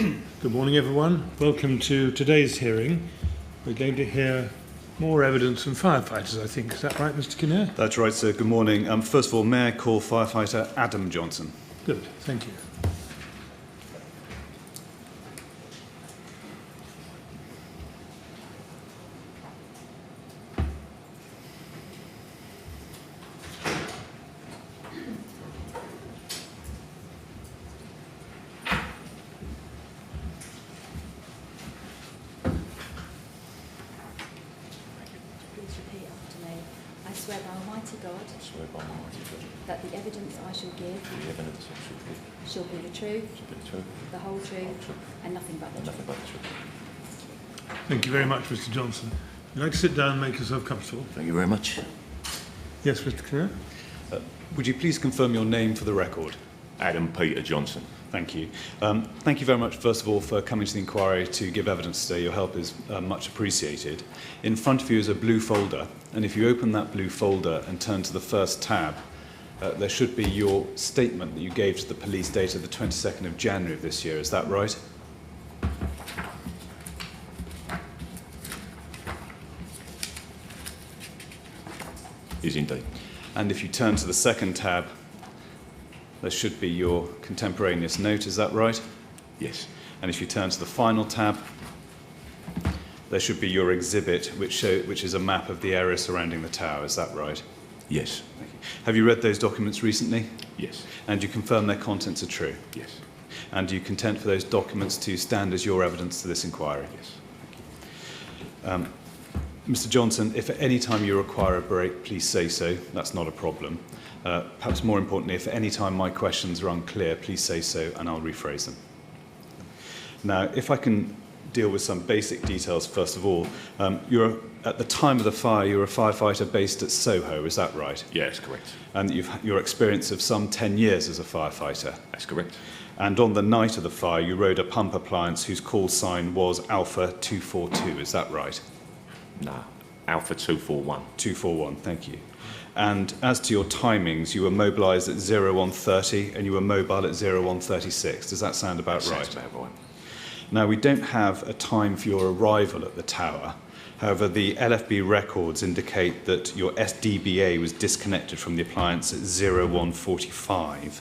Good morning, everyone. Welcome to today's hearing. We're going to hear more evidence from firefighters, I think. Is that right, Mr. Kinnear? That's right, sir. Good morning. First of all, may I call firefighter Adam Johnson? Good, thank you. I swear by Almighty God that the evidence I shall give shall be the truth, the whole truth, and nothing but the truth. Thank you very much, Mr. Johnson. Would you like to sit down and make yourself comfortable? Thank you very much. Yes, Mr. Kinnear? Would you please confirm your name for the record? Adam Peter Johnson. Thank you. Thank you very much, first of all, for coming to the inquiry to give evidence today. Your help is much appreciated. In front of you is a blue folder, and if you open that blue folder and turn to the first tab, there should be your statement that you gave to the police dated the 22nd of January of this year. Is that right? Is indeed. And if you turn to the second tab, there should be your contemporaneous note. Is that right? Yes. And if you turn to the final tab, there should be your exhibit, which is a map of the area surrounding the tower. Is that right? Yes. Thank you. Have you read those documents recently? Yes. And you confirm their contents are true? Yes. And do you consent for those documents to stand as your evidence to this inquiry? Yes. Thank you. Mr. Johnson, if at any time you require a break, please say so. That's not a problem. Perhaps more importantly, if at any time my questions are unclear, please say so and I'll rephrase them. Now, if I can deal with some basic details first of all, at the time of the fire, you're a firefighter based at Soho, is that right? Yes, correct. And your experience of some 10 years as a firefighter. That's correct. And on the night of the fire, you rode a pump appliance whose call sign was Alpha 242, is that right? No. Alpha 241. 241, thank you. And as to your timings, you were mobilised at 0130 and you were mobile at 0136. Does that sound about right? Sounds about right. Now, we don't have a time for your arrival at the tower. However, the LFB records indicate that your SDBA was disconnected from the appliance at 0145.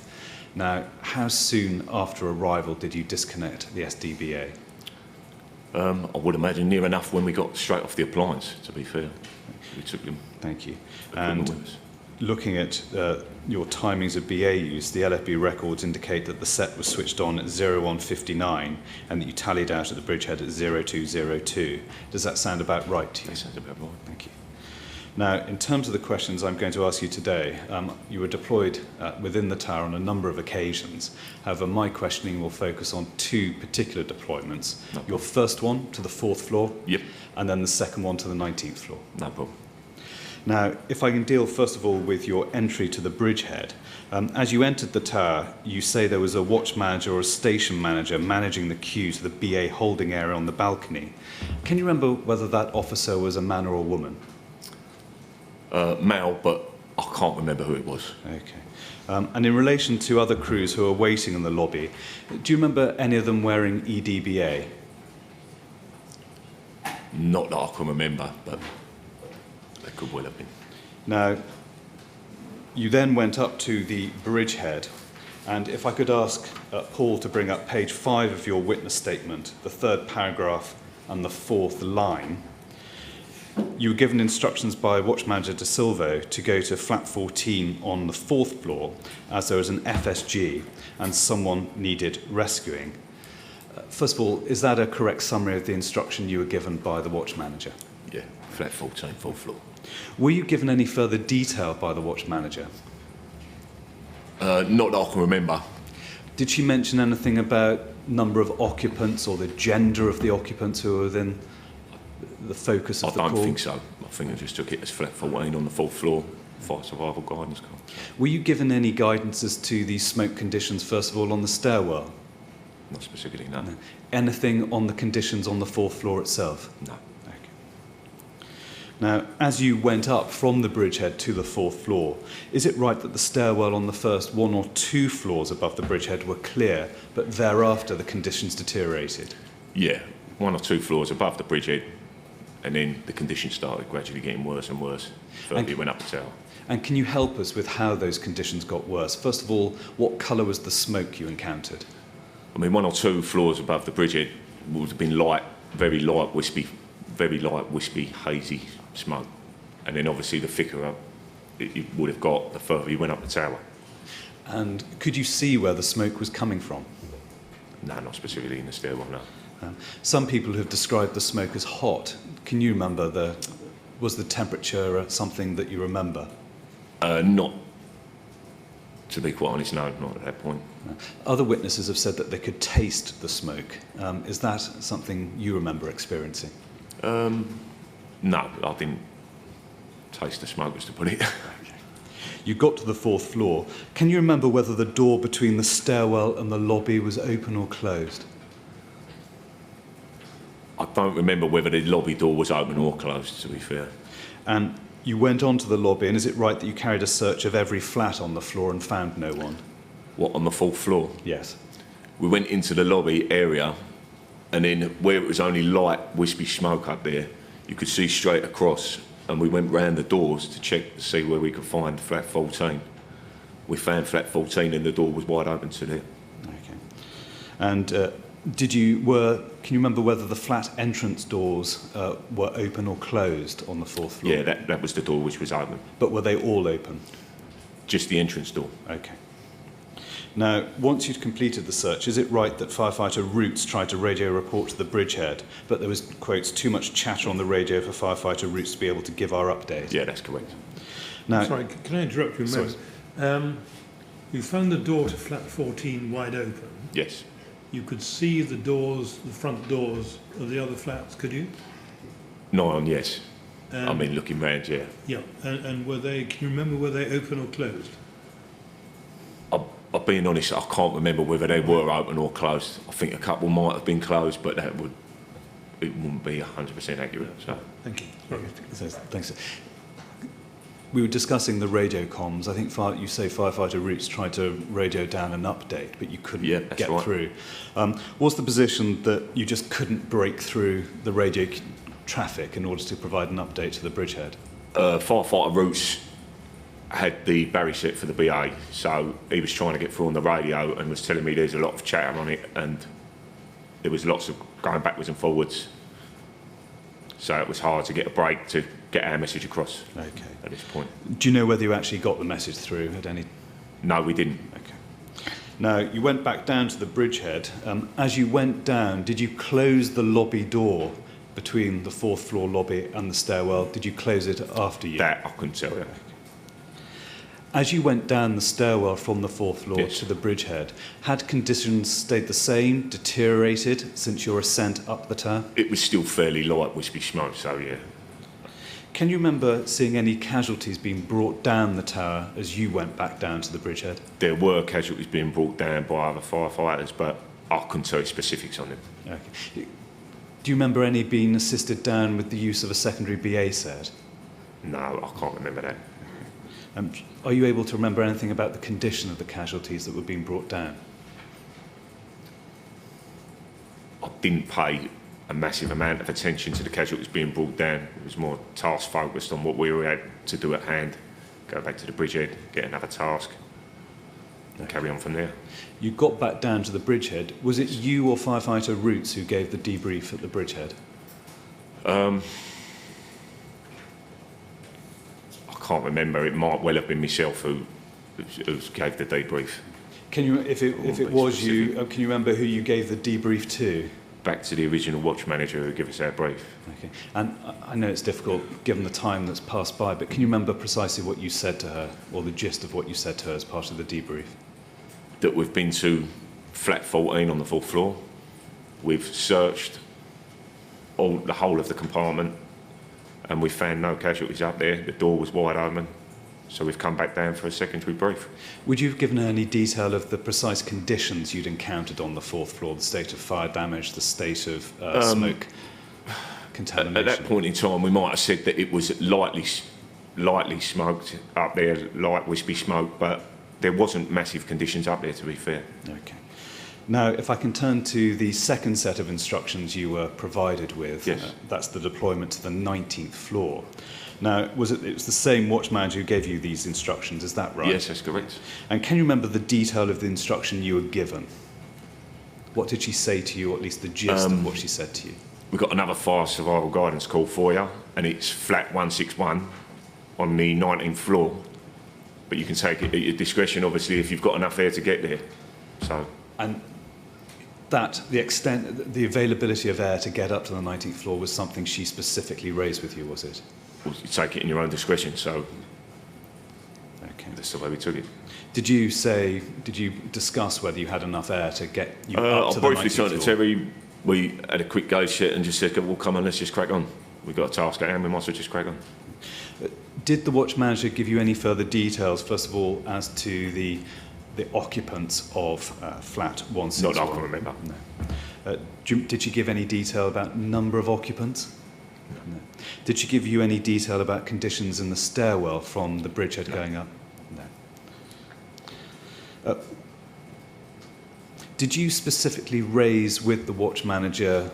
Now, how soon after arrival did you disconnect the SDBA? I would imagine near enough when we got straight off the appliance, to be fair. We took them. Thank you. And And looking at your timings of BA use, the LFB records indicate that the set was switched on at 0159 and that you tallied out at the bridgehead at 0202. Does that sound about right to you? that sounds about right. Thank you. Now, in terms of the questions I'm going to ask you today, you were deployed within the tower on a number of occasions. However, my questioning will focus on two particular deployments. No Your first one to the 4th floor, Yep. and then the second one to the 19th floor. No problem. Now, if I can deal first of all with your entry to the bridgehead, as you entered the tower, you say there was a watch manager or a station manager managing the queue to the BA holding area on the balcony. Can you remember whether that officer was a man or a woman? Male, but I can't remember who it was. Okay. And in relation to other crews who are waiting in the lobby, do you remember any of them wearing EDBA? Not that I can remember, but they could well have been. Now, you then went up to the bridgehead, and if I could ask Paul to bring up page 5 of your witness statement, the 3rd paragraph and the 4th line. You were given instructions by Watch Manager De Silva to go to flat 14 on the 4th floor as there was an FSG and someone needed rescuing. First of all, is that a correct summary of the instruction you were given by the Watch Manager? Yeah, flat 14, 4th floor. Were you given any further detail by the Watch Manager? Not that I can remember. Did she mention anything about number of occupants or the gender of the occupants who were within the focus of the call? I don't think so. I think I just took it as flat 14 on the 4th floor, fire survival guidance call. Were you given any guidance as to the smoke conditions, first of all, on the stairwell? Not specifically, no. Anything on the conditions on the 4th floor itself? No. Okay. Now, as you went up from the bridgehead to the 4th floor, is it right that the stairwell on the first 1 or 2 floors above the bridgehead were clear, but thereafter the conditions deteriorated? Yeah, 1 or 2 floors above the bridgehead, and then the conditions started gradually getting worse and worse. Further we went up the tower. And can you help us with how those conditions got worse? First of all, what colour was the smoke you encountered? I mean, 1 or 2 floors above the bridgehead would have been light, very light, wispy, hazy smoke. And then obviously the thicker up it would have got, the further you went up the tower. And could you see where the smoke was coming from? No, not specifically in the stairwell, no. Some people have described the smoke as hot. Can you remember was the temperature something that you remember? Not, to be quite honest, no, not at that point. Other witnesses have said that they could taste the smoke. Is that something you remember experiencing? No, I didn't taste the smoke, as to put it. You got to the 4th floor. Can you remember whether the door between the stairwell and the lobby was open or closed? I don't remember whether the lobby door was open or closed, to be fair. And you went on to the lobby, and is it right that you carried a search of every flat on the floor and found no one? What, on the 4th floor? Yes. We went into the lobby area, and then where it was only light, wispy smoke up there, you could see straight across, and we went round the doors to check to see where we could find flat 14. We found flat 14 and the door was wide open to there. Okay. And can you remember whether the flat entrance doors were open or closed on the 4th floor? Yeah, that was the door which was open. But were they all open? Just the entrance door. Okay. Now, once you'd completed the search, is it right that firefighter Roots tried to radio report to the bridgehead, but there was, quotes, too much chatter on the radio for firefighter Roots to be able to give our update? Yeah, that's correct. Now, sorry, can I interrupt you a moment? You found the door to flat 14 wide open. Yes. You could see the doors, the front doors of the other flats, could you? No, yes. I mean, looking round, yeah. Yeah, and were they, can you remember were they open or closed? I'll being honest, I can't remember whether they were open or closed. I think a couple might have been closed, but it wouldn't be 100% accurate. So. Thank you. Thanks. We were discussing the radio comms. I think you say firefighter Roots tried to radio down an update, but you couldn't get through. Was the position that you just couldn't break through the radio traffic in order to provide an update to the bridgehead? Firefighter Roots had the Barry set for the BA, so he was trying to get through on the radio and was telling me there's a lot of chatter on it and there was lots of going backwards and forwards. So it was hard to get a break to get our message across at this point. Do you know whether you actually got the message through at any? No, we didn't. Okay. Now, you went back down to the bridgehead. As you went down, did you close the lobby door between the 4th floor lobby and the stairwell? Did you close it after you? That I couldn't tell you. As you went down the stairwell from the 4th floor to the bridgehead, had conditions stayed the same, deteriorated since your ascent up the tower? It was still fairly light wispy smoke, so yeah. Can you remember seeing any casualties being brought down the tower as you went back down to the bridgehead? There were casualties being brought down by other firefighters, but I couldn't tell you specifics on them. Okay. Do you remember any being assisted down with the use of a secondary BA set? No, I can't remember that. Are you able to remember anything about the condition of the casualties that were being brought down? I didn't pay a massive amount of attention to the casualties being brought down. It was more task focused on what we had to do at hand. Go back to the bridgehead, get another task, and carry on from there. You got back down to the bridgehead. Was it you or firefighter Roots who gave the debrief at the bridgehead? I can't remember. It might well have been myself who gave the debrief. Can you, if it was you, can you remember who you gave the debrief to? Back to the original watch manager who gave us our brief. Okay. And I know it's difficult given the time that's passed by, but can you remember precisely what you said to her, or the gist of what you said to her as part of the debrief? That we've been to flat 14 on the 4th floor. We've searched the whole of the compartment and we found no casualties up there. The door was wide open, so we've come back down for a secondary brief. Would you have given her any detail of the precise conditions you'd encountered on the 4th floor, the state of fire damage, the state of smoke? contamination? At that point in time, we might have said that it was lightly smoked up there, light wispy smoke, but there wasn't massive conditions up there, to be fair. Okay. Now, if I can turn to the second set of instructions you were provided with, Yes. That's the deployment to the 19th floor. Now, it was the same watch manager who gave you these instructions, is that right? Yes, that's correct. And can you remember the detail of the instruction you were given? What did she say to you, or at least the gist of what she said to you? We've got another fire survival guidance call for you, and it's flat 161 on the 19th floor. But you can take it at your discretion, obviously, if you've got enough air to get there. So. And the availability of air to get up to the 19th floor was something she specifically raised with you, was it? Well, you take it in your own discretion, so Okay. that's the way we took it. Did you discuss whether you had enough air to get you up to I the briefly 19th turned to floor? Terry, we had a quick gauge set and just said, well, come on, let's just crack on. We've got a task at hand, we might as well just crack on. Did the watch manager give you any further details, first of all, as to the occupants of flat 161? Not that I can remember. No. Did she give any detail about number of occupants? No. Did she give you any detail about conditions in the stairwell from the bridgehead going up? No. Did you specifically raise with the watch manager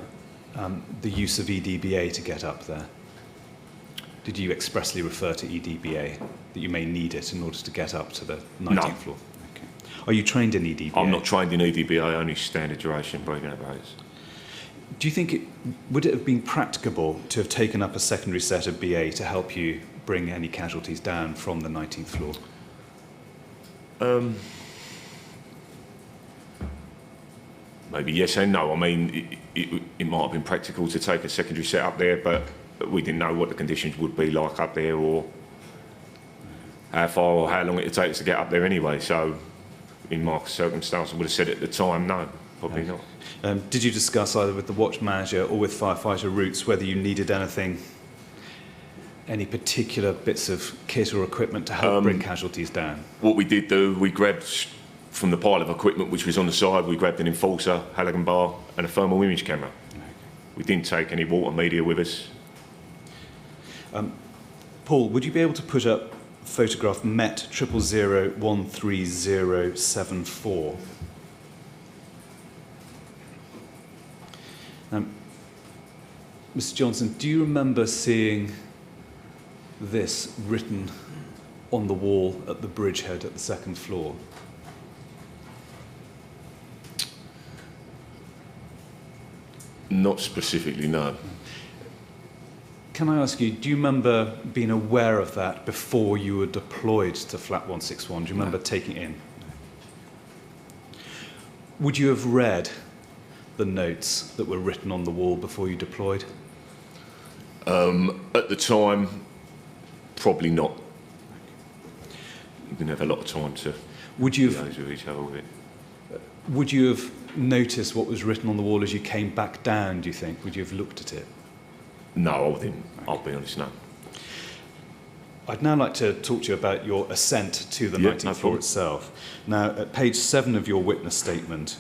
the use of EDBA to get up there? Did you expressly refer to EDBA, that you may need it in order to get up to the 19th floor? Okay. Are you trained in EDBA? I'm not trained in EDBA, only standard duration breathing apparatus. Do you think would it have been practicable to have taken up a secondary set of BA to help you bring any casualties down from the 19th floor? Maybe yes and no. I mean, it might have been practical to take a secondary set up there, but we didn't know what the conditions would be like up there, or how far or how long it would take us to get up there anyway. So, in my circumstance, I would have said at the time, no, probably not. Did you discuss either with the watch manager or with firefighter Roots whether you needed anything, any particular bits of kit or equipment to help bring casualties down? What we did do, we grabbed from the pile of equipment which was on the side, we grabbed an enforcer, halogen bar and a thermal image camera. We didn't take any water media with us. Paul, would you be able to put up photograph MET 000013074? Mr. Johnson, do you remember seeing this written on the wall at the bridgehead at the second floor? Not specifically, no. Can I ask you, do you remember being aware of that before you were deployed to Flat 161? Do you remember taking it in? Would you have read the notes that were written on the wall before you deployed? At the time, probably not. We didn't have a lot of time to liaise with each other with it. Would you have noticed what was written on the wall as you came back down, do you think? Would you have looked at it? No, I didn't. I'll be honest, no. I'd now like to talk to you about your ascent to the 19th no floor problem. itself. Now, at page 7 of your witness statement,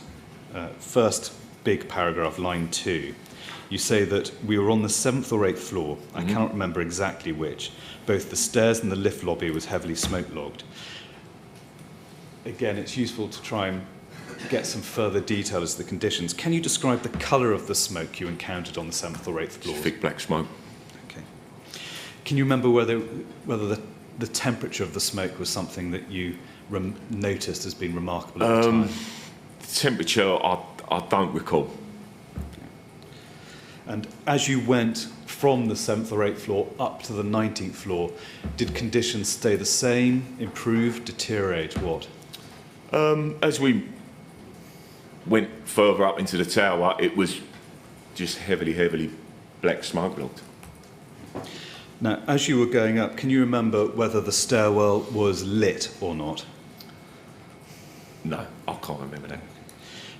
first big paragraph, line 2, you say that we were on the 7th or 8th floor. I cannot remember exactly which. Both the stairs and the lift lobby was heavily smoke-logged. Again, it's useful to try and get some further detail as to the conditions. Can you describe the colour of the smoke you encountered on the 7th or 8th floor? Thick black smoke. Okay. Can you remember whether the temperature of the smoke was something that you noticed as being remarkable at the time? The temperature, I don't recall. And as you went from the 7th or 8th floor up to the 19th floor, did conditions stay the same, improve, deteriorate, what? As we went further up into the tower, it was just heavily black smoke logged. Now, as you were going up, can you remember whether the stairwell was lit or not? No, I can't remember that.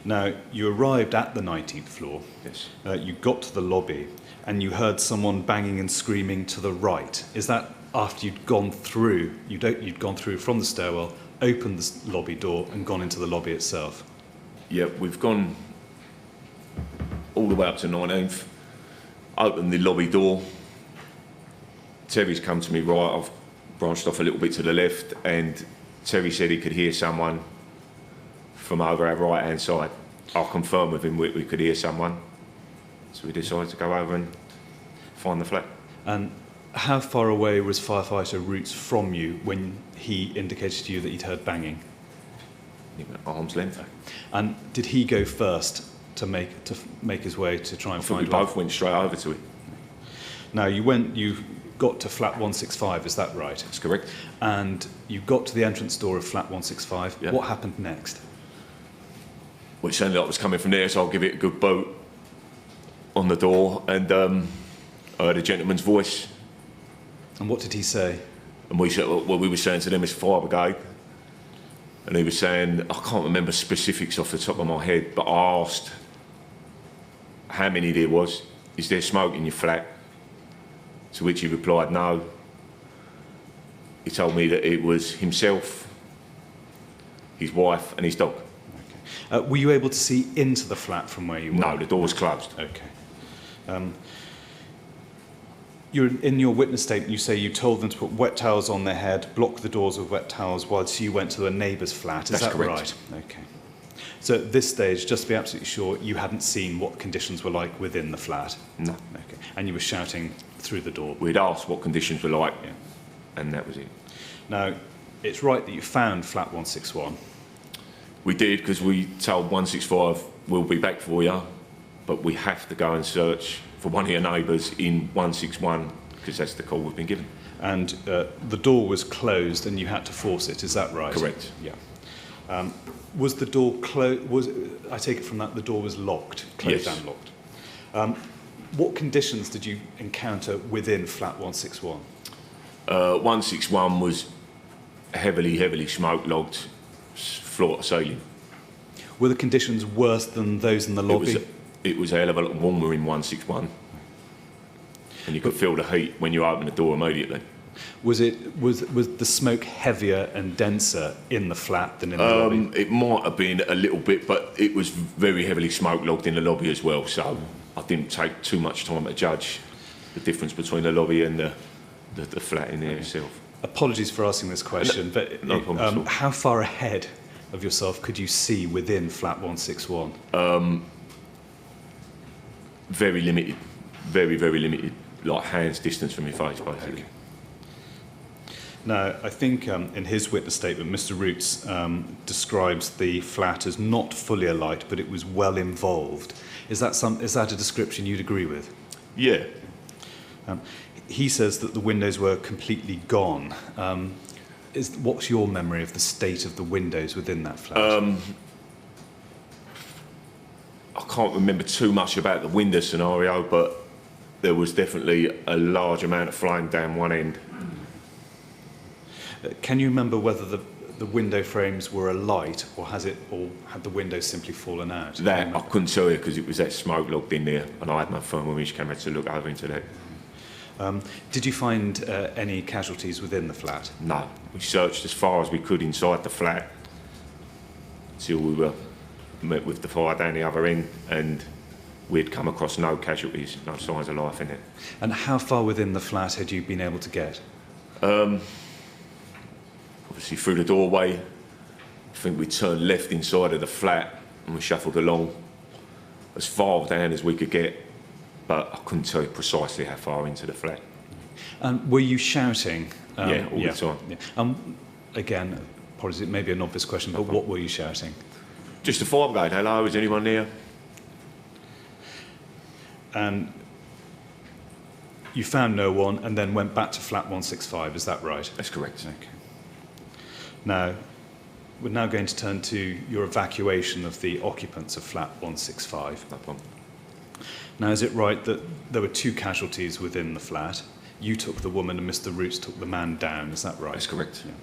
Now, you arrived at the 19th floor. Yes. You got to the lobby and you heard someone banging and screaming to the right. Is that after you'd gone through, you'd gone through from the stairwell, opened the lobby door and gone into the lobby itself? Yeah, we've gone all the way up to 19th. opened the lobby door. Terry's come to me right, I've branched off a little bit to the left, and Terry said he could hear someone from over our right-hand side. I'll confirm with him we could hear someone. So we decided to go over and find the flat. And how far away was firefighter Roots from you when he indicated to you that he'd heard banging? He went arm's length. And did he go first to make his way to try and I think find we both went straight over to it. Now, you got to flat 165, is that right? That's correct. And you got to the entrance door of flat 165. Yeah. What happened next? Well, it sounded like it was coming from there, so I'll give it a good boot on the door, and I heard a gentleman's voice. And what did he say? And we said, well, we were saying to them, it's fire brigade. And he was saying, I can't remember specifics off the top of my head, but I asked how many there was. Is there smoke in your flat? To which he replied, no. He told me that it was himself, his wife, and his dog. Okay. Were you able to see into the flat from where you were? No, the door was closed. Okay. In your witness statement, you say you told them to put wet towels on their head, block the doors with wet towels whilst you went to a neighbour's flat. Is That's that correct. right? Okay. So at this stage, just to be absolutely sure, you hadn't seen what conditions were like within the flat? No. Okay. And you were shouting through the door? We'd asked what conditions were like, Yeah. and that was it. Now, it's right that you found flat 161. We did, because we told 165, we'll be back for you, but we have to go and search for one of your neighbours in 161, because that's the call we've been given. And the door was closed and you had to force it, is that right? Correct. Yeah. Was the door closed? I take it from that the door was locked, closed Yes. and locked. What conditions did you encounter within flat 161? 161 was heavily smoke-logged, floor to ceiling. Were the conditions worse than those in the lobby? It was a hell of a lot warmer in 161. And you could feel the heat when you open the door immediately. Was the smoke heavier and denser in the flat than in the lobby? It might have been a little bit, but it was very heavily smoke-logged in the lobby as well, so I didn't take too much time to judge the difference between the lobby and the flat in there itself. Apologies for asking this question, but No problem at all. how far ahead of yourself could you see within flat 161? Very limited, very limited, like hands distance from your face, basically. Okay. Now, I think in his witness statement, Mr. Roots describes the flat as not fully alight, but it was well involved. Is that a description you'd agree with? Yeah. He says that the windows were completely gone. What's your memory of the state of the windows within that flat? I can't remember too much about the window scenario, but there was definitely a large amount of flame down one end. Can you remember whether the window frames were alight, or had the windows simply fallen out? That I couldn't tell you because it was that smoke logged in there, and I had my thermal camera to look over into that. Did you find any casualties within the flat? No, we searched as far as we could inside the flat till we were met with the fire down the other end, and we'd come across no casualties, no signs of life in it. And how far within the flat had you been able to get? Obviously through the doorway. I think we turned left inside of the flat and we shuffled along as far down as we could get, but I couldn't tell you precisely how far into the flat. And were you shouting? Yeah, all the time. Yeah. Again, apologies, it may be an obvious question, but what were you shouting? Just the fire brigade, hello, is anyone there? And you found no one and then went back to flat 165, is that right? That's correct. Okay. Now, we're now going to turn to your evacuation of the occupants of flat 165. No problem. Now, is it right that there were two casualties within the flat? You took the woman and Mr. Roots took the man down, is that right? That's correct. Yeah.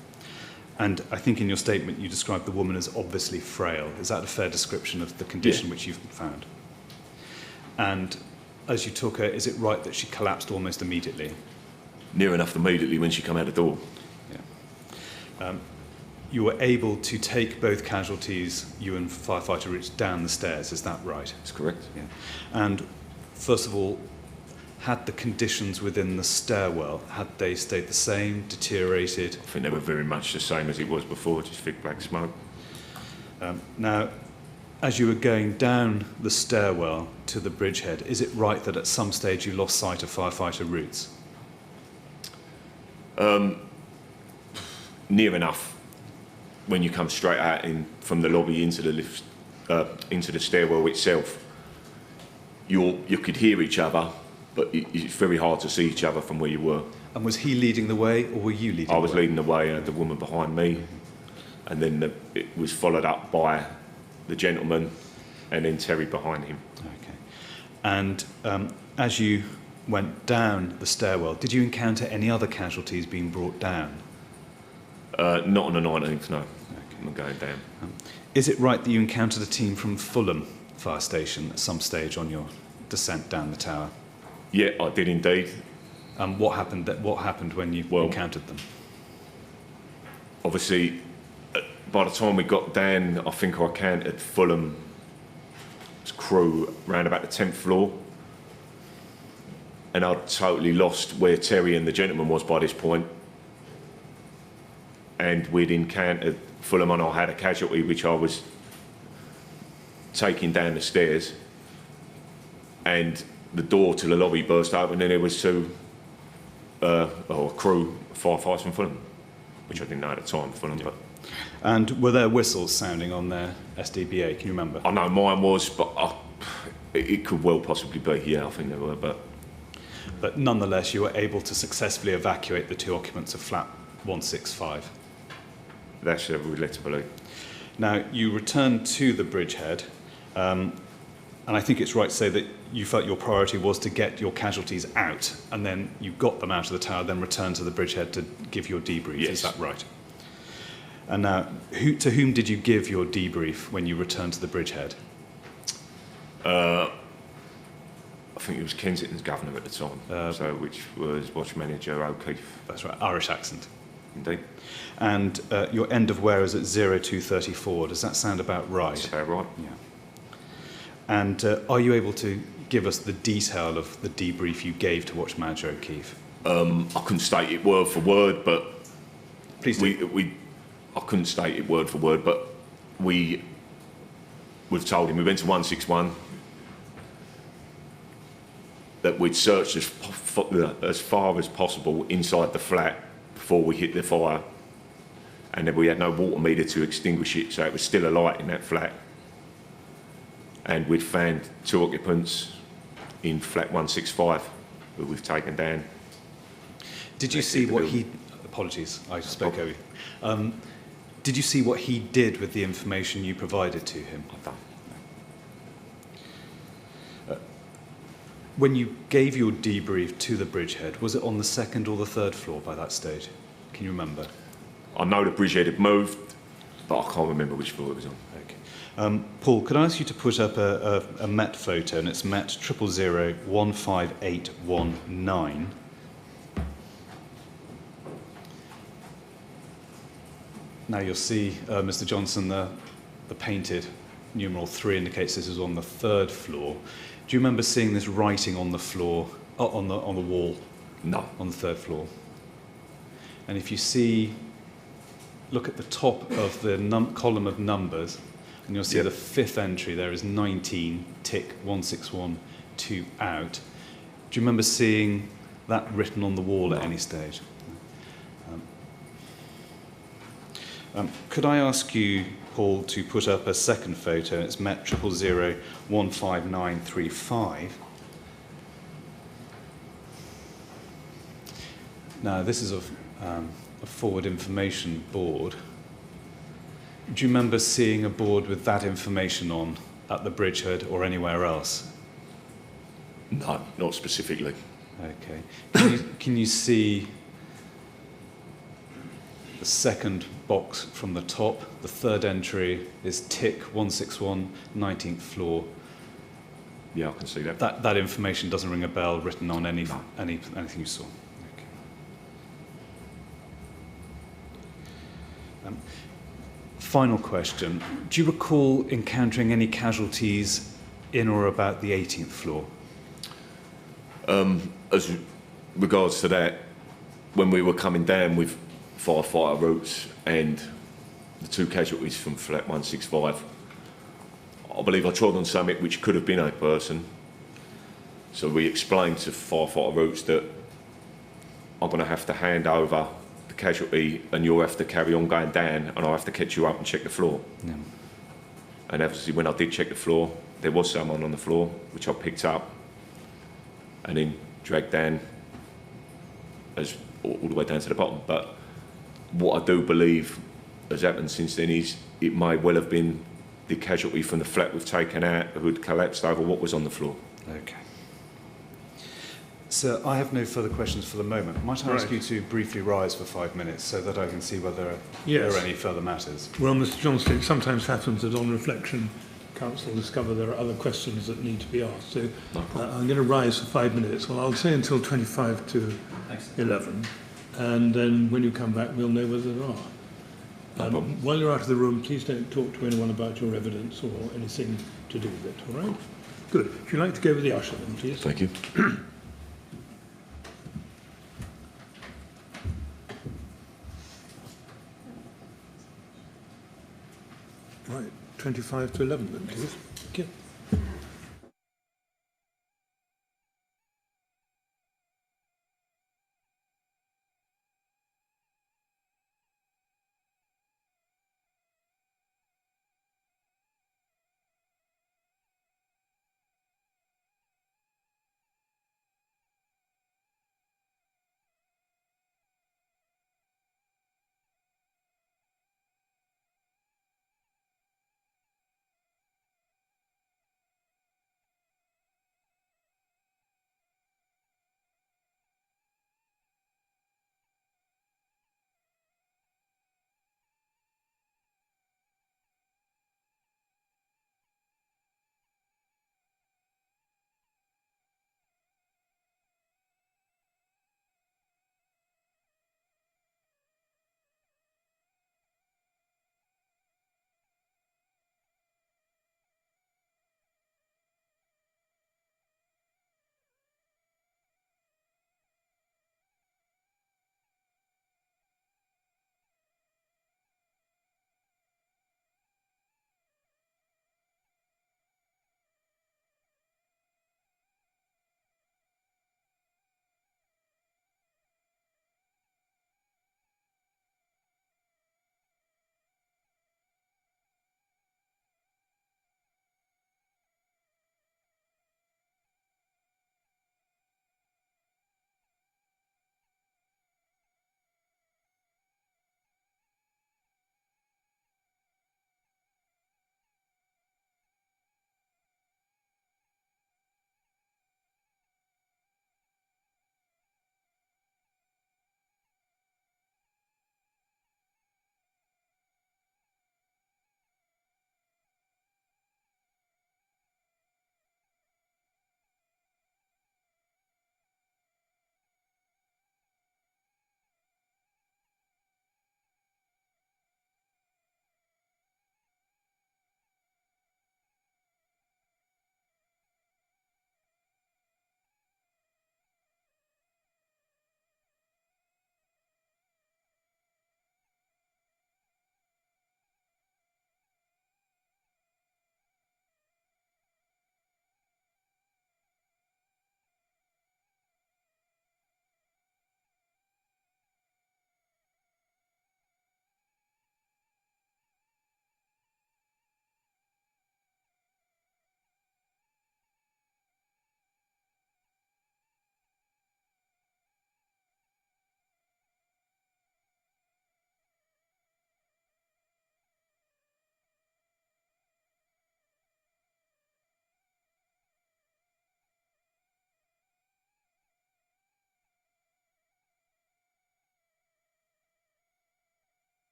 And I think in your statement you described the woman as obviously frail. Is that a fair description of the condition which you've found? And as you took her, is it right that she collapsed almost immediately? Near enough immediately when she came out the door. Yeah. You were able to take both casualties, you and firefighter Roots, down the stairs, is that right? That's correct. Yeah. And first of all, had the conditions within the stairwell, had they stayed the same, deteriorated? I think they were very much the same as it was before, just thick black smoke. Now, as you were going down the stairwell to the bridgehead, is it right that at some stage you lost sight of firefighter routes? Near enough. When you come straight out from the lobby into the lift, into the stairwell itself, you could hear each other, but it's very hard to see each other from where you were. And was he leading the way, or were you leading the way? I was leading the way, the woman behind me, and then it was followed up by the gentleman, and then Terry behind him. Okay. And as you went down the stairwell, did you encounter any other casualties being brought down? Not on the 19th, no. Okay. I'm going down. Is it right that you encountered a team from Fulham Fire Station at some stage on your descent down the tower? Yeah, I did indeed. What happened when you encountered them? Obviously, by the time we got down, I think I counted Fulham's crew around about the 10th floor. And I'd totally lost where Terry and the gentleman was by this point. And we'd encountered Fulham, and I had a casualty which I was taking down the stairs. And the door to the lobby burst open, and there was a crew firefighters from Fulham, which I didn't know at the time, Fulham. Yeah. But And were there whistles sounding on their SDBA? Can you remember? I know mine was, but it could well possibly be. Yeah, I think there were, but nonetheless, you were able to successfully evacuate the 2 occupants of flat 165. that's what we'd led to believe. Now, you returned to the bridgehead, and I think it's right to say that you felt your priority was to get your casualties out, and then you got them out of the tower, then returned to the bridgehead to give your debrief. Yes. Is that right? And now, to whom did you give your debrief when you returned to the bridgehead? I think it was Kensington's governor at the time, which was Watch Manager O'Keefe. That's right, Irish accent. Indeed. And your end of wear is at 0234. Does that sound about right? That's about right. Yeah. And are you able to give us the detail of the debrief you gave to Watch Manager O'Keefe? I couldn't state it word for word, but Please do. I couldn't state it word for word, but we've told him we went to 161, that we'd searched as far as possible inside the flat before we hit the fire, and that we had no water meter to extinguish it, so it was still alight in that flat. And we'd found 2 occupants in flat 165 who we've taken down. Did you see what he... Apologies, I spoke over you. Did you see what he did with the information you provided to him? I've done. When you gave your debrief to the bridgehead, was it on the 2nd or the 3rd floor by that stage? Can you remember? I know the bridgehead had moved, but I can't remember which floor it was on. Okay. Paul, could I ask you to put up a Met photo, and it's Met 000-15819. Now you'll see, Mr. Johnson, the painted numeral 3 indicates this is on the 3rd floor. Do you remember seeing this writing on the floor, on the wall? No. On the 3rd floor. And if you see, look at the top of the column of numbers, and you'll see the 5th entry there is 19, tick 161, 2 out. Do you remember seeing that written on the wall at any stage? Could I ask you, Paul, to put up a second photo? It's Met 000-15935. Now, this is a forward information board. Do you remember seeing a board with that information on at the bridgehead or anywhere else? No, not specifically. Okay. Can you see the second box from the top? The 3rd entry is tick 161, 19th floor. Yeah, I can see that. That information doesn't ring a bell written on anything you saw. Okay. Final question. Do you recall encountering any casualties in or about the 18th floor? As regards to that, when we were coming down with firefighter routes and the 2 casualties from flat 165, I believe I trod on something which could have been a person. So we explained to firefighter routes that I'm going to have to hand over the casualty and you'll have to carry on going down and I'll have to catch you up and check the floor. Yeah. And obviously when I did check the floor, there was someone on the floor, which I picked up and then dragged down as all the way down to the bottom. But what I do believe has happened since then is it may well have been the casualty from the flat we've taken out who had collapsed over what was on the floor. Okay. Sir, I have no further questions for the moment. Might I ask Right. you to briefly rise for 5 minutes so that I can see whether Yes. there are any further matters? Well, Mr Johnston, it sometimes happens that on reflection, Council discover there are other questions that need to be asked. So I'm going to rise for 5 minutes. Well, I'll say until 25 to 11. And then when you come back, we'll know whether there are. While you're out of the room, please don't talk to anyone about your evidence or anything to do with it, all right? Good. If you'd like to go with the usher then, please. Thank you. Right, 25 to 11 then, please. Thank you.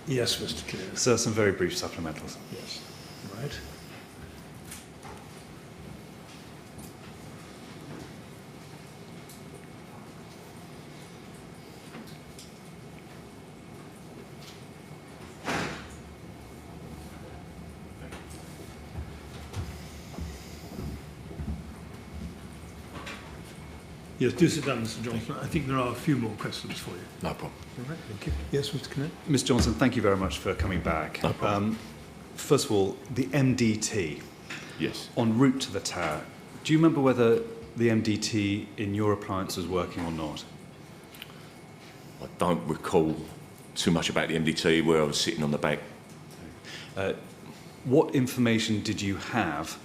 Yes, Mr. Clear. Sir, some very brief supplementals. Yes. Right. Yes, do sit down, Mr. Johnson. I think there are a few more questions for you. No problem. All right, thank you. Yes, Mr. Kennett? Ms Johnson, thank you very much for coming back. No problem. First of all, the MDT, Yes. en route to the tower, do you remember whether the MDT in your appliance was working or not? I don't recall too much about the MDT where I was sitting on the back. What information did you have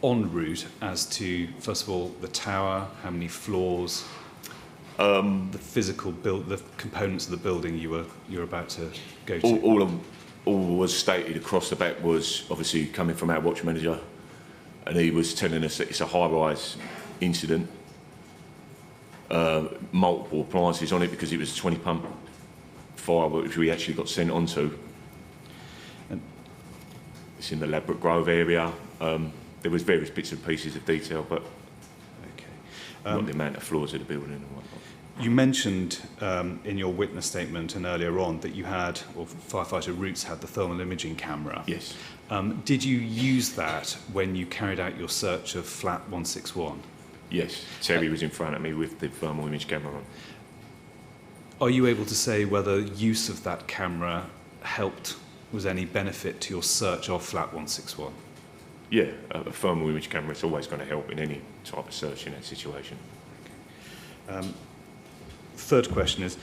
en route as to, first of all, the tower, how many floors, the physical build, the components of the building you were about to go to? All was stated across the back was obviously coming from our watch manager, and he was telling us that it's a high-rise incident. Multiple appliances on it because it was a 20-pump fire which we actually got sent onto. And it's in the Ladbroke Grove area. There was various bits and pieces of detail, but okay. not the amount of floors of the building and whatnot. You mentioned in your witness statement and earlier on that you had, or firefighter Roots had the thermal imaging camera. Yes. Did you use that when you carried out your search of flat 161? Yes. Terry was in front of me with the thermal image camera on. Are you able to say whether use of that camera helped, was any benefit to your search of flat 161? Yeah, a thermal image camera is always going to help in any type of search in that situation. Third question is,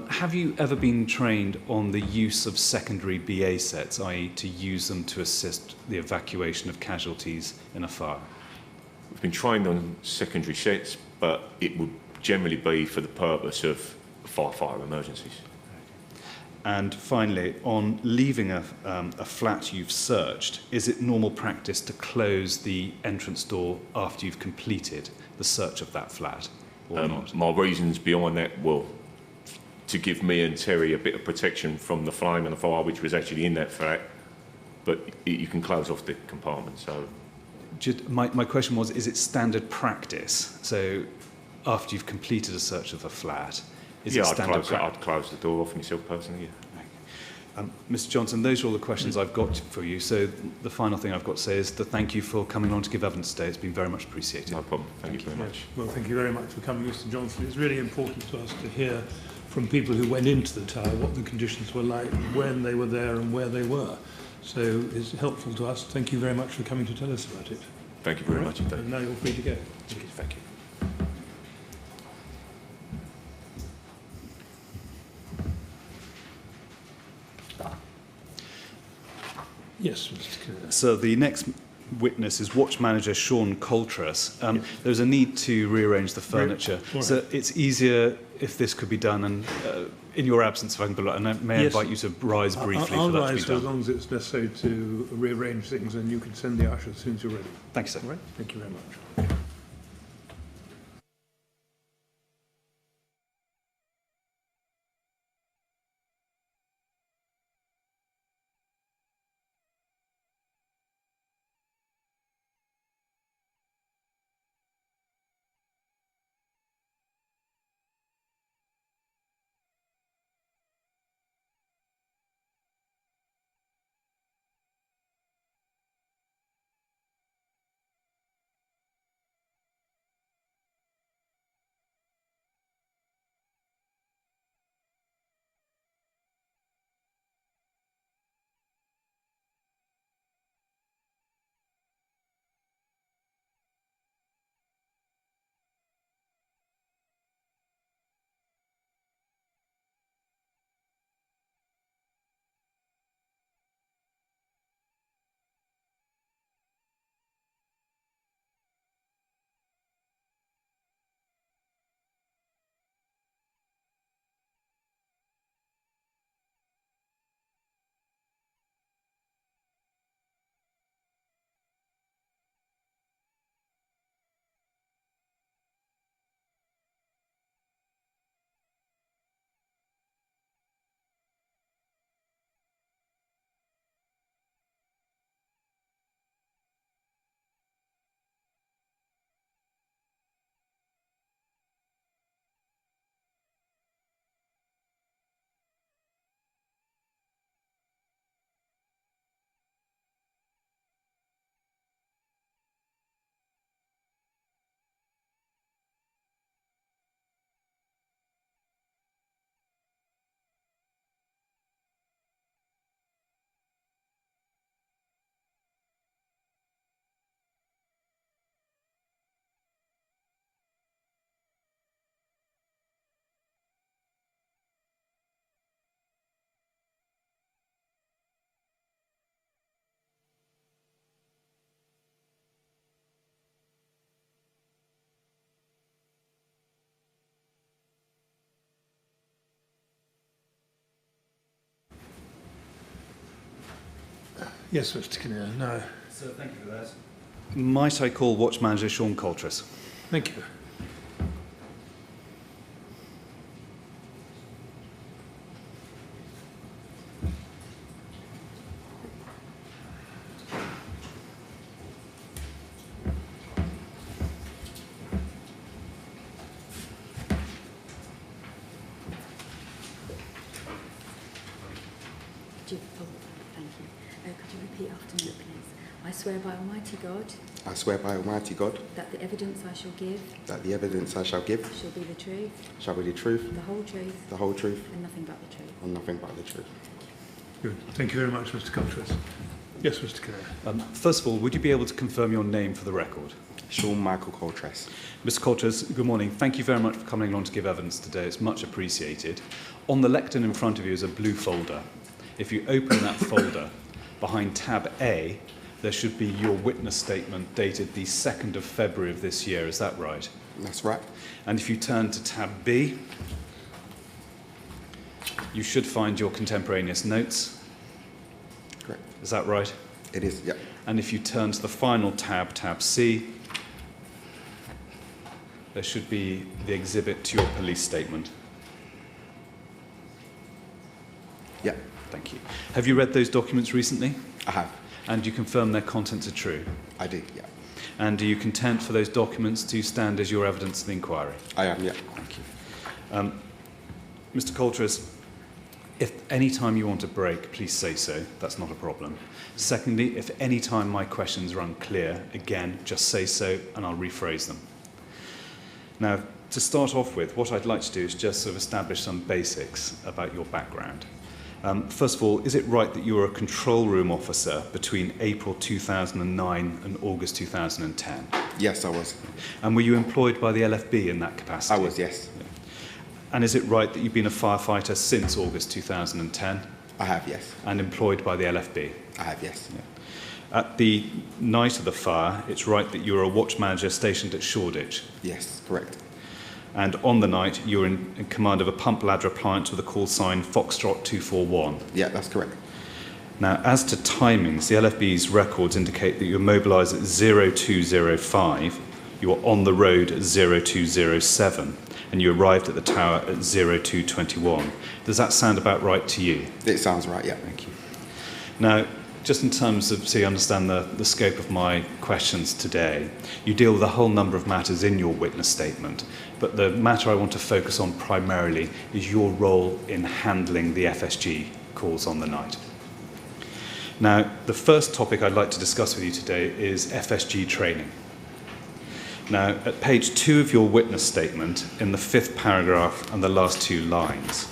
have you ever been trained on the use of secondary BA sets, i.e. to use them to assist the evacuation of casualties in a fire? We've been trained on secondary sets, but it would generally be for the purpose of firefighter emergencies. And finally, on leaving a flat you've searched, is it normal practice to close the entrance door after you've completed the search of that flat, or not? My reasons behind that were to give me and Terry a bit of protection from the flame and the fire which was actually in that flat, but you can close off the compartment. So My question was, is it standard practice? So after you've completed a search of a flat, is it standard practice? I'd close the door off myself personally, yeah. Mr Johnson, those are all the questions I've got for you. So the final thing I've got to say is to thank you for coming on to give evidence today. It's been very much appreciated. No problem. Thank you very much. Well, thank you very much for coming, Mr. Johnson. It's really important to us to hear from people who went into the tower what the conditions were like, when they were there and where they were. So it's helpful to us. Thank you very much for coming to tell us about it. Thank you very much indeed. And now you're free to go. Thank you. Yes, Mr. Kennett. So the next witness is watch manager Shaun Coltress. There's a need to rearrange the furniture. Right. So it's easier if this could be done, and in your absence, if I can be, and I may Yes. invite you to rise briefly I'll for that to rise be for as done. long as it's necessary to rearrange things, and you can send the usher as soon as you're ready. Thank you, sir. All right? Thank you very much. Yes, Mr. Kinnear. No. So thank you for that. Might I call Watch Manager Shaun Coltress? Thank you. Thank you. Could you repeat after me, please? I swear by Almighty God I swear by Almighty God that the evidence I shall give that the evidence I shall give shall be the truth, shall be the truth, the whole truth, the whole truth, and nothing but the truth. and nothing but the truth. Good. Thank you very much, Mr. Coulter. Yes, Mr. Kinnear. First of all, would you be able to confirm your name for the record? Shaun Michael Coltress. Mr. Coltress, good morning. Thank you very much for coming along to give evidence today. It's much appreciated. On the lectern in front of you is a blue folder. If you open that folder, behind tab A, there should be your witness statement dated the 2nd of February of this year. Is that right? That's right. And if you turn to tab B, you should find your contemporaneous notes. Correct. Is that right? It is, yeah. And if you turn to the final tab, tab C, there should be the exhibit to your police statement. Yeah, Thank you. Have you read those documents recently? I have. And do you confirm their contents are true? I do, yeah. And are you content for those documents to stand as your evidence of the inquiry? I am, yeah. Thank you. Mr. Coltress, if any time you want a break, please say so. That's not a problem. Secondly, if any time my questions are unclear, again, just say so and I'll rephrase them. Now, to start off with, what I'd like to do is just sort of establish some basics about your background. First of all, is it right that you were a control room officer between April 2009 and August 2010? Yes, I was. And were you employed by the LFB in that capacity? I was, yes. And is it right that you've been a firefighter since August 2010 I have, yes. and employed by the LFB? I have, yes. At the night of the fire, it's right that you were a watch manager stationed at Shoreditch. Yes, correct. And on the night, you were in command of a pump ladder appliance with a call sign Foxtrot 241. Yeah, that's correct. Now, as to timings, the LFB's records indicate that you were mobilised at 0205, you were on the road at 0207, and you arrived at the tower at 0221. Does that sound about right to you? It sounds right, yeah. Thank you. Now, just in terms of, so you understand the scope of my questions today, you deal with a whole number of matters in your witness statement, but the matter I want to focus on primarily is your role in handling the FSG calls on the night. Now, the first topic I'd like to discuss with you today is FSG training. Now, at page 2 of your witness statement, in the 5th paragraph and the last 2 lines,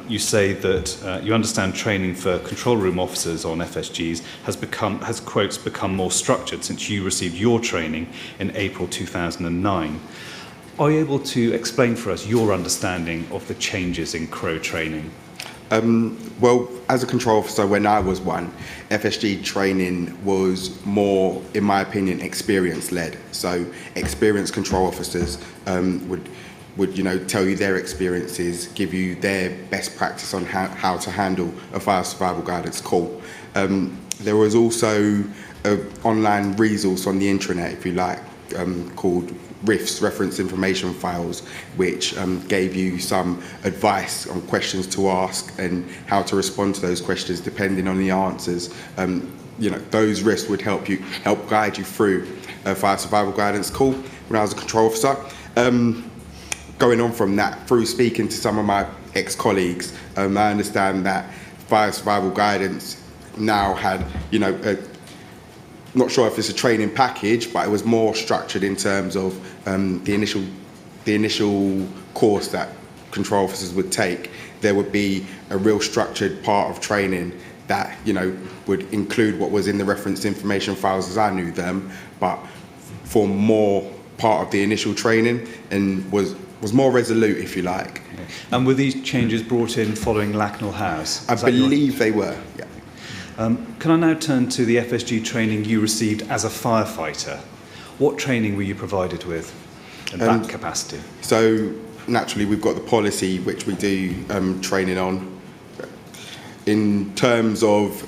you say that you understand training for control room officers on FSGs has quotes become more structured since you received your training in April 2009. Are you able to explain for us your understanding of the changes in CRO training? Well, as a control officer, when I was one, FSG training was more, in my opinion, experience-led. So experienced control officers would tell you their experiences, give you their best practice on how to handle a fire survival guidance call. There was also an online resource on the intranet, if you like, called RIFs, Reference Information Files, which gave you some advice on questions to ask and how to respond to those questions depending on the answers. Those RIFs would help guide you through a fire survival guidance call when I was a control officer. Going on from that, through speaking to some of my ex-colleagues, I understand that fire survival guidance now had, not sure if it's a training package, but it was more structured in terms of the initial course that control officers would take. There would be a real structured part of training that would include what was in the reference information files as I knew them, but for more part of the initial training and was more resolute, if you like. And were these changes brought in following Lacknell House? I believe they were, yeah. Can I now turn to the FSG training you received as a firefighter? What training were you provided with in that capacity? So naturally we've got the policy which we do training on. in terms of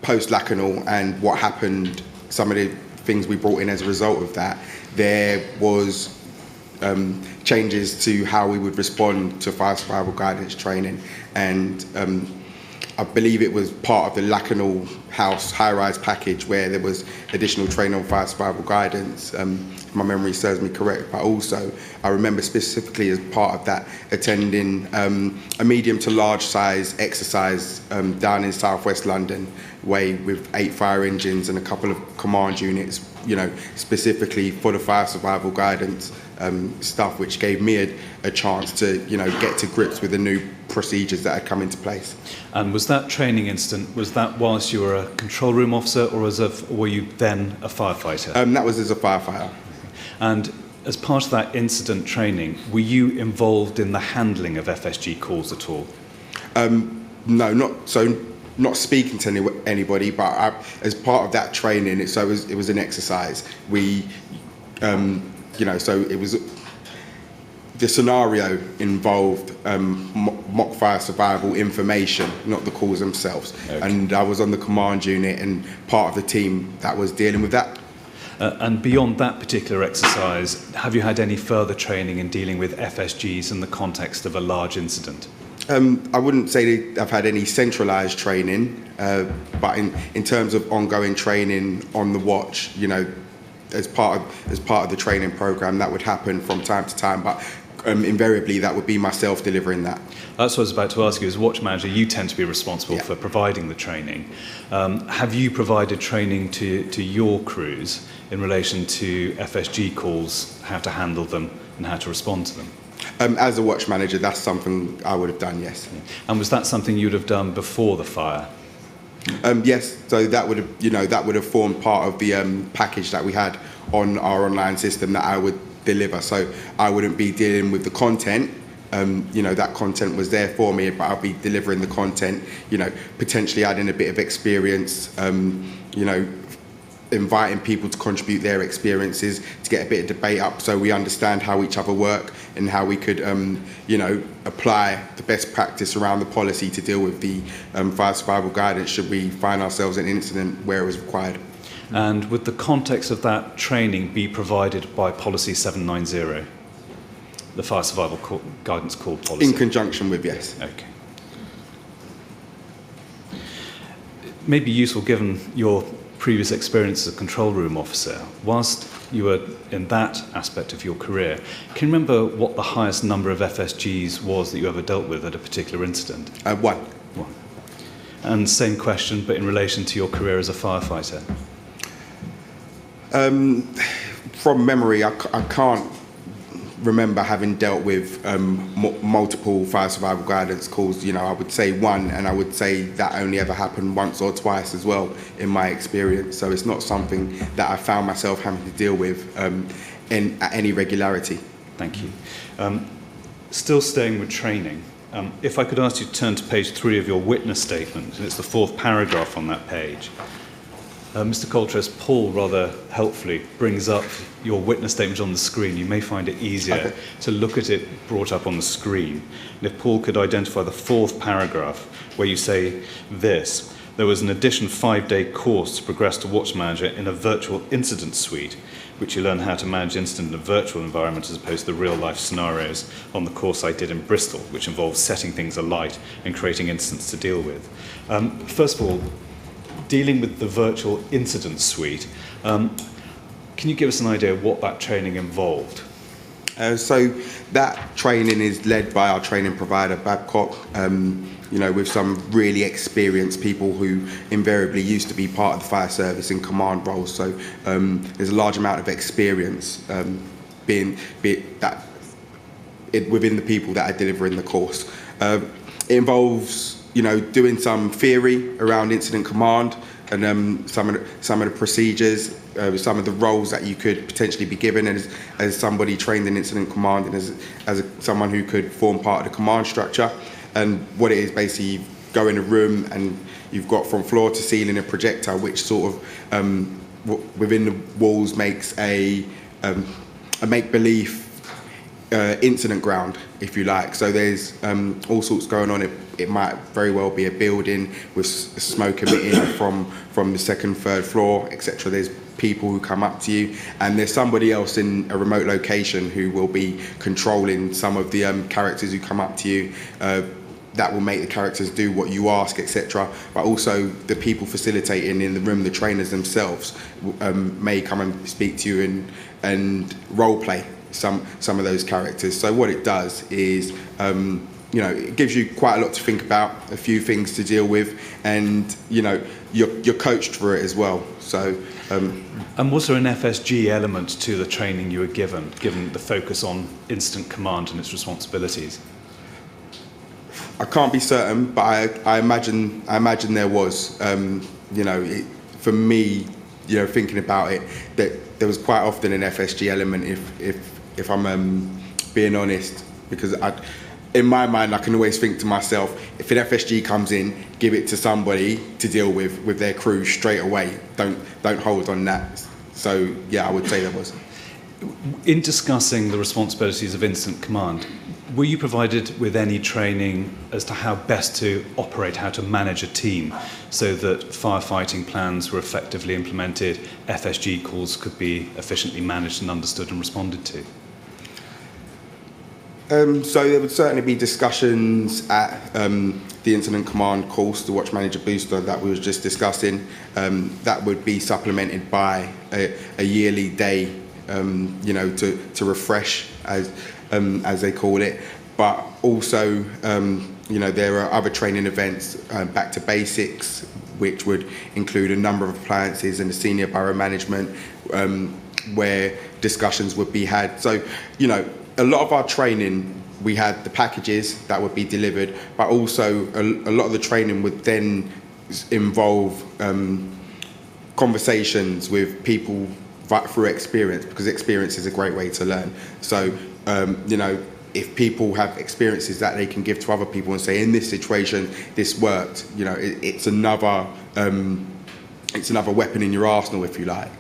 post-Lacanal and what happened, some of the things we brought in as a result of that, there was changes to how we would respond to fire survival guidance training, and I believe it was part of the Lacanal House high-rise package where there was additional training on fire survival guidance, if my memory serves me correct. But also, I remember specifically as part of that attending a medium to large size exercise down in southwest London way with 8 fire engines and a couple of command units, specifically for the fire survival guidance stuff, which gave me a chance to, get to grips with the new procedures that had come into place. And was that training incident, was that whilst you were a control room officer, or were you then a firefighter? That was as a firefighter. And as part of that incident training, were you involved in the handling of FSG calls at all? No, not speaking to anybody, but as part of that training, it was an exercise. We, so it was. The scenario involved mock fire survival information, not the calls themselves. Okay. And I was on the command unit and part of the team that was dealing with that. And beyond that particular exercise, have you had any further training in dealing with FSGs in the context of a large incident? I wouldn't say I've had any centralised training, but in terms of ongoing training on the watch, as part of the training programme, that would happen from time to time. But invariably, that would be myself delivering that. That's what I was about to ask you. As watch manager, you tend to be responsible for providing the training. Have you provided training to your crews in relation to FSG calls, how to handle them and how to respond to them? As a watch manager, that's something I would have done, yes. Yeah. And was that something you'd have done before the fire? Yes, so that would have formed part of the package that we had on our online system that I would deliver. So I wouldn't be dealing with the content. That content was there for me, but I'll be delivering the content. Potentially adding a bit of experience. Inviting people to contribute their experiences to get a bit of debate up, so we understand how each other work and how we could, apply the best practice around the policy to deal with the fire survival guidance should we find ourselves in an incident where it was required. And would the context of that training be provided by Policy 790, the fire survival guidance call policy? In conjunction with, yes. Okay. It may be useful, given your previous experience as a control room officer, whilst you were in that aspect of your career, can you remember what the highest number of FSGs was that you ever dealt with at a particular incident? One. And same question, but in relation to your career as a firefighter? From memory, I can't remember having dealt with multiple fire survival guidance calls. I would say one, and I would say that only ever happened once or twice as well in my experience. So it's not something that I found myself having to deal with at any regularity. Thank you. Still staying with training, if I could ask you to turn to page 3 of your witness statement, and it's the 4th paragraph on that page. Mr. Coltress, Paul rather helpfully brings up your witness statement on the screen. You may find it easier to look at it brought up on the screen. And if Paul could identify the 4th paragraph where you say this: there was an additional 5-day course to progress to watch manager in a virtual incident suite, which you learn how to manage incident in a virtual environment as opposed to the real life scenarios on the course I did in Bristol, which involves setting things alight and creating incidents to deal with. First of all, dealing with the virtual incident suite, can you give us an idea of what that training involved? So that training is led by our training provider, Babcock, with some really experienced people who invariably used to be part of the fire service in command roles. So there's a large amount of experience within the people that are delivering the course. It involves doing some theory around incident command and some of the procedures, some of the roles that you could potentially be given as somebody trained in incident command and as someone who could form part of the command structure. And what it is, basically, you go in a room and you've got from floor to ceiling a projector, which sort of within the walls makes a make-believe incident ground, if you like. So there's all sorts going on. It might very well be a building with smoke emitting from the second, third floor, etc. There's people who come up to you, and there's somebody else in a remote location who will be controlling some of the characters who come up to you. That will make the characters do what you ask, etc. But also the people facilitating in the room, the trainers themselves, may come and speak to you and role play some of those characters. So what it does is, it gives you quite a lot to think about, a few things to deal with, and you're coached for it as well. So. And was there an FSG element to the training you were given the focus on incident command and its responsibilities? I can't be certain, but I imagine there was. For me, thinking about it, that there was quite often an FSG element. If I'm being honest, because in my mind, I can always think to myself, if an FSG comes in, give it to somebody to deal with their crew straight away. Don't hold on that. So yeah, I would say there was. In discussing the responsibilities of incident command, were you provided with any training as to how best to operate, how to manage a team, so that firefighting plans were effectively implemented, FSG calls could be efficiently managed and understood and responded to? So there would certainly be discussions at the incident command course, the Watch Manager Booster that we was just discussing. That would be supplemented by a yearly day, to refresh, as they call it. But also, there are other training events, back to basics, which would include a number of appliances and the senior borough management, where discussions would be had. So, a lot of our training, we had the packages that would be delivered, but also a lot of the training would then involve conversations with people through experience, because experience is a great way to learn. So, if people have experiences that they can give to other people and say, in this situation, this worked, it's another weapon in your arsenal, if you like.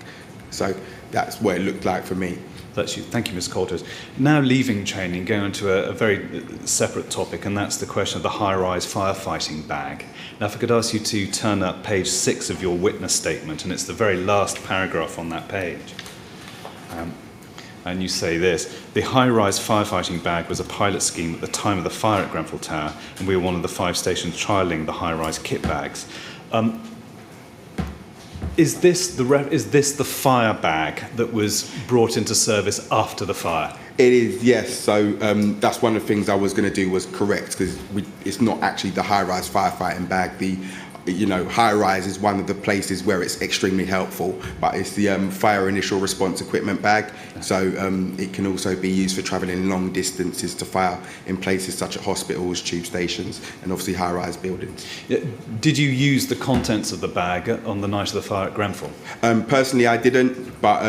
So that's what it looked like for me. That's you. Thank you, Ms. Coulter. Now leaving training, going on to a very separate topic, and that's the question of the high-rise firefighting bag. Now, if I could ask you to turn up page 6 of your witness statement, and it's the very last paragraph on that page. And you say this: the high-rise firefighting bag was a pilot scheme at the time of the fire at Grenfell Tower, and we were one of the 5 stations trialling the high-rise kit bags. Is this the fire bag that was brought into service after the fire? It is, yes. So that's one of the things I was going to do, was correct, because it's not actually the high-rise firefighting bag. The high-rise is one of the places where it's extremely helpful, but it's the fire initial response equipment bag. So it can also be used for travelling long distances to fire in places such as hospitals, tube stations, and obviously high-rise buildings. Did you use the contents of the bag on the night of the fire at Grenfell? Personally, I didn't, but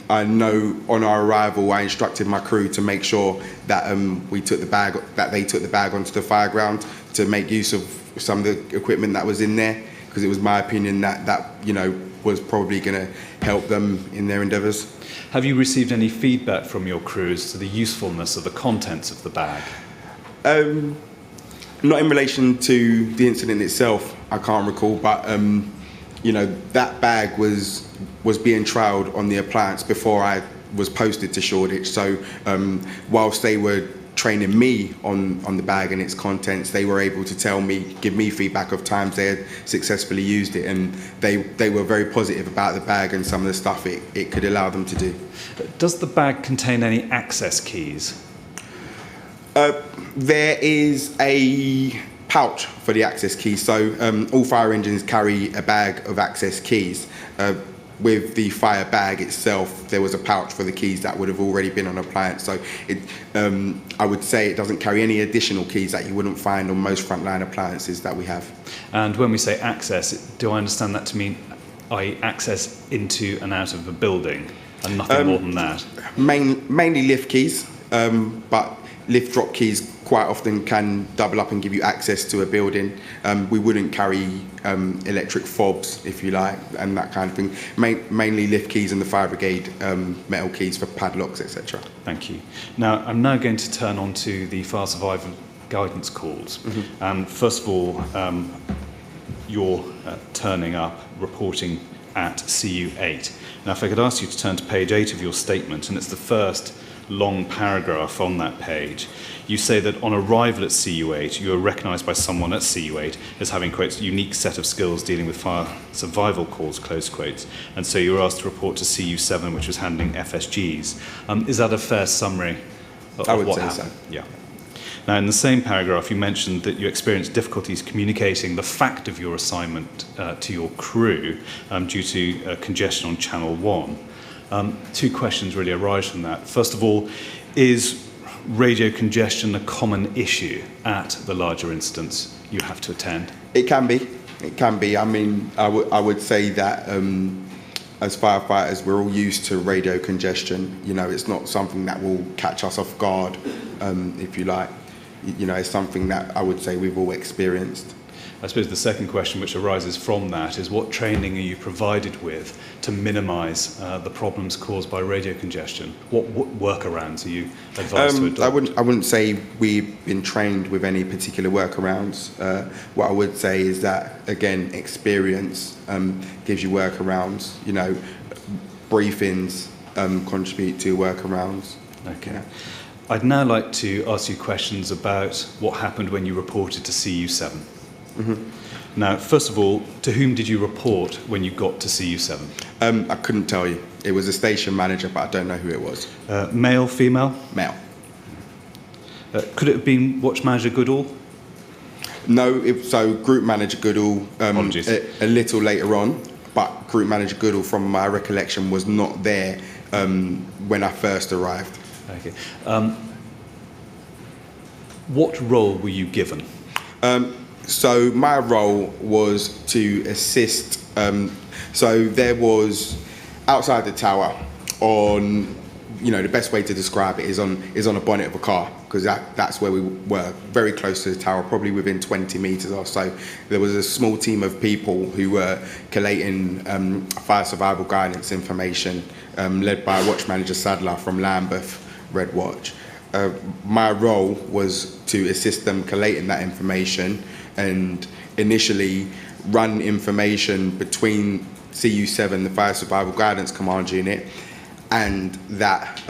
I know on our arrival, I instructed my crew to make sure that they took the bag onto the fire ground to make use of some of the equipment that was in there, because it was my opinion that was probably going to help them in their endeavours. Have you received any feedback from your crews to the usefulness of the contents of the bag? Not in relation to the incident itself, I can't recall, but that bag was being trialled on the appliance before I was posted to Shoreditch. So whilst they were training me on the bag and its contents, they were able to give me feedback of times they had successfully used it, and they were very positive about the bag and some of the stuff it could allow them to do. Does the bag contain any access keys? There is a pouch for the access keys, so all fire engines carry a bag of access keys. With the fire bag itself, there was a pouch for the keys that would have already been on appliance. So I would say it doesn't carry any additional keys that you wouldn't find on most frontline appliances that we have. And when we say access, do I understand that to mean access into and out of a building and nothing more than that? Mainly lift keys, but lift drop keys quite often can double up and give you access to a building. We wouldn't carry electric fobs, if you like, and that kind of thing. Mainly lift keys and the fire brigade metal keys for padlocks, etc. Thank you. Now, I'm now going to turn on to the fire survival guidance calls. And first of all, you're turning up, reporting at CU8. Now, if I could ask you to turn to page 8 of your statement, and it's the first long paragraph on that page. You say that on arrival at CU8, you are recognised by someone at CU8 as having, quotes, unique set of skills dealing with fire survival calls, close quotes, and so you were asked to report to CU7, which was handling FSGs. Is that a fair summary of I would what say happened? so. Yeah. Now, in the same paragraph, you mentioned that you experienced difficulties communicating the fact of your assignment to your crew due to congestion on Channel 1. Two questions really arise from that. First of all, is radio congestion a common issue at the larger incidents you have to attend? It can be. It can be. I mean, I would say that as firefighters, we're all used to radio congestion. You know, it's not something that will catch us off guard, if you like. You know, it's something that I would say we've all experienced. I suppose the second question which arises from that is what training are you provided with to minimise the problems caused by radio congestion? What workarounds are you advised to adopt? I wouldn't say we've been trained with any particular workarounds. What I would say is that, again, experience gives you workarounds. You know, briefings contribute to workarounds. Okay. Yeah. I'd now like to ask you questions about what happened when you reported to CU7. Now, first of all, to whom did you report when you got to CU7? I couldn't tell you. It was a station manager, but I don't know who it was. Male, female? Male. Could it have been Watch Manager Goodall? No, so Group Manager Goodall Apologies. A little later on, but Group Manager Goodall, from my recollection, was not there when I first arrived. Okay. What role were you given? So my role was to assist. So there was outside the tower on, you know, the best way to describe it is on a bonnet of a car, because that's where we were, very close to the tower, probably within 20 metres or so. There was a small team of people who were collating fire survival guidance information, led by Watch Manager Sadler from Lambeth Red Watch. My role was to assist them collating that information and initially run information between CU7, the Fire Survival Guidance Command Unit, and that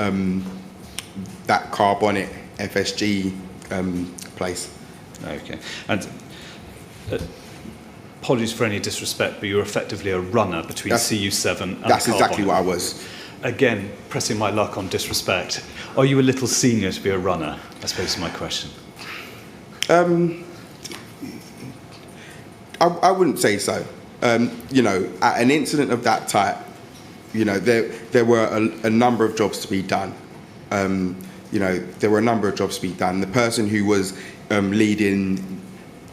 car bonnet FSG place. Okay. And apologies for any disrespect, but you're effectively a runner between CU7 and That's the car exactly bonnet. what I was. Again, pressing my luck on disrespect. Are you a little senior to be a runner? I suppose is my question. I wouldn't say so. You know, at an incident of that type, you know, there were a number of jobs to be done. You know, there were a number of jobs to be done. The person who was leading,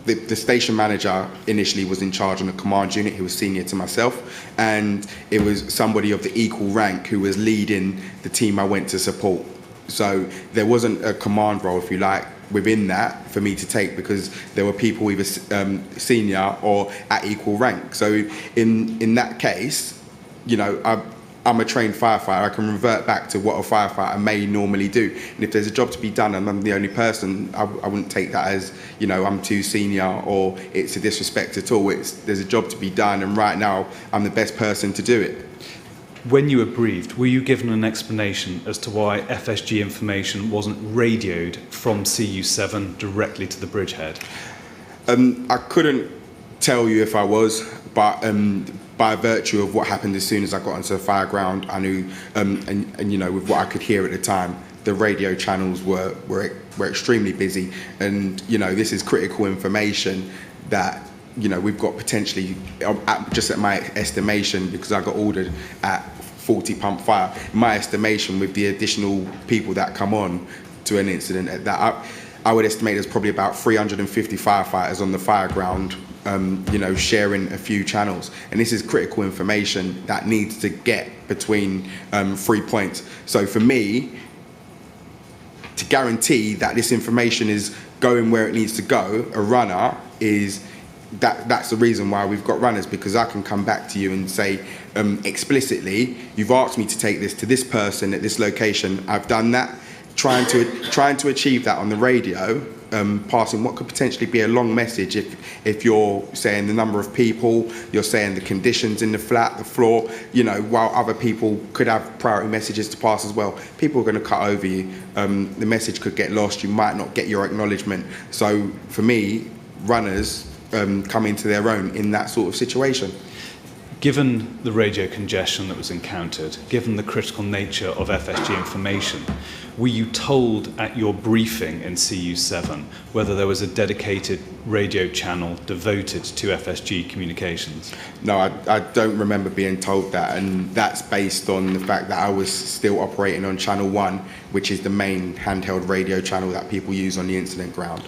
the station manager initially was in charge on the command unit, who was senior to myself, and it was somebody of the equal rank who was leading the team I went to support. So there wasn't a command role, if you like, within that for me to take, because there were people either senior or at equal rank. So in that case, you know, I'm a trained firefighter. I can revert back to what a firefighter may normally do. And if there's a job to be done and I'm the only person, I wouldn't take that as, you know, I'm too senior or it's a disrespect at all. There's a job to be done, and right now I'm the best person to do it. When you were briefed, were you given an explanation as to why FSG information wasn't radioed from CU7 directly to the bridgehead? I couldn't tell you if I was, but by virtue of what happened as soon as I got onto the fire ground, I knew, and you know, with what I could hear at the time, the radio channels were extremely busy, and you know, this is critical information that, you know, we've got potentially, just at my estimation, because I got ordered at 40 pump fire, my estimation with the additional people that come on to an incident at that, I would estimate there's probably about 350 firefighters on the fire ground, you know, sharing a few channels. And this is critical information that needs to get between 3 points. So for me, to guarantee that this information is going where it needs to go, a runner is, that's the reason why we've got runners, because I can come back to you and say explicitly, you've asked me to take this to this person at this location, I've done that. Trying to achieve that on the radio, passing what could potentially be a long message if you're saying the number of people, you're saying the conditions in the flat, the floor, you know, while other people could have priority messages to pass as well. People are going to cut over you. The message could get lost. You might not get your acknowledgement. So for me, runners come into their own in that sort of situation. Given the radio congestion that was encountered, given the critical nature of FSG information, were you told at your briefing in CU7 whether there was a dedicated radio channel devoted to FSG communications? No, I don't remember being told that, and that's based on the fact that I was still operating on Channel 1, which is the main handheld radio channel that people use on the incident ground.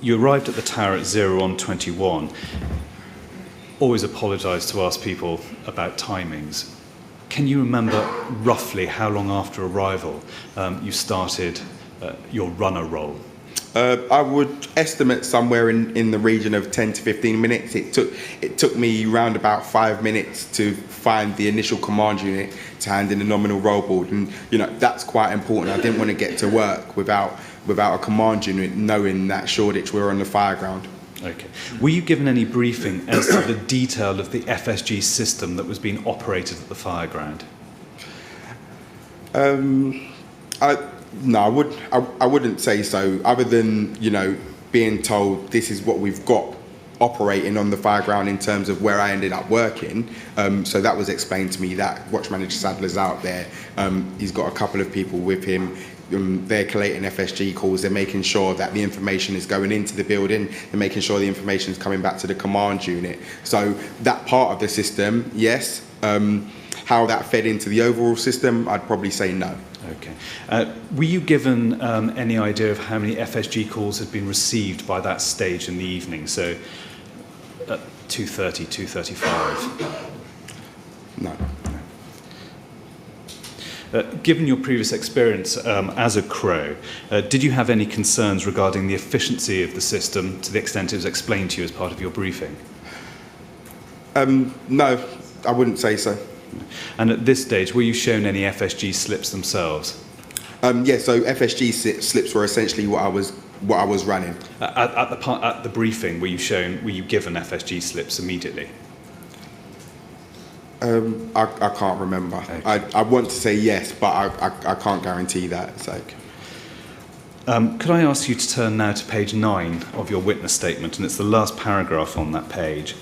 You arrived at the tower at 01:21. Always apologise to ask people about timings. Can you remember roughly how long after arrival you started your runner role? I would estimate somewhere in the region of 10 to 15 minutes. It took me round about 5 minutes to find the initial command unit to hand in the nominal roll board, and you know that's quite important. I didn't want to get to work without a command unit knowing that Shoreditch were on the fire ground. Okay. Were you given any briefing as to the detail of the FSG system that was being operated at the fire ground? No, I wouldn't say so, other than, you know, being told this is what we've got operating on the fire ground in terms of where I ended up working. So that was explained to me that Watch Manager Sadler's out there. He's got a couple of people with him. They're collating FSG calls, they're making sure that the information is going into the building, they're making sure the information is coming back to the command unit. So that part of the system, yes. How that fed into the overall system, I'd probably say no. Okay. Were you given any idea of how many FSG calls had been received by that stage in the evening? So at 2:30, 2:35? No. Given your previous experience as a Crow, did you have any concerns regarding the efficiency of the system to the extent it was explained to you as part of your briefing? No, I wouldn't say so. And at this stage, were you shown any FSG slips themselves? Yeah, so FSG slips were essentially what I was running. At the briefing, were you given FSG slips immediately? I can't remember. Okay. I want to say yes, but I can't guarantee that. So. Could I ask you to turn now to page 9 of your witness statement, and it's the last paragraph on that page.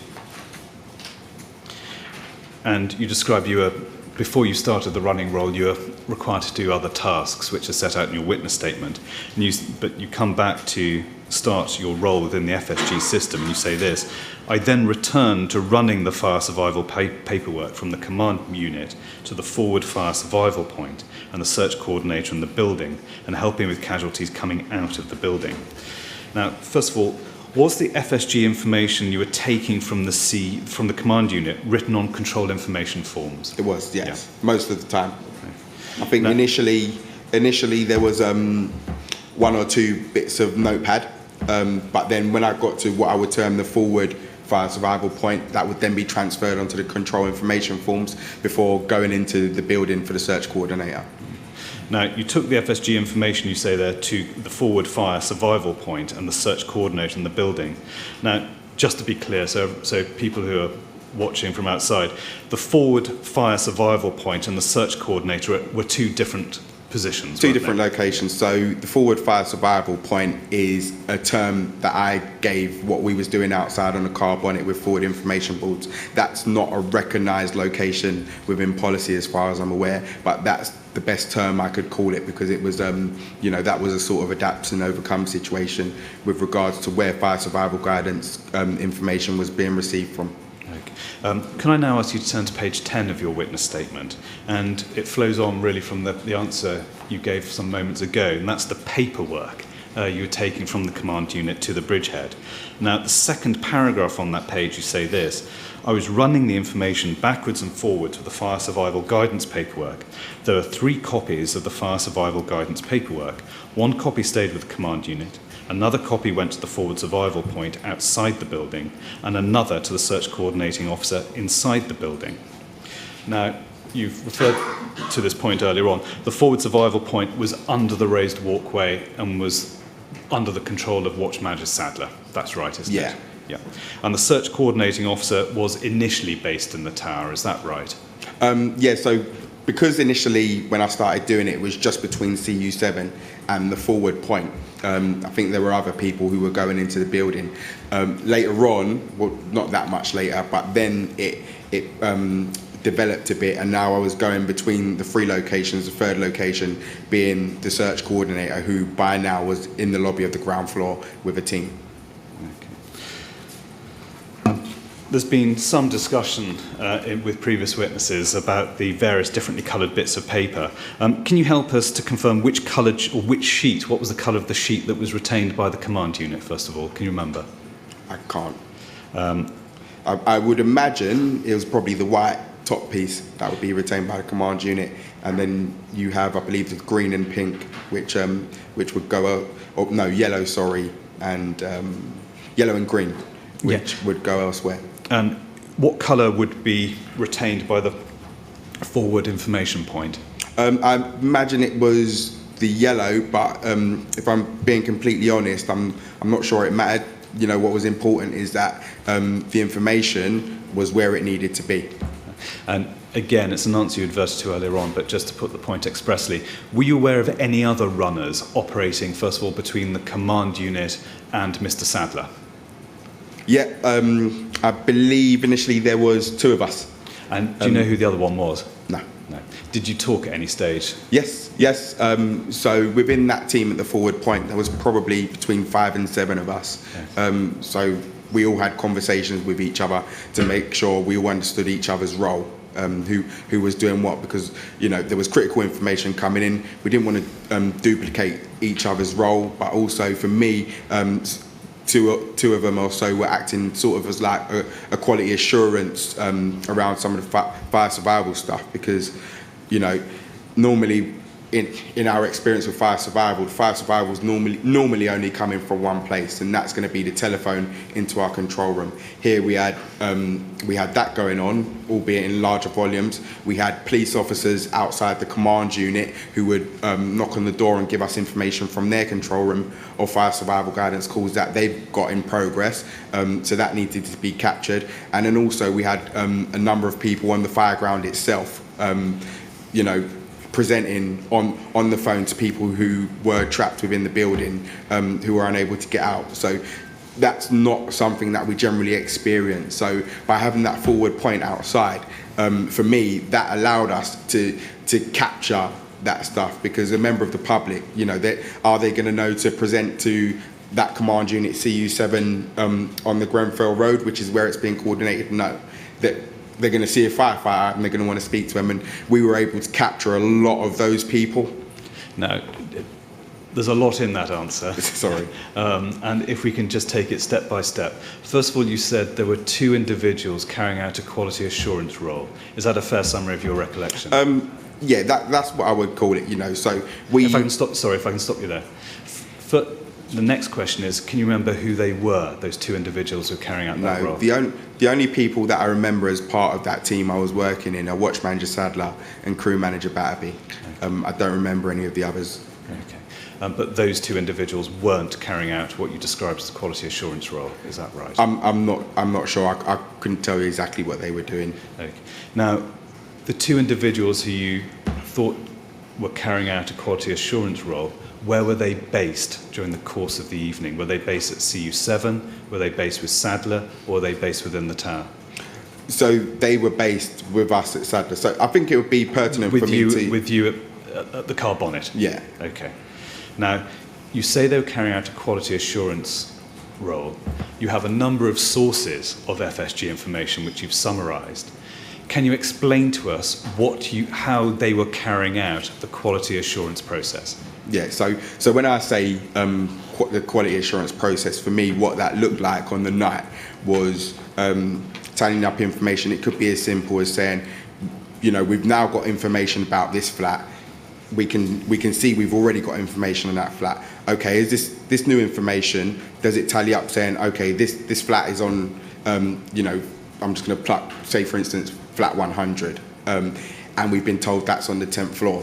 And you describe before you started the running role, you were required to do other tasks, which are set out in your witness statement. But you come back to start your role within the FSG system, and you say this: I then returned to running the fire survival paperwork from the command unit to the forward fire survival point and the search coordinator in the building, and helping with casualties coming out of the building. Now, first of all, was the FSG information you were taking from the command unit written on control information forms? It was, yes, yeah. Most of the time. Okay. I think initially there was 1 or 2 bits of notepad, but then when I got to what I would term the forward fire survival point, that would then be transferred onto the control information forms before going into the building for the search coordinator. Now, you took the FSG information, you say there, to the forward fire survival point and the search coordinator in the building. Now, just to be clear, so people who are watching from outside, the forward fire survival point and the search coordinator were 2 different positions. 2 different locations. So the forward fire survival point is a term that I gave what we was doing outside on the car bonnet with forward information boards. That's not a recognised location within policy as far as I'm aware, but that's the best term I could call it, because it was, you know, that was a sort of adapt and overcome situation with regards to where fire survival guidance information was being received from. Can I now ask you to turn to page 10 of your witness statement? And it flows on really from the answer you gave some moments ago, and that's the paperwork you were taking from the command unit to the bridgehead. Now, the second paragraph on that page, you say this: I was running the information backwards and forwards with the fire survival guidance paperwork. There are 3 copies of the fire survival guidance paperwork. 1 copy stayed with the command unit, another copy went to the forward survival point outside the building, and another to the search coordinating officer inside the building. Now, you've referred to this point earlier on. The forward survival point was under the raised walkway and was under the control of Watch Manager Sadler. That's right, isn't it? Yeah. And the search coordinating officer was initially based in the tower, is that right? Yeah, so because initially when I started doing it, it was just between CU7 and the forward point. I think there were other people who were going into the building. Later on, well, not that much later, but then it developed a bit, and now I was going between the 3 locations, the third location being the search coordinator, who by now was in the lobby of the ground floor with a team. There's been some discussion with previous witnesses about the various differently coloured bits of paper. Can you help us to confirm which coloured or which sheet, what was the colour of the sheet that was retained by the command unit, first of all? Can you remember? I can't. I would imagine it was probably the white top piece that would be retained by the command unit, and then you have, I believe, the green and pink, which would go, or no, yellow, sorry, and yellow and green, which would go elsewhere. And what colour would be retained by the forward information point? I imagine it was the yellow, but if I'm being completely honest, I'm not sure it mattered. You know, what was important is that the information was where it needed to be. And again, it's an answer you adverted to earlier on, but just to put the point expressly, were you aware of any other runners operating, first of all, between the command unit and Mr. Sadler? Yeah, I believe initially there was 2 of us. And do you know who the other one was? No. No. Did you talk at any stage? Yes. So within that team at the forward point, there was probably between 5 and 7 of us. Yes. So we all had conversations with each other to make sure we all understood each other's role, who was doing what, because, you know, there was critical information coming in. We didn't want to duplicate each other's role, but also for me, two of them or so were acting sort of as like a quality assurance around some of the fire survival stuff, because, you know, normally in our experience with fire survival is normally only coming from one place, and that's going to be the telephone into our control room. Here we had that going on, albeit in larger volumes. We had police officers outside the command unit who would knock on the door and give us information from their control room or fire survival guidance calls that they've got in progress. So that needed to be captured. And then also we had a number of people on the fire ground itself, you know, presenting on the phone to people who were trapped within the building, who were unable to get out. So that's not something that we generally experience. So by having that forward point outside, for me, that allowed us to capture that stuff, because a member of the public, you know, are they going to know to present to that command unit CU7 on the Grenfell Road, which is where it's being coordinated? No. They're going to see a firefighter and they're going to want to speak to them, and we were able to capture a lot of those people. Now, there's a lot in that answer. Sorry. And if we can just take it step by step. First of all, you said there were 2 individuals carrying out a quality assurance role. Is that a fair summary of your recollection? Yeah, that's what I would call it, you know. So we... If I can stop you there. The next question is, can you remember who they were, those 2 individuals who were carrying out that role? The only people that I remember as part of that team I was working in are Watch Manager Sadler and Crew Manager Batterby. Okay. I don't remember any of the others. Okay. But those 2 individuals weren't carrying out what you described as the quality assurance role, is that right? I'm not sure. I couldn't tell you exactly what they were doing. Okay. Now, the 2 individuals who you thought were carrying out a quality assurance role, where were they based during the course of the evening? Were they based at CU7? Were they based with Sadler? Or were they based within the tower? So they were based with us at Sadler. So I think it would be pertinent for me to... With you at the car bonnet? Yeah. Okay. Now, you say they were carrying out a quality assurance role. You have a number of sources of FSG information which you've summarised. Can you explain to us how they were carrying out the quality assurance process? Yeah, so when I say the quality assurance process, for me, what that looked like on the night was tallying up information. It could be as simple as saying, you know, we've now got information about this flat. We can see we've already got information on that flat. Okay, is this new information, does it tally up saying, okay, this flat is on, you know, I'm just going to pluck, say for instance, flat 100, and we've been told that's on the 10th floor.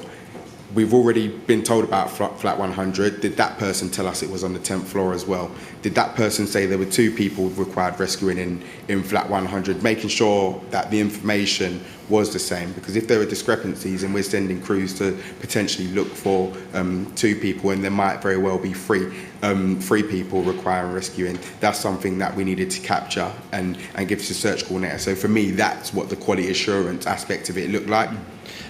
We've already been told about flat 100. Did that person tell us it was on the 10th floor as well? Did that person say there were 2 people required rescuing in flat 100? Making sure that the information was the same, because if there are discrepancies and we're sending crews to potentially look for 2 people and there might very well be 3 people requiring rescuing, that's something that we needed to capture and give to the search coordinator. So for me, that's what the quality assurance aspect of it looked like.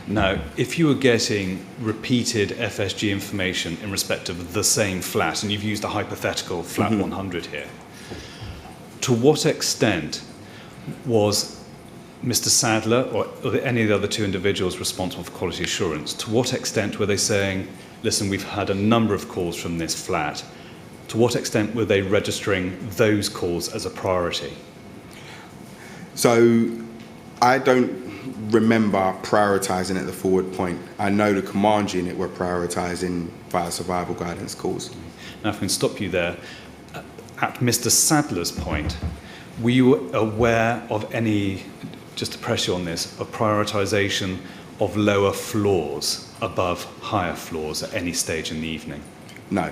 Now, if you were getting repeated FSG information in respect of the same flat, and you've used a hypothetical flat 100 here, to what extent was Mr. Sadler or any of the other 2 individuals responsible for quality assurance, to what extent were they saying, listen, we've had a number of calls from this flat, to what extent were they registering those calls as a priority? So I don't remember prioritising at the forward point. I know the command unit were prioritising fire survival guidance calls. Now, if I can stop you there, at Mr. Sadler's point, were you aware of any, just to press you on this, of prioritisation of lower floors above higher floors at any stage in the evening? No,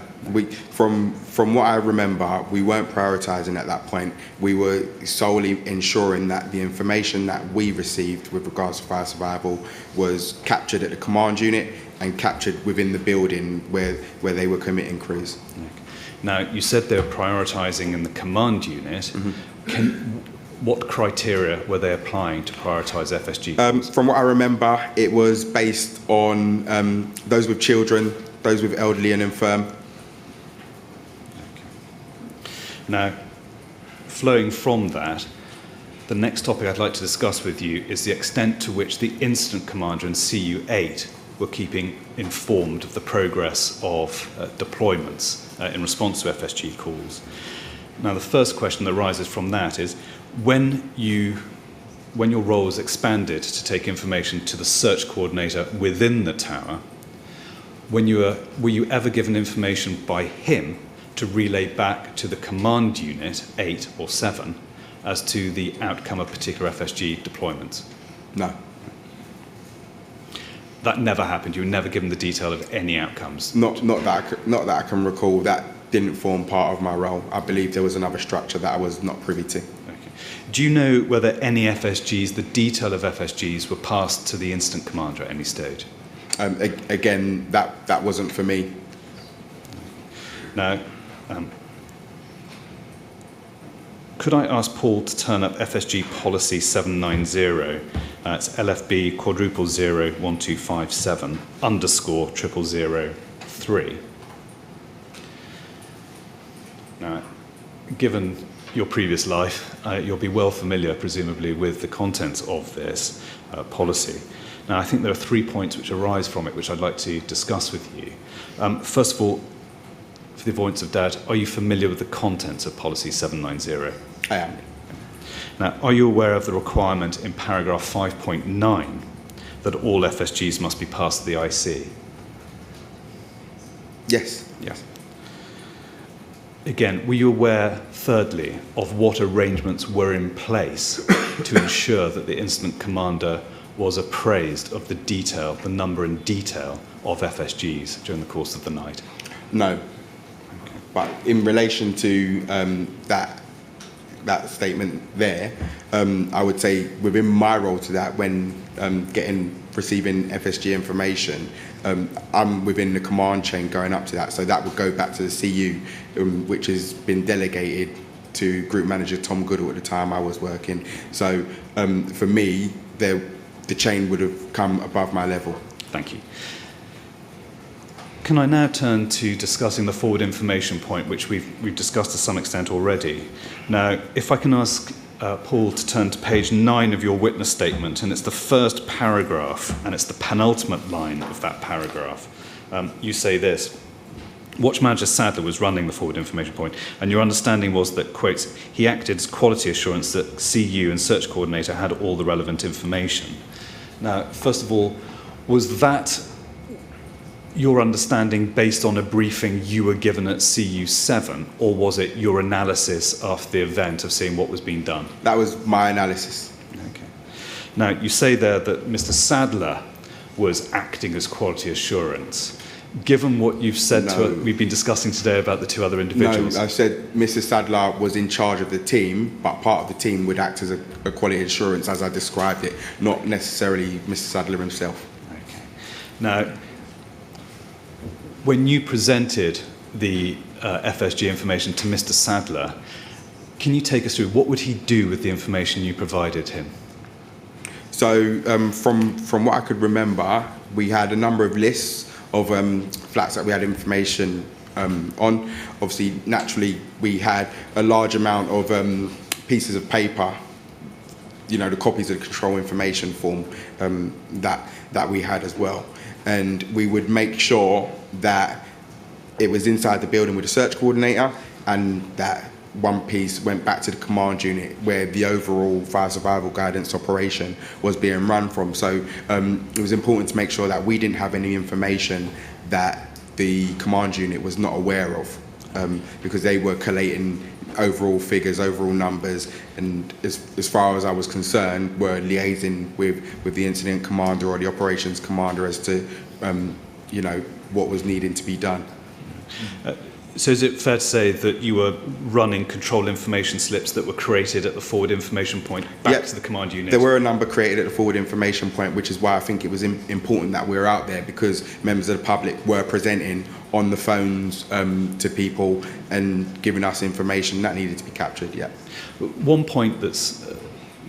from what I remember, we weren't prioritising at that point. We were solely ensuring that the information that we received with regards to fire survival was captured at the command unit and captured within the building where they were committing crews. Now, you said they were prioritising in the command unit. What criteria were they applying to prioritise FSG? From what I remember, it was based on those with children, those with elderly and infirm. Now, flowing from that, the next topic I'd like to discuss with you is the extent to which the incident commander and CU8 were keeping informed of the progress of deployments in response to FSG calls. Now, the first question that arises from that is, when your role was expanded to take information to the search coordinator within the tower, were you ever given information by him to relay back to the command unit, 8 or 7, as to the outcome of particular FSG deployments? No. That never happened. You were never given the detail of any outcomes. Not that I can recall. That didn't form part of my role. I believe there was another structure that I was not privy to. Okay. Do you know whether any FSGs, the detail of FSGs, were passed to the incident commander at any stage? Again, that wasn't for me. Now, could I ask Paul to turn up FSG policy 790? It's LFB quadruple 01257 underscore 0003. Now, given your previous life, you'll be well familiar, presumably, with the contents of this policy. Now, I think there are 3 points which arise from it, which I'd like to discuss with you. First of all, for the avoidance of doubt, are you familiar with the contents of policy 790? I am. Now, are you aware of the requirement in paragraph 5.9 that all FSGs must be passed to the IC? Yes. Yes. Again, were you aware, thirdly, of what arrangements were in place to ensure that the incident commander was appraised of the detail, the number and detail of FSGs during the course of the night? No. Okay. But in relation to that statement there, I would say within my role to that, when receiving FSG information, I'm within the command chain going up to that. So that would go back to the CU, which has been delegated to Group Manager Tom Goodall at the time I was working. So for me, the chain would have come above my level. Thank you. Can I now turn to discussing the forward information point, which we've discussed to some extent already. Now, if I can ask Paul to turn to page 9 of your witness statement, and it's the first paragraph, and it's the penultimate line of that paragraph. you say this. Watch Manager Sadler was running the forward information point, and your understanding was that, quotes, he acted as quality assurance that CU and search coordinator had all the relevant information. Now, first of all, was that your understanding based on a briefing you were given at CU7, or was it your analysis after the event of seeing what was being done? That was my analysis. Okay. Now, you say there that Mr. Sadler was acting as quality assurance. Given what you've said we've been discussing today about the two other individuals. No, I said Mr. Sadler was in charge of the team, but part of the team would act as a quality assurance as I described it, not necessarily Mr. Sadler himself. Okay. Now, when you presented the FSG information to Mr. Sadler, can you take us through what would he do with the information you provided him? So from what I could remember, we had a number of lists of flats that we had information on. Obviously, naturally, we had a large amount of pieces of paper, you know, the copies of the control information form that we had as well. And we would make sure that it was inside the building with the search coordinator, and that one piece went back to the command unit where the overall fire survival guidance operation was being run from. So it was important to make sure that we didn't have any information that the command unit was not aware of, because they were collating overall figures, overall numbers, and as far as I was concerned, were liaising with the incident commander or the operations commander as to you know, what was needing to be done. So is it fair to say that you were running control information slips that were created at the forward information point back to the command unit? There were a number created at the forward information point, which is why I think it was important that we were out there, because members of the public were presenting on the phones to people and giving us information that needed to be captured. Yeah. One point that's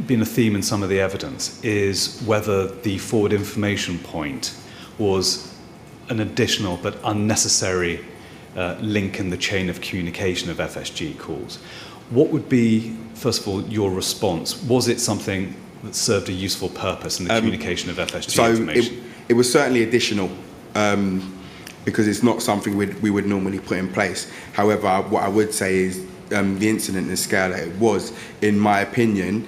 been a theme in some of the evidence is whether the forward information point was an additional but unnecessary link in the chain of communication of FSG calls. What would be, first of all, your response? Was it something that served a useful purpose in the communication of FSG information? It was certainly additional, because it's not something we would normally put in place. However, what I would say is the incident and the scale that it was, in my opinion,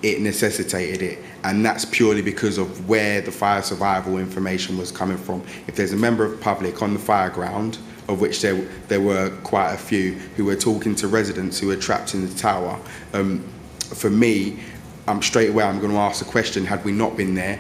it necessitated it. And that's purely because of where the fire survival information was coming from. If there's a member of the public on the fire ground, of which there were quite a few, who were talking to residents who were trapped in the tower, for me, straight away I'm going to ask the question, had we not been there,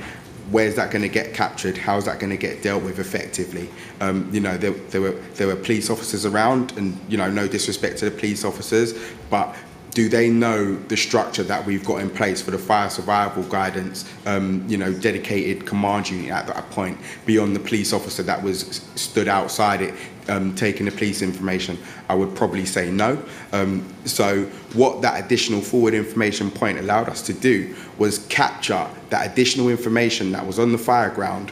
where's that going to get captured? How's that going to get dealt with effectively? You know, there were police officers around, and, you know, no disrespect to the police officers, but do they know the structure that we've got in place for the fire survival guidance, you know, dedicated command unit at that point, beyond the police officer that was stood outside it, taking the police information? I would probably say no. So what that additional forward information point allowed us to do was capture that additional information that was on the fire ground,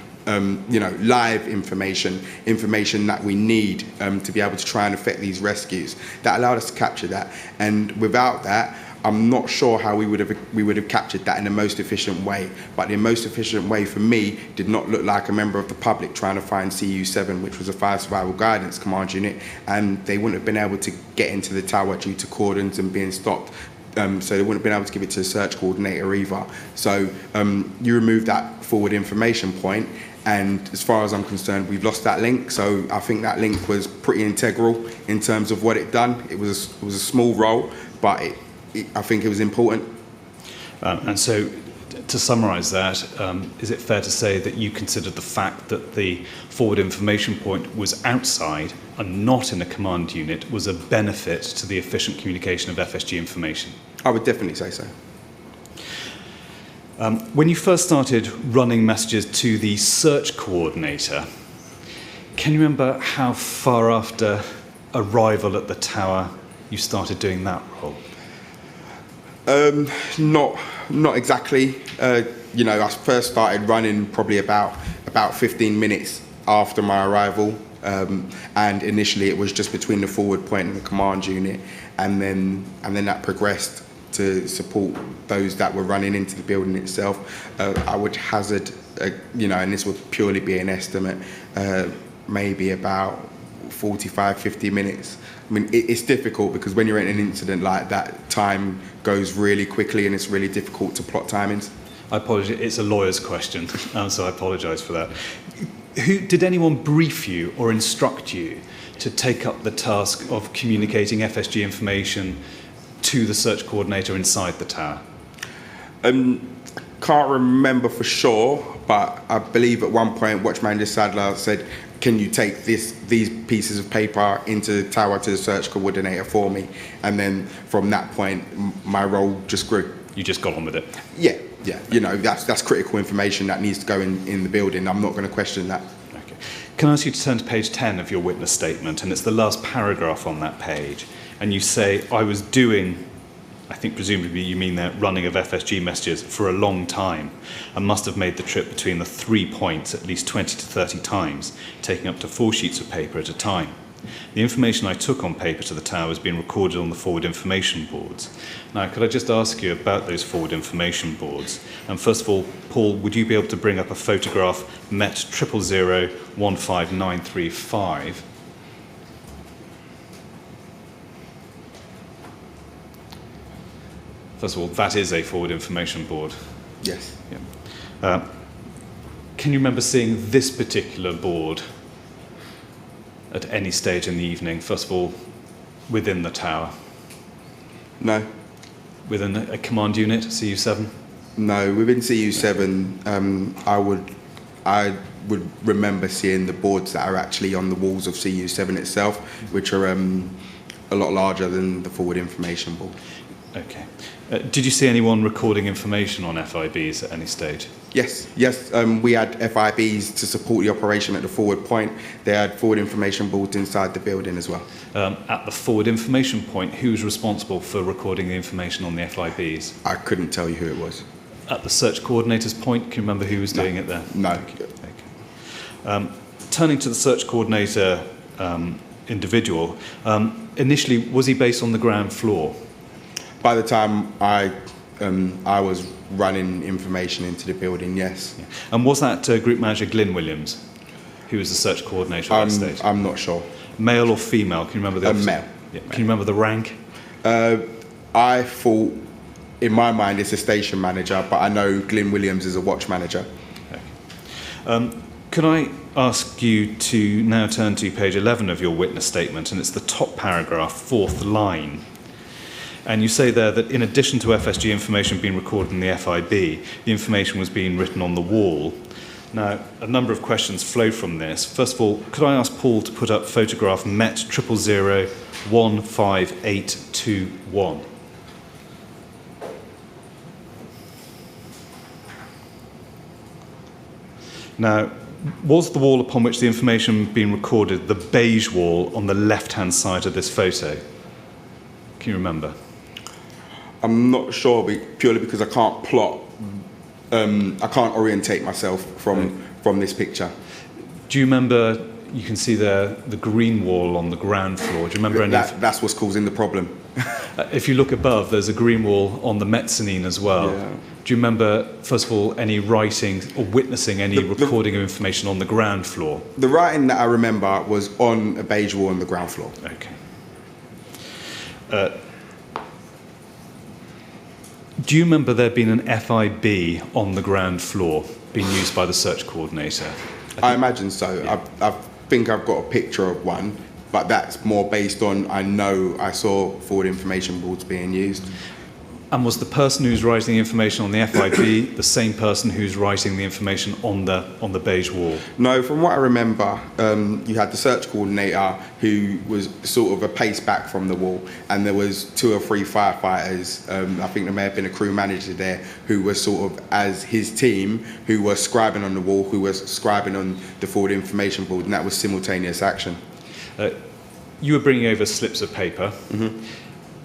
you know, live information that we need to be able to try and effect these rescues. That allowed us to capture that, and without that, I'm not sure how we would have captured that in the most efficient way. But the most efficient way for me did not look like a member of the public trying to find CU7, which was a fire survival guidance command unit, and they wouldn't have been able to get into the tower due to cordons and being stopped. So they wouldn't have been able to give it to the search coordinator either. So you remove that forward information point, and as far as I'm concerned, we've lost that link. So I think that link was pretty integral in terms of what it done. It was a small role, but I think it was important. And so, to summarise that, is it fair to say that you considered the fact that the forward information point was outside and not in a command unit was a benefit to the efficient communication of FSG information? I would definitely say so. When you first started running messages to the search coordinator, can you remember how far after arrival at the tower you started doing that role? Not exactly. You know, I first started running probably about 15 minutes after my arrival, and initially it was just between the forward point and the command unit, and then that progressed to support those that were running into the building itself. I would hazard, you know, and this would purely be an estimate, maybe about 45, 50 minutes. I mean, it's difficult because when you're in an incident like that, time goes really quickly and it's really difficult to plot timings. I apologise, it's a lawyer's question, so I apologise for that. Did anyone brief you or instruct you to take up the task of communicating FSG information to the search coordinator inside the tower? Can't remember for sure, but I believe at one point Watchman Sadler said, can you take these pieces of paper into the tower to the search coordinator for me? And then from that point, my role just grew. You just got on with it? Yeah. You know, that's critical information that needs to go in the building. I'm not going to question that. Okay. Can I ask you to turn to page 10 of your witness statement, and it's the last paragraph on that page, and you say, I was doing, I think presumably you mean that running of FSG messages for a long time, and must have made the trip between the 3 points at least 20 to 30 times, taking up to 4 sheets of paper at a time. The information I took on paper to the tower has been recorded on the forward information boards. Now, could I just ask you about those forward information boards? And first of all, Paul, would you be able to bring up a photograph MET 000-15935? First of all, that is a forward information board. Yes. Yeah. Can you remember seeing this particular board at any stage in the evening? First of all, within the tower? No. Within a command unit, CU7? No, within CU7, I would remember seeing the boards that are actually on the walls of CU7 itself, which are a lot larger than the forward information board. Okay. Did you see anyone recording information on FIBs at any stage? Yes. We had FIBs to support the operation at the forward point. They had forward information boards inside the building as well. At the forward information point, who's responsible for recording the information on the FIBs? I couldn't tell you who it was. At the search coordinator's point, can you remember who was doing it there? No. Okay. Turning to the search coordinator individual, initially, was he based on the ground floor? By the time I was running information into the building, yes. Yeah. And was that Group Manager Glyn Williams, who was the search coordinator at that stage? I'm not sure. Male or female? Can you remember the officer? Male. Yeah. Can you remember the rank? I thought, in my mind, it's a station manager, but I know Glyn Williams is a watch manager. Okay. Could I ask you to now turn to page 11 of your witness statement, and it's the top paragraph, 4th line. And you say there that in addition to FSG information being recorded in the FIB, the information was being written on the wall. Now, a number of questions flow from this. First of all, could I ask Paul to put up photograph MET 000-15821? Now, was the wall upon which the information being recorded the beige wall on the left-hand side of this photo? Can you remember? I'm not sure, purely because I can't plot, I can't orientate myself from this picture. Do you remember, you can see there, the green wall on the ground floor. Do you remember any? That's what's causing the problem. If you look above, there's a green wall on the mezzanine as well. Yeah. Do you remember, first of all, any writing or witnessing any recording of information on the ground floor? The writing that I remember was on a beige wall on the ground floor. Okay. Do you remember there being an FIB on the ground floor being used by the search coordinator? I imagine so. Yeah. I think I've got a picture of one, but that's more based on I know I saw forward information boards being used. And was the person who's writing the information on the FIB the same person who's writing the information on the beige wall? No, from what I remember, you had the search coordinator who was sort of a pace back from the wall, and there was 2 or 3 firefighters. I think there may have been a crew manager there who was sort of as his team, who was scribing on the wall, who was scribing on the forward information board, and that was simultaneous action. You were bringing over slips of paper. Mm-hmm.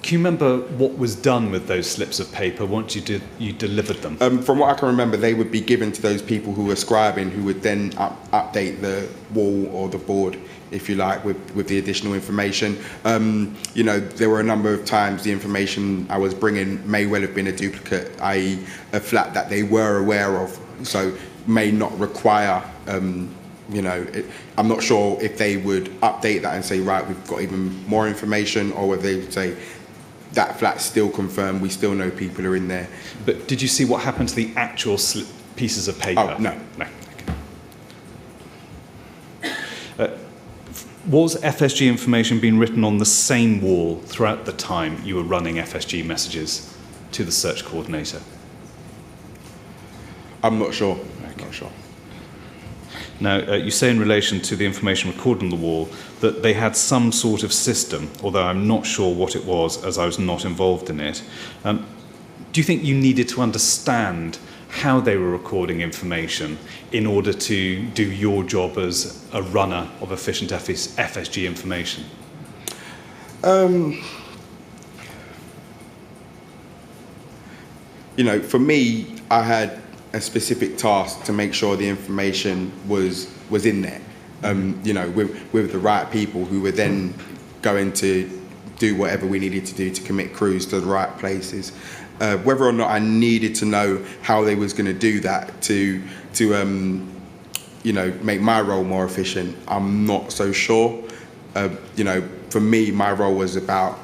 Can you remember what was done with those slips of paper once you delivered them? From what I can remember, they would be given to those people who were scribing, who would then update the wall or the board, if you like, with the additional information. You know, there were a number of times the information I was bringing may well have been a duplicate, i.e. a flat that they were aware of, so may not require I'm not sure if they would update that and say, right, we've got even more information, or whether they would say that flat's still confirmed, we still know people are in there. But did you see what happened to the actual pieces of paper? Oh, no. No. Okay. Was FSG information being written on the same wall throughout the time you were running FSG messages to the search coordinator? I'm not sure. Okay. Not sure. Now, you say in relation to the information recorded on the wall that they had some sort of system, although I'm not sure what it was, as I was not involved in it. Do you think you needed to understand how they were recording information in order to do your job as a runner of efficient FSG information? For me, I had a specific task to make sure the information was in there, with the right people who were then going to do whatever we needed to do to commit crews to the right places. Whether or not I needed to know how they was going to do that to make my role more efficient, I'm not so sure. For me, my role was about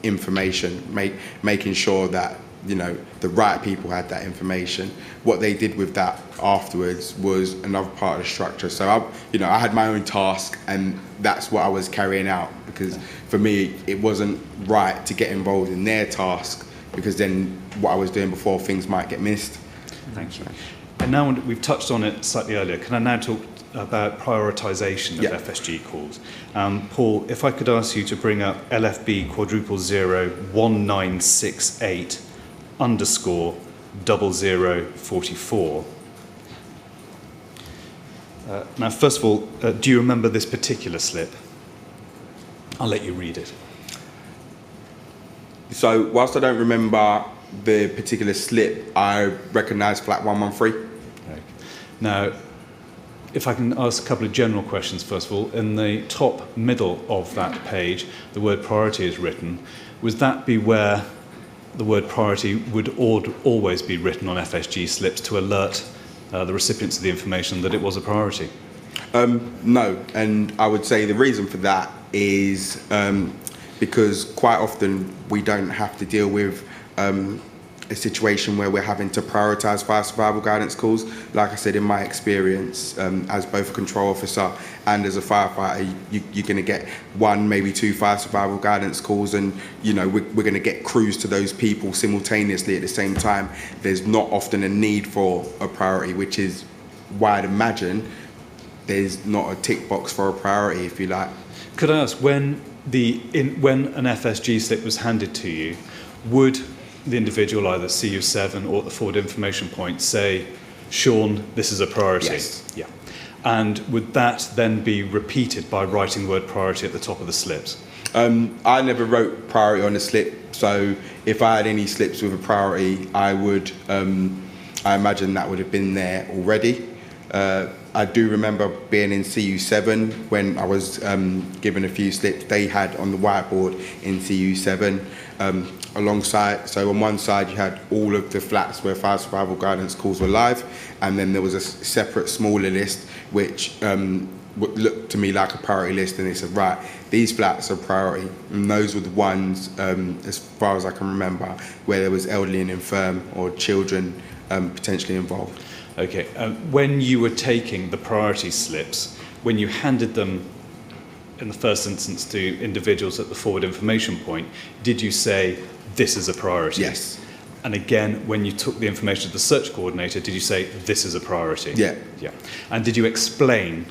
information, making sure that the right people had that information. What they did with that afterwards was another part of the structure. So I had my own task, and that's what I was carrying out, because for me it wasn't right to get involved in their task, because then what I was doing before, things might get missed. Thank you. And now we've touched on it slightly earlier, can I now talk about prioritisation of FSG calls? Paul, if I could ask you to bring up LFB /0001968 _0044. Now, first of all, do you remember this particular slip? I'll let you read it. So, whilst I don't remember the particular slip, I recognise flat 113. Okay. Now, if I can ask a couple of general questions, first of all, in the top middle of that page, the word priority is written. Would that be where the word priority would always be written on FSG slips to alert the recipients of the information that it was a priority? No, and I would say the reason for that is because quite often we don't have to deal with a situation where we're having to prioritise fire survival guidance calls. Like I said, in my experience, as both a control officer and as a firefighter, you're going to get one, maybe two fire survival guidance calls, and we're going to get crews to those people simultaneously at the same time. There's not often a need for a priority, which is why I'd imagine there's not a tick box for a priority, if you like. Could I ask, when an FSG slip was handed to you, would the individual, either CU7 or at the forward information point, say, Shaun, this is a priority? Yes. Yeah. And would that then be repeated by writing the word priority at the top of the slips? I never wrote priority on the slip, so if I had any slips with a priority, I would, I imagine that would have been there already. I do remember being in CU7 when I was given a few slips they had on the whiteboard in CU7 alongside. So on one side you had all of the flats where fire survival guidance calls were live, and then there was a separate smaller list which looked to me like a priority list, and they said, right, these flats are priority, and those were the ones, as far as I can remember, where there was elderly and infirm or children potentially involved. Okay, when you were taking the priority slips, when you handed them in the first instance to individuals at the forward information point, did you say, this is a priority? Yes. And again, when you took the information to the search coordinator, did you say, this is a priority? Yeah. Yeah. And did you explain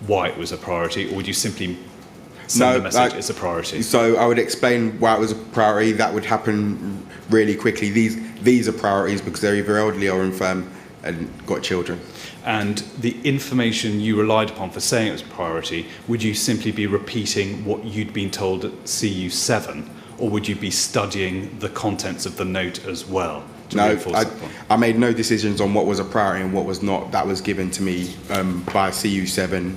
why it was a priority, or would you simply send the message, it's a priority? So I would explain why it was a priority. That would happen really quickly. These are priorities because they're either elderly or infirm and got children. And the information you relied upon for saying it was a priority, would you simply be repeating what you'd been told at CU7, or would you be studying the contents of the note as well? No, I made no decisions on what was a priority and what was not. That was given to me by CU7,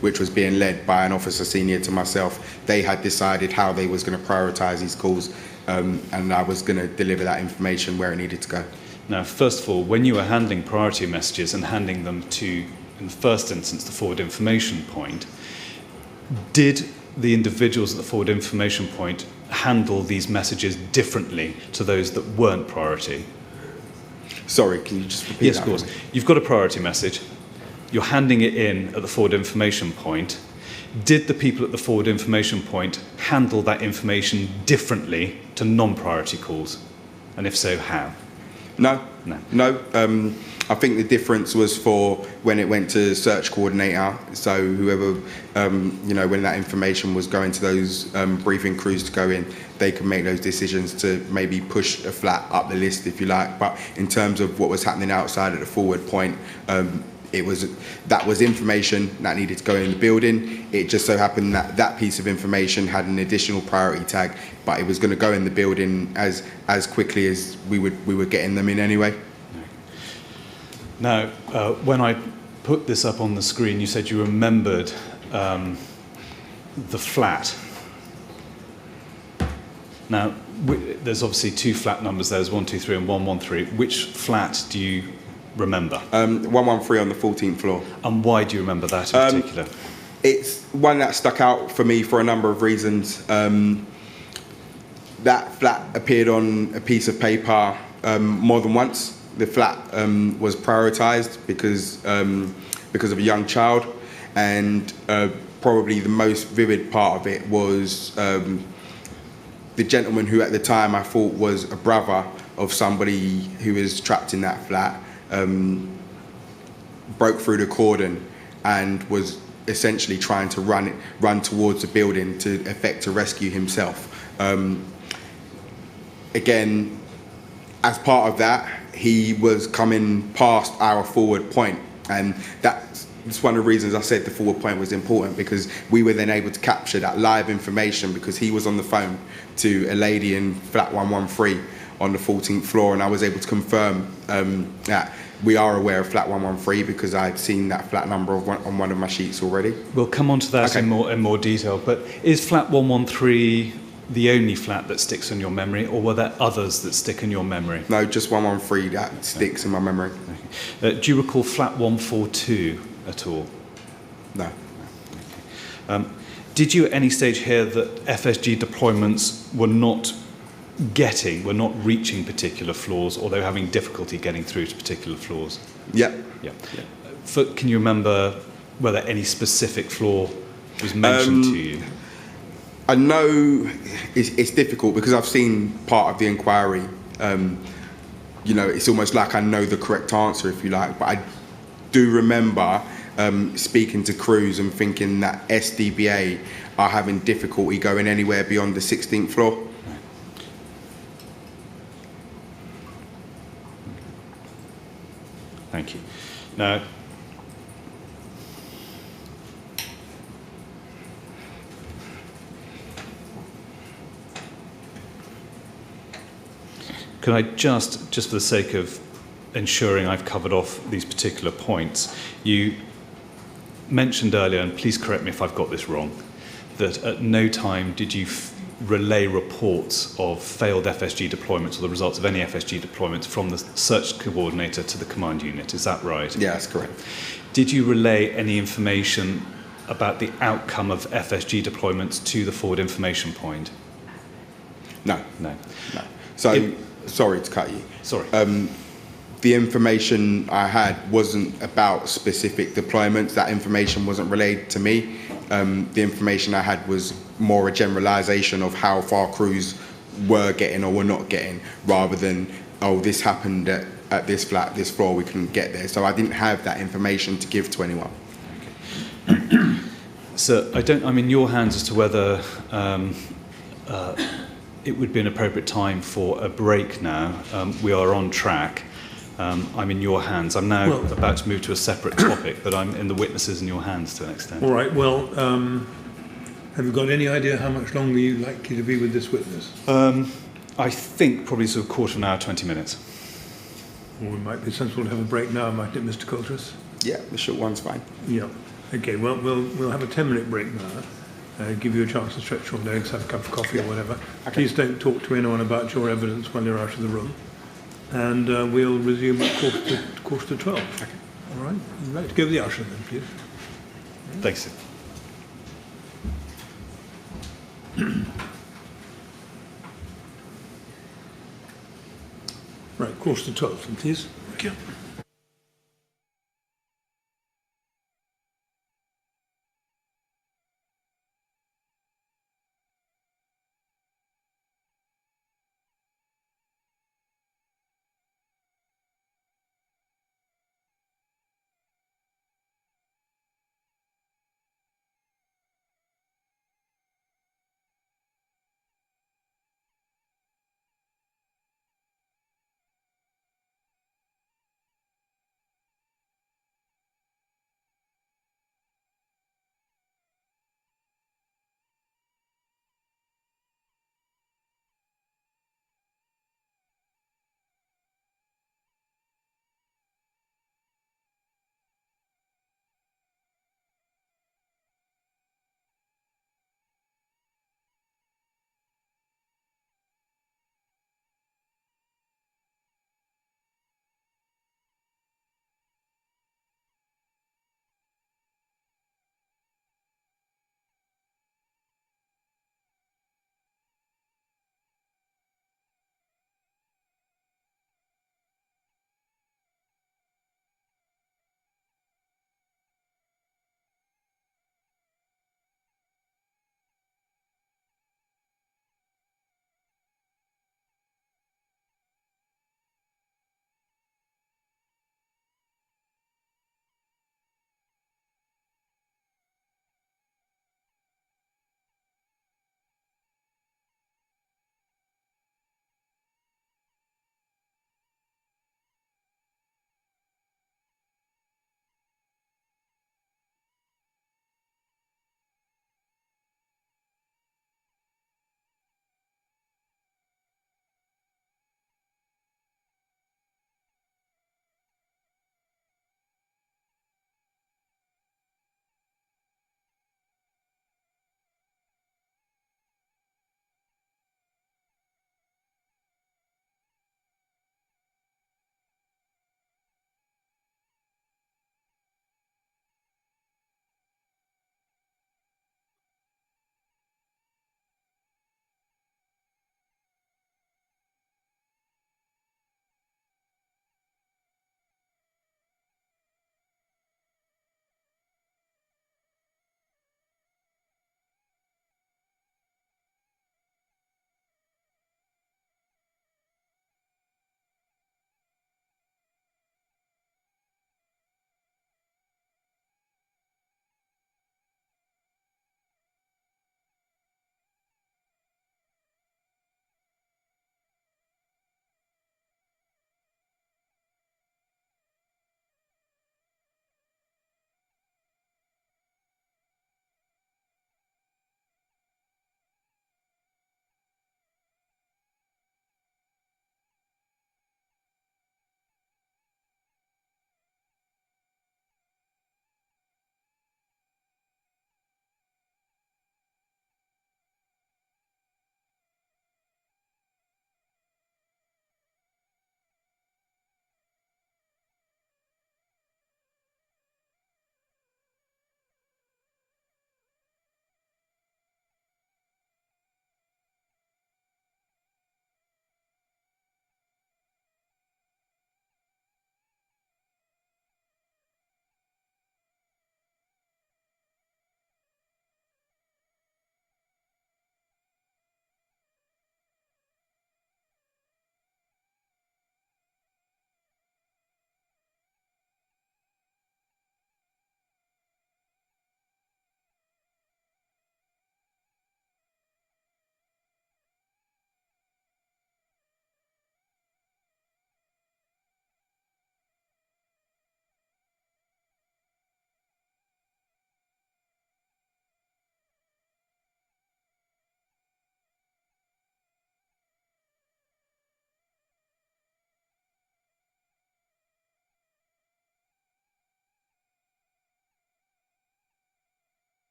which was being led by an officer senior to myself. They had decided how they was going to prioritise these calls, and I was going to deliver that information where it needed to go. Now, first of all, when you were handling priority messages and handing them to in the first instance, the forward information point, did the individuals at the forward information point handle these messages differently to those that weren't priority? Sorry, can you just repeat that? Yes, of course. You've got a priority message. You're handing it in at the forward information point. Did the people at the forward information point handle that information differently to non-priority calls? And if so, how? No. No. I think the difference was for when it went to search coordinator. So whoever, when that information was going to those briefing crews to go in, they could make those decisions to maybe push a flat up the list, if you like. But in terms of what was happening outside at the forward point, that was information that needed to go in the building. It just so happened that that piece of information had an additional priority tag, but it was going to go in the building as quickly as we were getting them in anyway. Now, when I put this up on the screen, you said you remembered the flat. Now, there's obviously two flat numbers. There's 123 and 113. Which flat do you remember? 113 on the 14th floor. And why do you remember that in particular? It's one that stuck out for me for a number of reasons. That flat appeared on a piece of paper more than once. The flat was prioritised because of a young child, and probably the most vivid part of it was the gentleman who at the time I thought was a brother of somebody who was trapped in that flat broke through the cordon and was essentially trying to run towards the building to effect a rescue himself. Again, as part of that, he was coming past our forward point, and that's one of the reasons I said the forward point was important, because we were then able to capture that live information, because he was on the phone to a lady in flat 113 on the 14th floor, and I was able to confirm that we are aware of flat 113 because I had seen that flat number on one of my sheets already. We'll come on to that in more detail, but is flat 113 the only flat that sticks in your memory, or were there others that stick in your memory? No, just 113 that sticks in my memory. Okay. Do you recall flat 142 at all? No. Okay. Did you at any stage hear that FSG deployments were not reaching particular floors, or they were having difficulty getting through to particular floors? Yeah. Can you remember whether any specific floor was mentioned to you? I know it's difficult because I've seen part of the inquiry. It's almost like I know the correct answer, if you like, but I do remember speaking to crews and thinking that SDBA are having difficulty going anywhere beyond the 16th floor. Thank you. Now, can I just for the sake of ensuring I've covered off these particular points, you mentioned earlier, and please correct me if I've got this wrong, that at no time did you relay reports of failed FSG deployments or the results of any FSG deployments from the search coordinator to the command unit. Is that right? Yeah, that's correct. Did you relay any information about the outcome of FSG deployments to the forward information point? No. No. So, sorry to cut you. Sorry. The information I had wasn't about specific deployments. That information wasn't relayed to me. The information I had was more a generalisation of how far crews were getting or were not getting, rather than, oh, this happened at this flat, this floor, we couldn't get there. So I didn't have that information to give to anyone. Okay. So I'm in your hands as to whether it would be an appropriate time for a break now. We are on track. I'm in your hands. I'm now about to move to a separate topic, but I'm in the witnesses in your hands to an extent. All right, well, have you got any idea how much longer you'd like you to be with this witness? I think probably sort of quarter of an hour, 20 minutes. Well, it might be sensible to have a break now, mightn't it, Mr. Coultress? Yeah, the short one's fine. Yeah. Okay, well, we'll have a 10-minute break now. Give you a chance to stretch your legs, have a cup of coffee or whatever. Okay. Please don't talk to anyone about your evidence while you're out of the room. And we'll resume at quarter to 12. Okay. All right. You'd like to go with the usher then, please. Thanks. Right, 11:45, then, please. Thank you.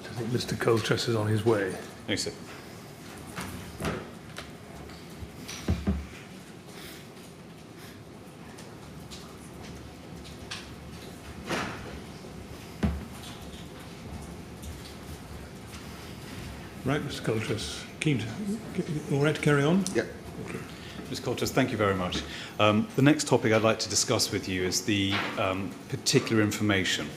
I think Mr. Coltress is on his way. Thanks, sir. Right, Mr. Coltress, all right to carry on? Yep. Okay. Ms. Coulter, thank you very much. The next topic I'd like to discuss with you is the particular information,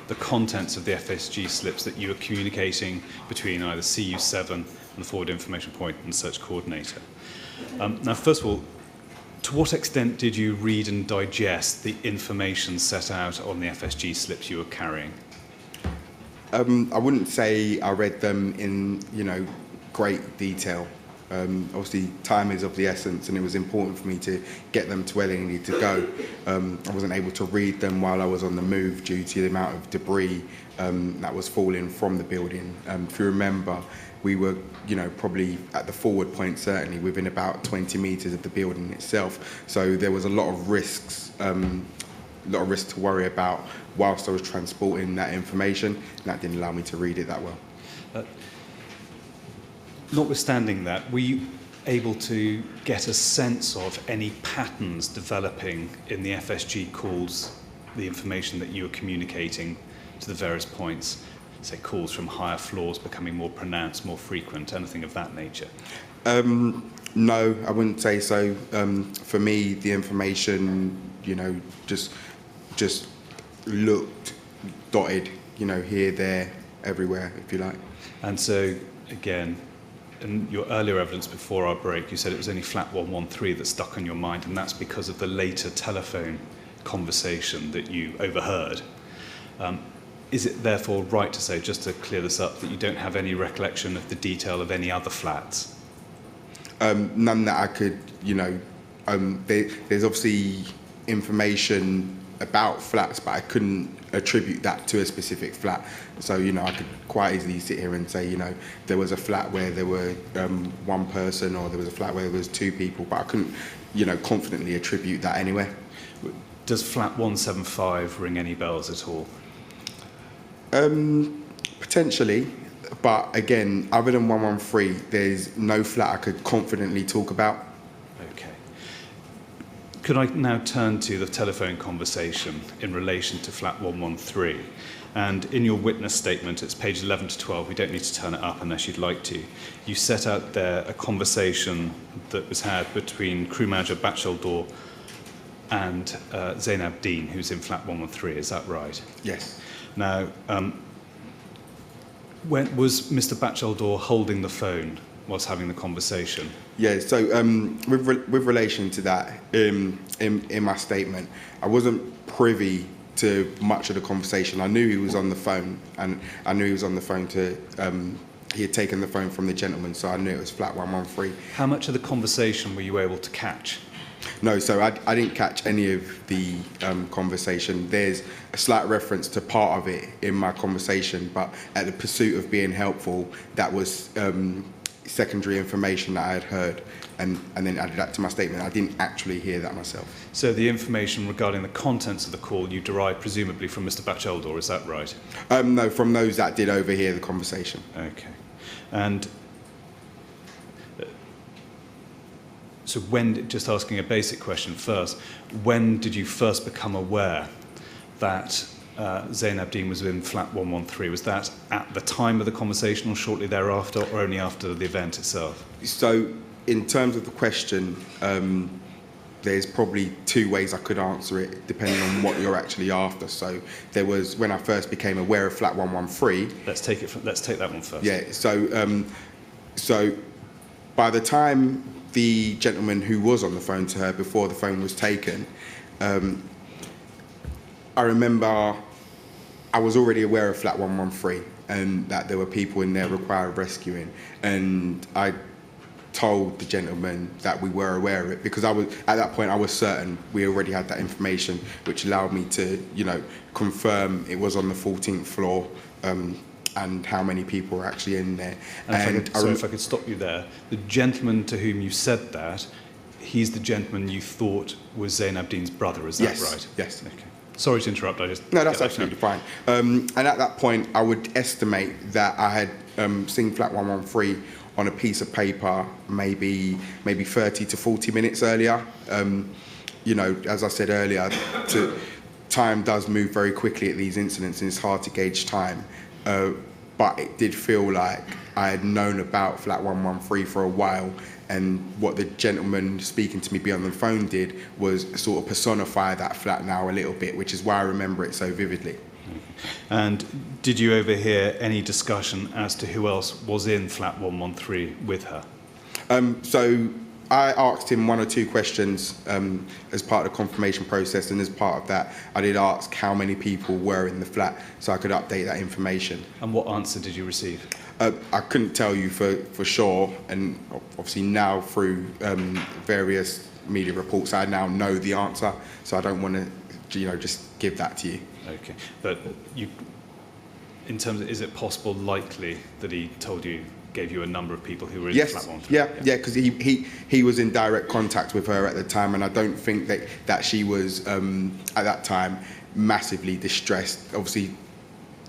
the contents of the FSG slips that you are communicating between either CU7 and the Forward Information Point and Search Coordinator. Now, first of all, to what extent did you read and digest the information set out on the FSG slips you were carrying? I wouldn't say I read them in, great detail. Obviously, time is of the essence, and it was important for me to get them to where they needed to go. I wasn't able to read them while I was on the move due to the amount of debris that was falling from the building. If you remember, we were, probably at the forward point, certainly within about 20 metres of the building itself. So there was a lot of risks. To worry about whilst I was transporting that information, and that didn't allow me to read it that well. Notwithstanding that, were you able to get a sense of any patterns developing in the FSG calls, the information that you were communicating to the various points, say calls from higher floors becoming more pronounced, more frequent, anything of that nature? No, I wouldn't say so. For me, the information, just looked dotted, here, there, everywhere, if you like. And so, again, in your earlier evidence before our break, you said it was only flat 113 that stuck on your mind, and that's because of the later telephone conversation that you overheard. Is it therefore right to say, just to clear this up, that you don't have any recollection of the detail of any other flats? None that I could, there's obviously information about flats, but I couldn't attribute that to a specific flat. So, I could quite easily sit here and say, there was a flat where there were one person, or there was a flat where there was two people, but I couldn't, confidently attribute that anywhere. Does flat 175 ring any bells at all? Potentially, but again, other than 113, there's no flat I could confidently talk about. Okay. Could I now turn to the telephone conversation in relation to flat 113? And in your witness statement, it's page 11 to 12, we don't need to turn it up unless you'd like to. You set out there a conversation that was had between crew manager Batcheldor and Zainab Dean, who's in flat 113, is that right? Yes. Now, when was Mr. Batcheldor holding the phone whilst having the conversation? Yeah, so with relation to that, in my statement, I wasn't privy to much of the conversation. I knew he was on the phone, and I knew he was on the phone he had taken the phone from the gentleman, so I knew it was flat 113. How much of the conversation were you able to catch? No, so I didn't catch any of the conversation. There's a slight reference to part of it in my conversation, but at the pursuit of being helpful, that was secondary information that I had heard, and then added that to my statement. I didn't actually hear that myself. So the information regarding the contents of the call you derived presumably from Mr. Batcheldor, is that right? No, from those that did overhear the conversation. Okay. And so when, just asking a basic question first, when did you first become aware that Zainab Dean was in flat 113? Was that at the time of the conversation or shortly thereafter, or only after the event itself? So in terms of the question, there's probably two ways I could answer it, depending on what you're actually after. So there was when I first became aware of flat 113. Let's take that one first. Yeah. So by the time the gentleman who was on the phone to her before the phone was taken, I remember I was already aware of flat 113 and that there were people in there requiring rescuing, and I told the gentleman that we were aware of it because at that point I was certain we already had that information, which allowed me to confirm it was on the 14th floor and how many people were actually in there. And if I could stop you there, the gentleman to whom you said that, he's the gentleman you thought was Zainab Dean's brother, is that right? Yes. Okay. Sorry to interrupt. I just No, that's absolutely fine. And at that point, I would estimate that I had seen flat 113 on a piece of paper, maybe 30 to 40 minutes earlier. You know, as I said earlier, time does move very quickly at these incidents, and it's hard to gauge time. But it did feel like I had known about flat 113 for a while, and what the gentleman speaking to me beyond the phone did was sort of personify that flat now a little bit, which is why I remember it so vividly. And did you overhear any discussion as to who else was in flat 113 with her? So I asked him one or two questions as part of the confirmation process, and as part of that, I did ask how many people were in the flat so I could update that information. And what answer did you receive? I couldn't tell you for sure, and obviously now through various media reports, I now know the answer, so I don't want to, you know, just give that to you. Okay, but you, in terms of, is it possible, likely, that he gave you a number of people who were in flat 113? Yeah, because he was in direct contact with her at the time, and I don't think that she was at that time massively distressed. Obviously,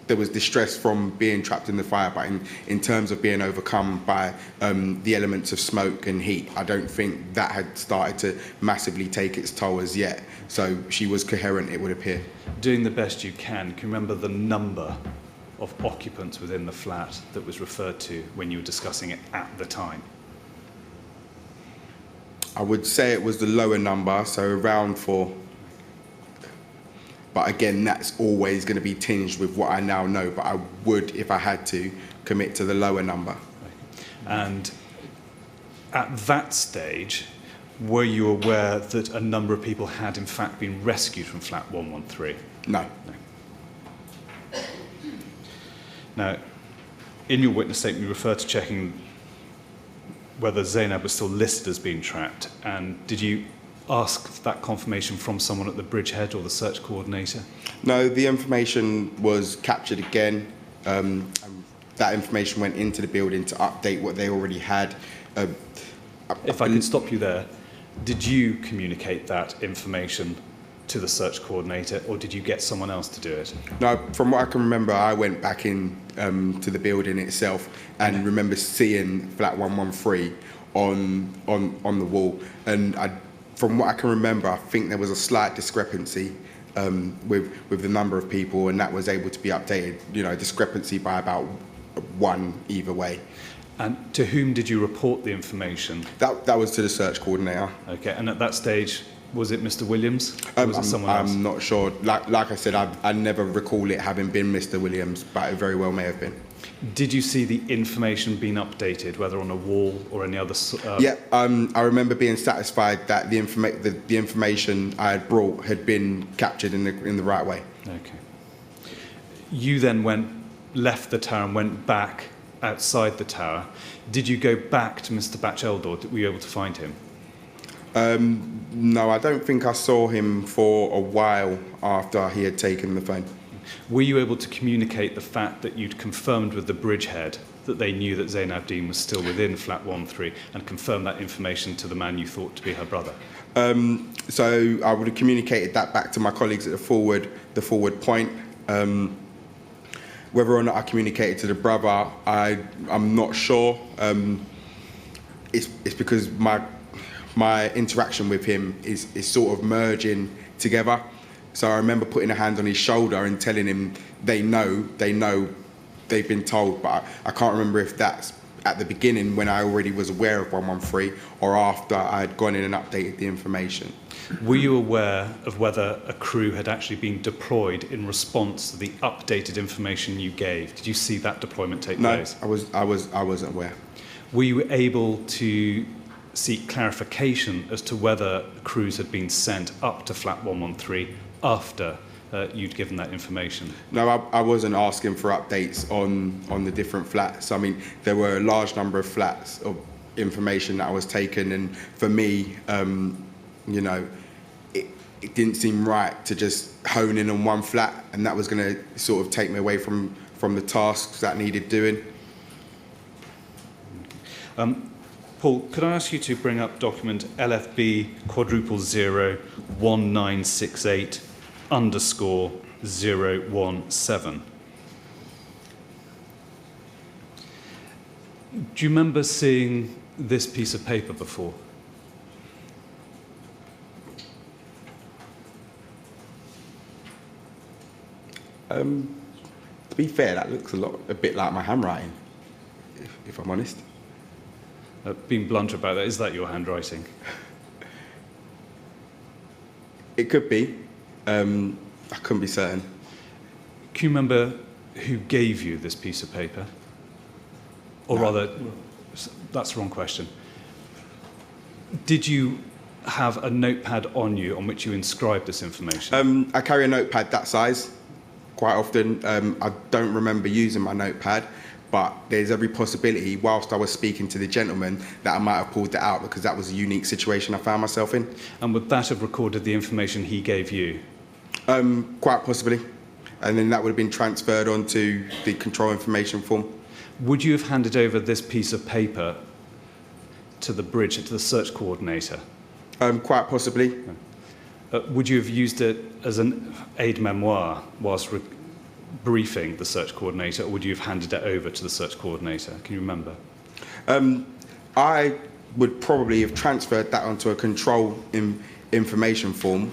there was distress from being trapped in the fire, but in terms of being overcome by the elements of smoke and heat, I don't think that had started to massively take its toll as yet. So she was coherent, it would appear. Doing the best you can you remember the number of occupants within the flat that was referred to when you were discussing it at the time? I would say it was the lower number, so around 4. But again, that's always going to be tinged with what I now know. But I would, if I had to, commit to the lower number. And at that stage, were you aware that a number of people had in fact been rescued from flat 113? No. Now, in your witness statement, you refer to checking whether Zainab was still listed as being trapped. And did you ask that confirmation from someone at the bridgehead or the search coordinator? No, the information was captured again. That information went into the building to update what they already had. If I could stop you there, did you communicate that information to the search coordinator, or did you get someone else to do it? No, from what I can remember, I went back in to the building itself and remember seeing flat 113 on the wall. And from what I can remember, I think there was a slight discrepancy with the number of people, and that was able to be updated, you know, discrepancy by about 1 either way. And to whom did you report the information? That was to the search coordinator. Okay, and at that stage, was it Mr. Williams, or was it someone else? I'm not sure. Like I said, I never recall it having been Mr. Williams, but it very well may have been. Did you see the information being updated, whether on a wall or any other? Yeah, I remember being satisfied that the information I had brought had been captured in the right way. Okay. You then left the tower and went back outside the tower. Did you go back to Mr. Batcheldor? Were you able to find him? No, I don't think I saw him for a while after he had taken the phone. Were you able to communicate the fact that you'd confirmed with the bridgehead that they knew that Zainab Dean was still within flat 113 and confirm that information to the man you thought to be her brother? So I would have communicated that back to my colleagues at the forward point. Whether or not I communicated to the brother, I'm not sure. It's because my interaction with him is sort of merging together. So I remember putting a hand on his shoulder and telling him they know, they've been told, but I can't remember if that's at the beginning when I already was aware of 113 or after I had gone in and updated the information. Were you aware of whether a crew had actually been deployed in response to the updated information you gave? Did you see that deployment take place? No, I wasn't aware. Were you able to seek clarification as to whether crews had been sent up to flat 113 after you'd given that information? No, I wasn't asking for updates on the different flats. I mean, there were a large number of flats of information that I was taken, and for me, you know, it didn't seem right to just hone in on one flat, and that was going to sort of take me away from the tasks that needed doing. Paul, could I ask you to bring up document LFB *0 1968 underscore 017. Do you remember seeing this piece of paper before? To be fair, that looks a bit like my handwriting, if I'm honest. Being blunt about that, is that your handwriting? It could be. I couldn't be certain. Can you remember who gave you this piece of paper? Or rather, that's the wrong question. Did you have a notepad on you on which you inscribed this information? I carry a notepad that size quite often. I don't remember using my notepad, but there's every possibility, whilst I was speaking to the gentleman, that I might have pulled that out because that was a unique situation I found myself in. And would that have recorded the information he gave you? Quite possibly. And then that would have been transferred onto the control information form. Would you have handed over this piece of paper to the bridge, to the search coordinator? Quite possibly. Would you have used it as an aide-memoire whilst briefing the search coordinator, or would you have handed it over to the search coordinator? Can you remember? I would probably have transferred that onto a control information form,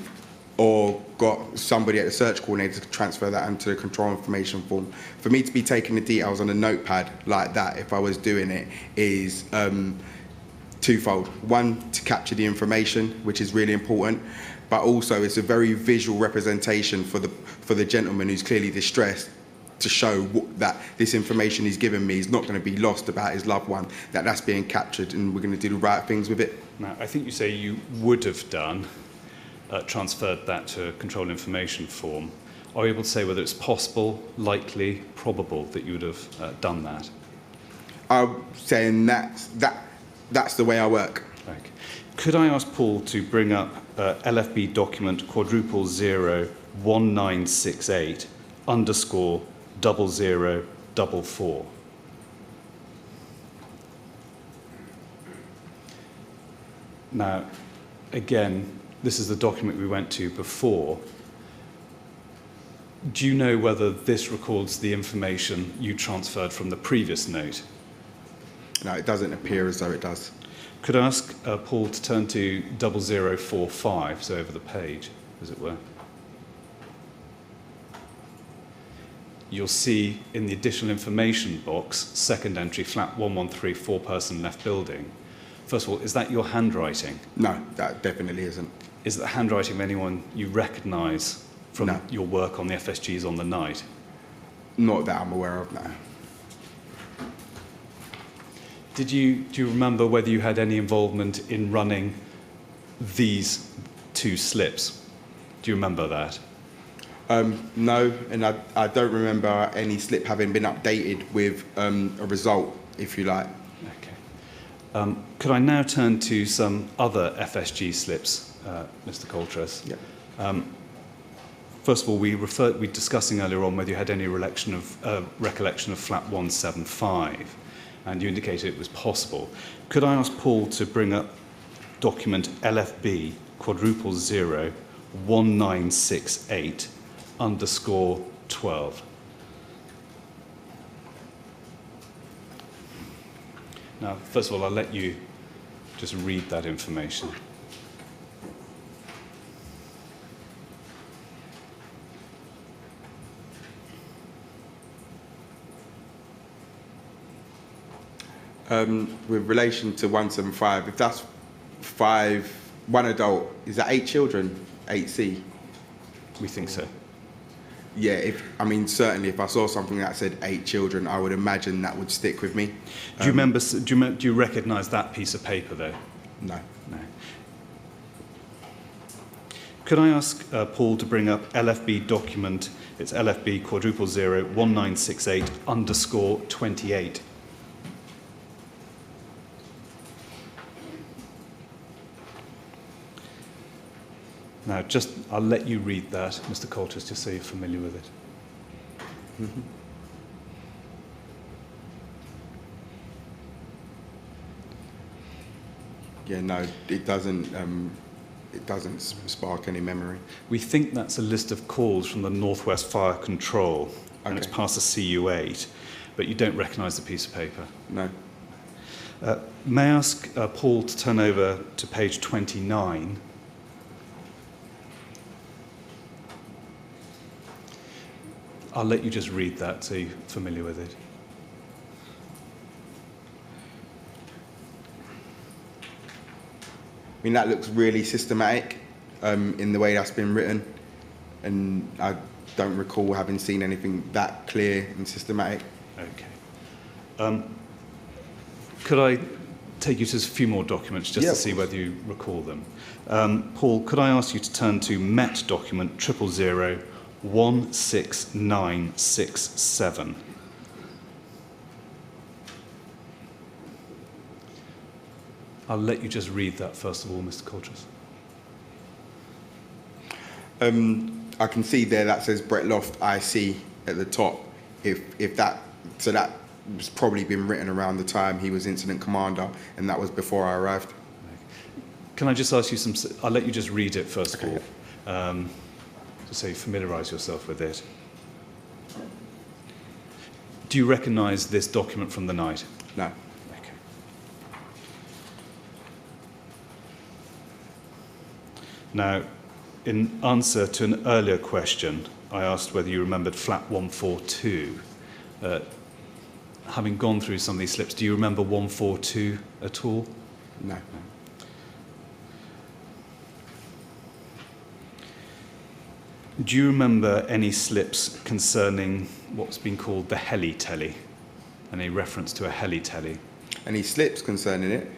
or got somebody at the search coordinator to transfer that into the control information form. For me to be taking the details on a notepad like that, if I was doing it, is twofold. One, to capture the information, which is really important, but also it's a very visual representation for the gentleman who's clearly distressed, to show that this information he's given me is not going to be lost about his loved one, that's being captured, and we're going to do the right things with it. Now, I think you say you would have done, transferred that to a control information form. Are you able to say whether it's possible, likely, probable that you would have done that? I'm saying that's the way I work. Okay. Could I ask Paul to bring up LFB document quadruple 01968 underscore 0044? Now, again, this is the document we went to before. Do you know whether this records the information you transferred from the previous note? No, it doesn't appear as though it does. Could I ask Paul to turn to 0045, so over the page, as it were? You'll see in the additional information box, second entry, flat 113, four-person left building. First of all, is that your handwriting? No, that definitely isn't. Is it the handwriting of anyone you recognise from your work on the FSGs on the night? Not that I'm aware of, no. Do you remember whether you had any involvement in running these two slips? Do you remember that? No, and I don't remember any slip having been updated with a result, if you like. Okay. Could I now turn to some other FSG slips, Mr. Coltress? Yeah. First of all, we were discussing earlier on whether you had any recollection of flat 175, and you indicated it was possible. Could I ask Paul to bring up document LFB quadruple 01968 underscore 12? Now, first of all, I'll let you just read that information. With relation to 175, if that's one adult, is that 8 children, 8C? We think so. Yeah, certainly if I saw something that said 8 children, I would imagine that would stick with me. Do you recognise that piece of paper, though? No. No. Could I ask Paul to bring up LFB document, it's LFB quadruple 01968 underscore 28? Now, I'll let you read that, Mr. Coulter, just so you're familiar with it. Mm-hmm. Yeah, no, it doesn't it doesn't spark any memory. We think that's a list of calls from the Northwest Fire Control, and it's Okay. past the CU8, but you don't recognise the piece of paper. No. May I ask Paul to turn over to page 29? I'll let you just read that so you're familiar with it. I mean, that looks really systematic in the way that's been written, and I don't recall having seen anything that clear and systematic. Okay. Could I take you to a few more documents just Yeah, to see of course. whether you recall them? Paul, could I ask you to turn to Met document 000-16967? I'll let you just read that first of all, Mr. Coltress. I can see there that says Brett Loft IC at the top. If that, so that was probably been written around the time he was incident commander, and that was before I arrived. Can I just ask you some... I'll let you just read it first Okay. of all, just so you familiarise yourself with it. Do you recognise this document from the night? No. Okay. Now, in answer to an earlier question, I asked whether you remembered flat 142. Having gone through some of these slips, do you remember 142 at all? No. Do you remember any slips concerning what's been called the heli-telly? Any reference to a heli-telly? Any slips concerning it?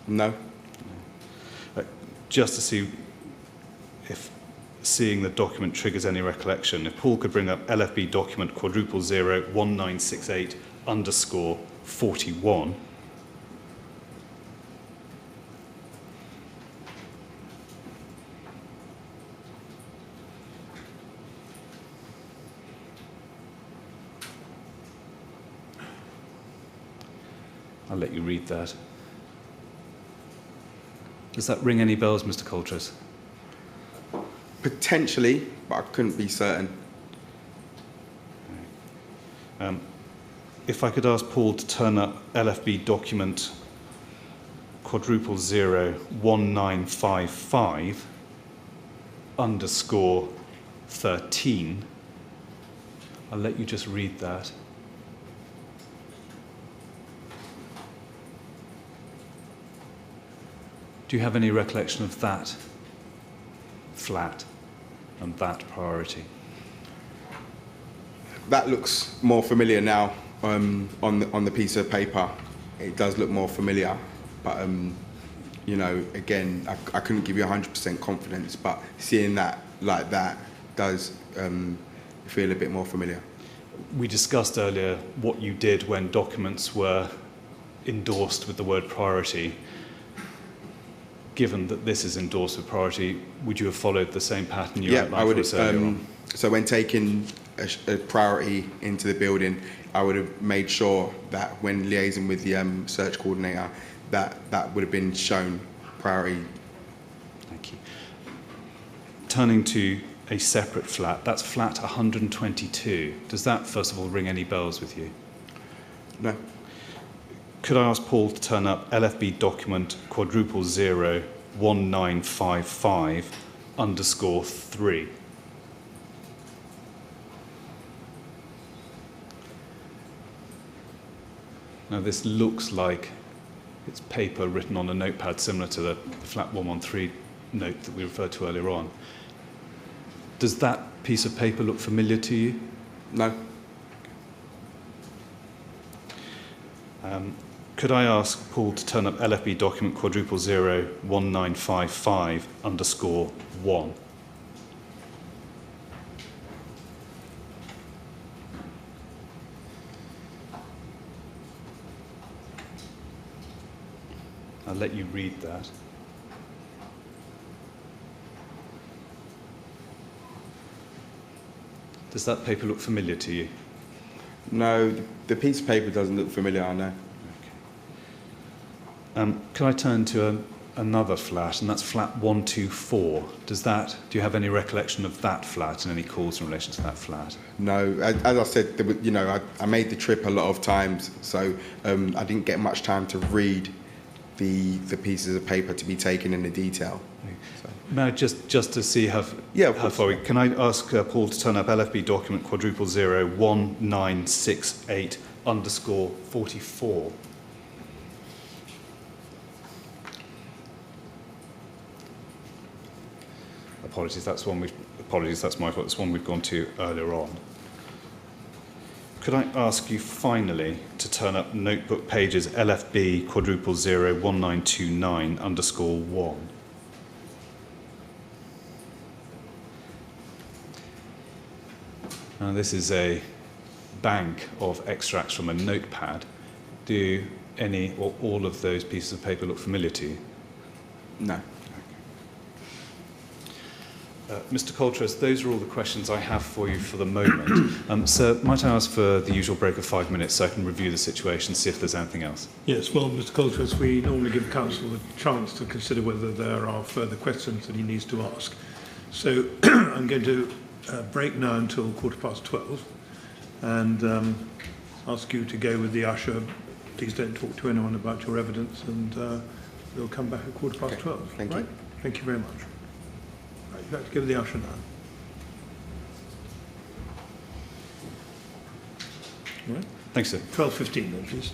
No. Just to see if seeing the document triggers any recollection, if Paul could bring up LFB document *1968_41. I'll let you read that. Does that ring any bells, Mr. Coltress? Potentially, but I couldn't be certain. If I could ask Paul to turn up LFB document *1955_13, I'll let you just read that. Do you have any recollection of that flat and that priority? That looks more familiar now on the piece of paper. It does look more familiar, but you know, again, I couldn't give you 100% confidence, but seeing that like that does feel a bit more familiar. We discussed earlier what you did when documents were endorsed with the word priority. Given that this is endorsed with priority, would you have followed the same pattern you outlined I would for us earlier on? So when taking a priority into the building, I would have made sure that when liaising with the search coordinator, that would have been shown priority. Thank you. Turning to a separate flat, that's flat 122. Does that, first of all, ring any bells with you? No. Could I ask Paul to turn up LFB document *000-1955_3? Now this looks like it's paper written on a notepad similar to the flat 113 note that we referred to earlier on. Does that piece of paper look familiar to you? No. Could I ask Paul to turn up LFB document *000-1955_1? I'll let you read that. Does that paper look familiar to you? No, the piece of paper doesn't look familiar, I know. Can I turn to another flat, and that's flat 124. Do you have any recollection of that flat and any calls in relation to that flat? No, as I said, I made the trip a lot of times, so I didn't get much time to read the pieces of paper to be taken in the detail. So. Now, just to see how far we... Can I ask Paul to turn up LFB document quadruple 01968 underscore 44? Apologies, that's my fault. It's one we've gone to earlier on. Could I ask you finally to turn up notebook pages LFB quadruple 01929 underscore 1? Now, this is a bank of extracts from a notepad. Do any or all of those pieces of paper look familiar to you? No. Mr. Coltress, those are all the questions I have for you for the moment. Sir, might I ask for the usual break of 5 minutes so I can review the situation, see if there's anything else? Yes, well, Mr. Coulter, we normally give counsel a chance to consider whether there are further questions that he needs to ask. So I'm going to break now until 12:15 and ask you to go with the usher. Please don't talk to anyone about your evidence, and we'll come back at 12:15. Okay, thank you. Thank you very much. Right, you'd like to give the usher now. All right. Thanks, sir. 12:15 then, please.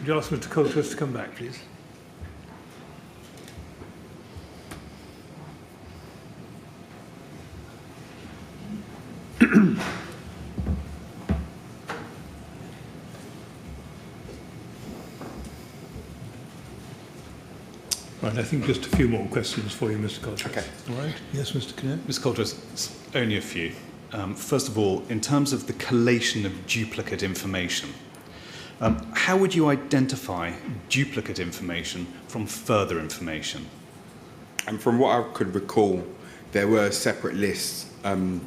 Could you ask Mr. Coltress to come back, please? Right, I think just a few more questions for you, Mr. Coltress. Okay. All right. Yes, Mr. Kinnaird? Mr. Coulter, only a few. First of all, in terms of the collation of duplicate information, how would you identify duplicate information from further information? And from what I could recall, there were separate lists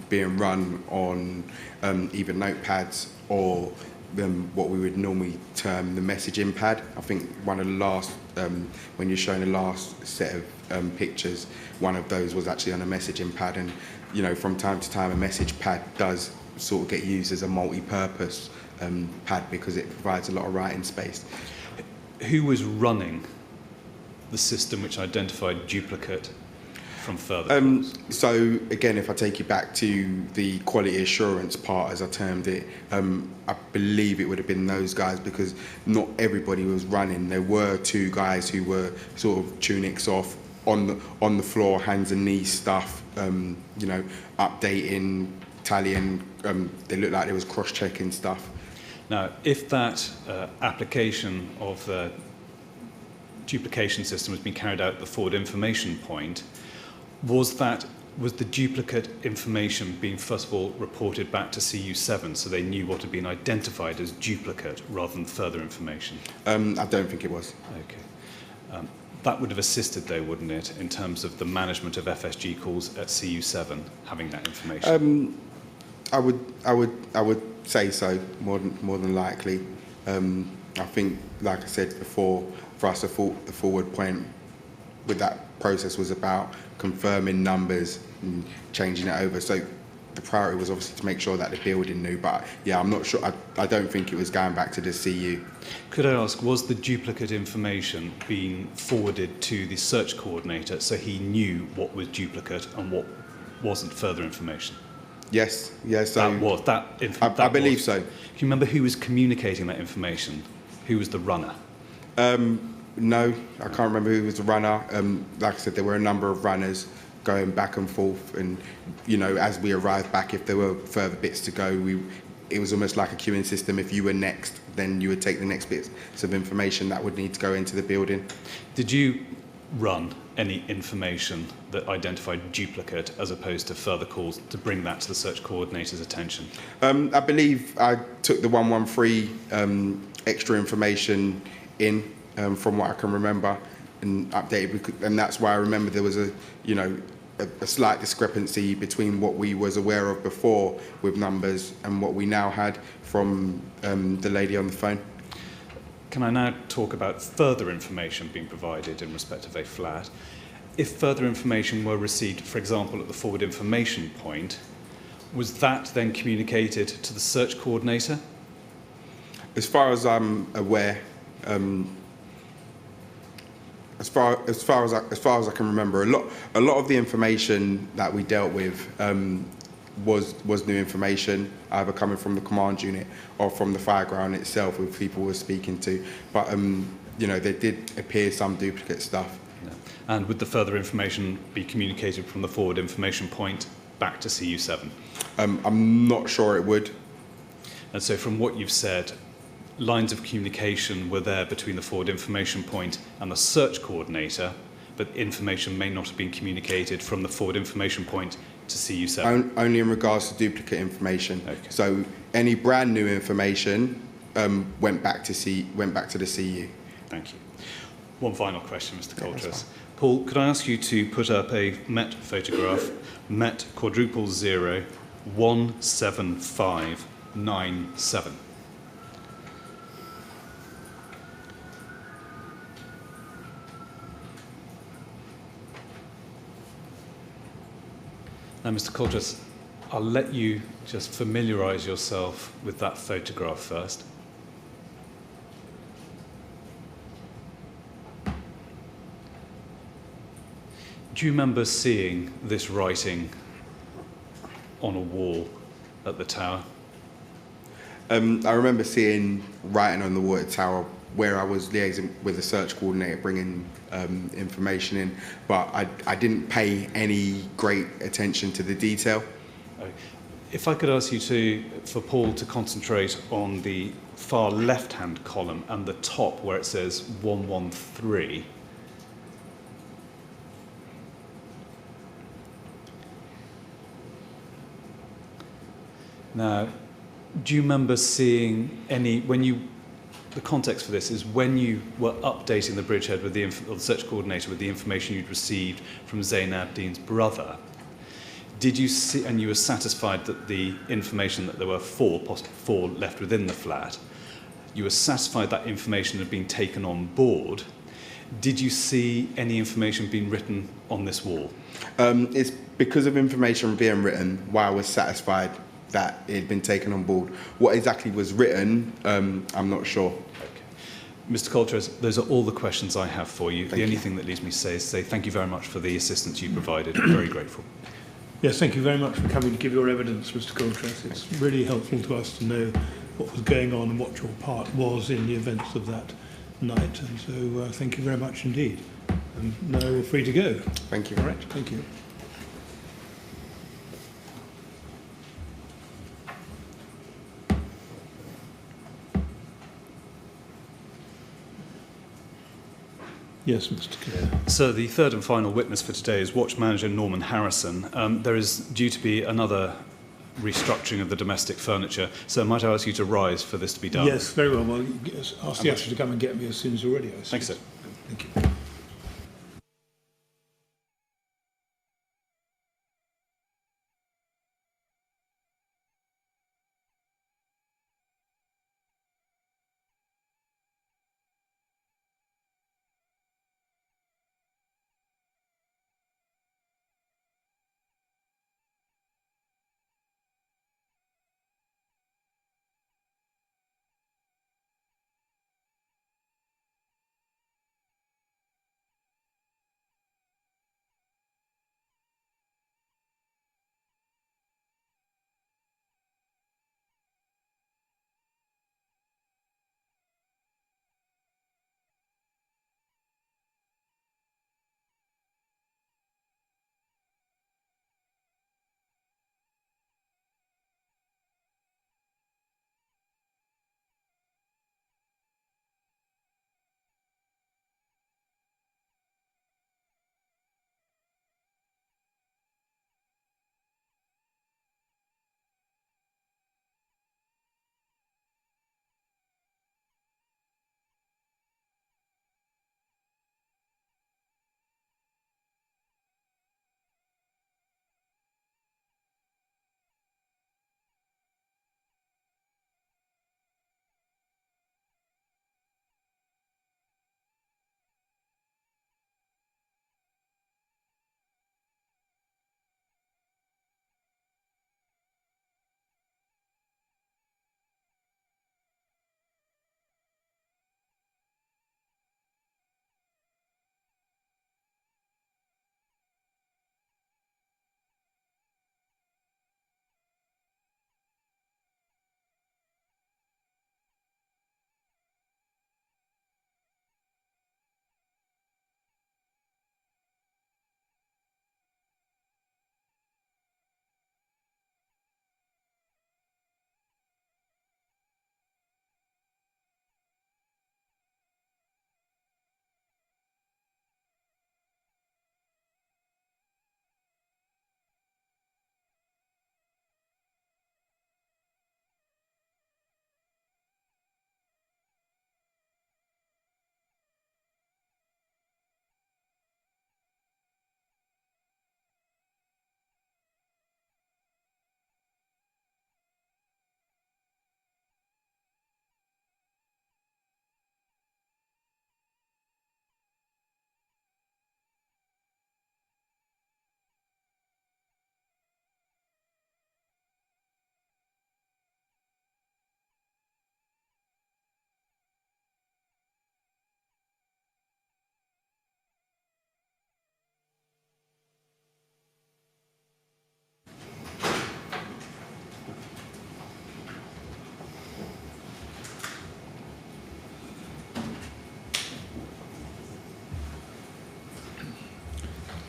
being run on either notepads or what we would normally term the messaging pad. I think one of the last, when you're showing the last set of pictures, one of those was actually on a messaging pad. And, you know, from time to time, a message pad does sort of get used as a multi-purpose pad because it provides a lot of writing space. Who was running the system which identified duplicate from further calls? So again, if I take you back to the quality assurance part, as I termed it, I believe it would have been those guys because not everybody was running. There were two guys who were sort of tunics off on the floor, hands and knees stuff, you know, updating, tallying. They looked like they was cross-checking stuff. Now, if that application of the duplication system has been carried out at the forward information point, was the duplicate information being first of all reported back to CU7 so they knew what had been identified as duplicate rather than further information? I don't think it was. Okay. That would have assisted though, wouldn't it, in terms of the management of FSG calls at CU7, having that information? I would say so, more than likely. I think, like I said before, for us the forward point with that process was about confirming numbers and changing it over. So the priority was obviously to make sure that the building knew, but yeah, I'm not sure. I don't think it was going back to the CU. Could I ask, was the duplicate information being forwarded to the search coordinator so he knew what was duplicate and what wasn't further information? Yes, yeah. So I believe so. Do you remember who was communicating that information? Who was the runner? No, I can't remember who was the runner. Like I said, there were a number of runners going back and forth, and you know, as we arrived back, if there were further bits to go, it was almost like a queuing system. If you were next, then you would take the next bits of information that would need to go into the building. Did you run any information that identified duplicate as opposed to further calls to bring that to the search coordinator's attention? I believe I took the 113 extra information in. From what I can remember, and updated, and that's why I remember there was a slight discrepancy between what we was aware of before with numbers and what we now had from the lady on the phone. Can I now talk about further information being provided in respect of a flat? If further information were received, for example, at the forward information point, was that then communicated to the search coordinator? As far as I'm aware, as far as I can remember, a lot of the information that we dealt with was new information, either coming from the command unit or from the fireground itself, with people we were speaking to. But you know, there did appear some duplicate stuff. Yeah. And would the further information be communicated from the forward information point back to CU7? I'm not sure it would. And so, from what you've said, lines of communication were there between the forward information point and the search coordinator, but information may not have been communicated from the forward information point to CU7. Only in regards to duplicate information. Okay. So any brand new information went back to the CU. Thank you. One final question, Mr. Coltress. Paul, could I ask you to put up a MET photograph, MET quadruple 0 17597. Now, Mr. Coulter, I'll let you just familiarise yourself with that photograph first. Do you remember seeing this writing on a wall at the tower? I remember seeing writing on the water tower where I was liaising with the search coordinator, bringing information in, but I didn't pay any great attention to the detail. If I could ask you for Paul to concentrate on the far left-hand column and the top where it says 113. Now, do you remember seeing any, the context for this is when you were updating the bridgehead with the search coordinator with the information you'd received from Zain Abdeen's brother, did you see, and you were satisfied that the information that there were four left within the flat, you were satisfied that information had been taken on board. Did you see any information being written on this wall? It's because of information being written why I was satisfied that it had been taken on board. What exactly was written, I'm not sure. Okay. Mr. Coltress, those are all the questions I have for you. The only thing that leaves me to say is thank you very much for the assistance you provided. I'm very grateful. Yes, thank you very much for coming to give your evidence, Mr. Coulter. It's really helpful to us to know what was going on and what your part was in the events of that night. And so thank you very much indeed. And now we're free to go. Thank you. All right, thank you. Yes, Mr. Kerr. So the third and final witness for today is Watch Manager Norman Harrison. There is due to be another restructuring of the domestic furniture, so might I ask you to rise for this to be done? Yes, very well. Well, ask the usher to come and get me as soon as you're ready. Thanks, sir. Thank you.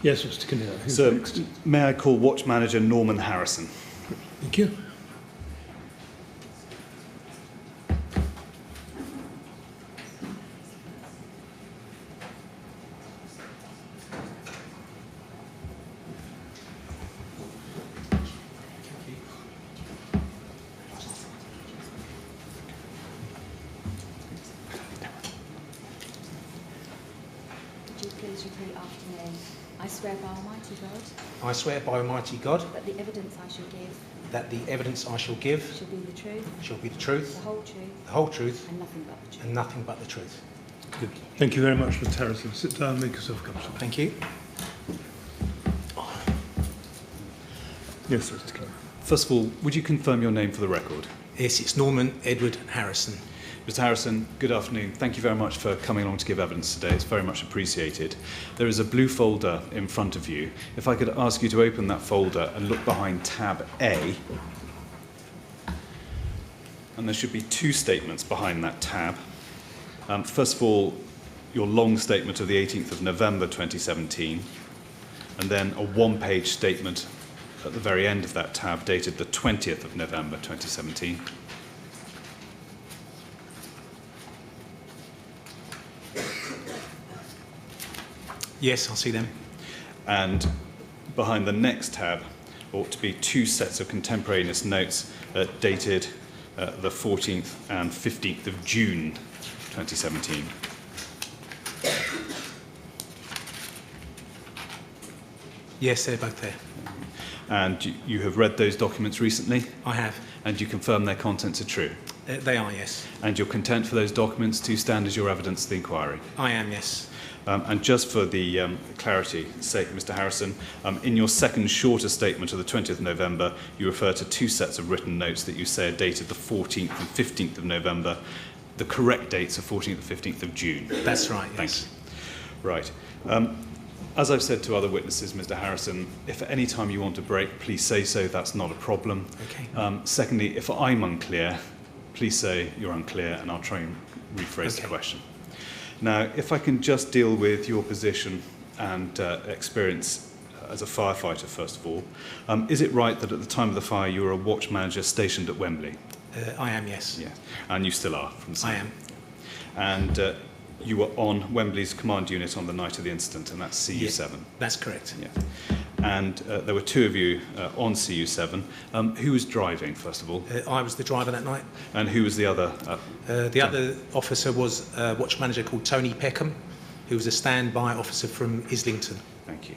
Yes, Mr. Kinnear. Who's So, next? may I call Watch Manager Norman Harrison? Thank you. Would you please repeat after me? I swear by Almighty God I swear by Almighty God that the evidence I shall give that the evidence I shall give shall be the truth, shall be the the truth, whole truth, the whole truth, and nothing but the truth. and nothing but the truth. Good. Thank you very much, Mr. Harrison. Sit down, make yourself comfortable. Thank you. Yes, Mr. Kinnear. First of all, would you confirm your name for the record? Yes, it's Norman Edward Harrison. Mr. Harrison, good afternoon. Thank you very much for coming along to give evidence today. It's very much appreciated. There is a blue folder in front of you. If I could ask you to open that folder and look behind tab A. And there should be two statements behind that tab. First of all, your long statement of the 18th of November 2017, and then a one-page statement at the very end of that tab dated the 20th of November 2017. Yes, I see them. And behind the next tab ought to be two sets of contemporaneous notes dated the 14th and 15th of June 2017. Yes, they're both there. And you have read those documents recently, I have. and you confirm their contents are true. They are, yes. And you're content for those documents to stand as your evidence to the inquiry. I am, yes. And just for the clarity's sake, Mr. Harrison, in your second shorter statement of the 20th of November, you refer to two sets of written notes that you say are dated the 14th and 15th of November. The correct dates are 14th and 15th of June. That's right, yes. Thank you. Right. As I've said to other witnesses, Mr. Harrison, if at any time you want a break, please say so. That's not a problem. Okay. Secondly, if I'm unclear, please say you're unclear, and I'll try and rephrase the question. Now, if I can just deal with your position and experience as a firefighter, first of all, is it right that at the time of the fire you were a watch manager stationed at Wembley? I am, yes. Yes. And you still are from the I scene? am. And you were on Wembley's command unit on the night of the incident, and that's CU7? Yeah, that's correct. Yeah. And there were two of you on CU7. Who was driving, first of all? I was the driver that night. And who was the other? The other officer was a watch manager called Tony Peckham, who was a standby officer from Islington. Thank you.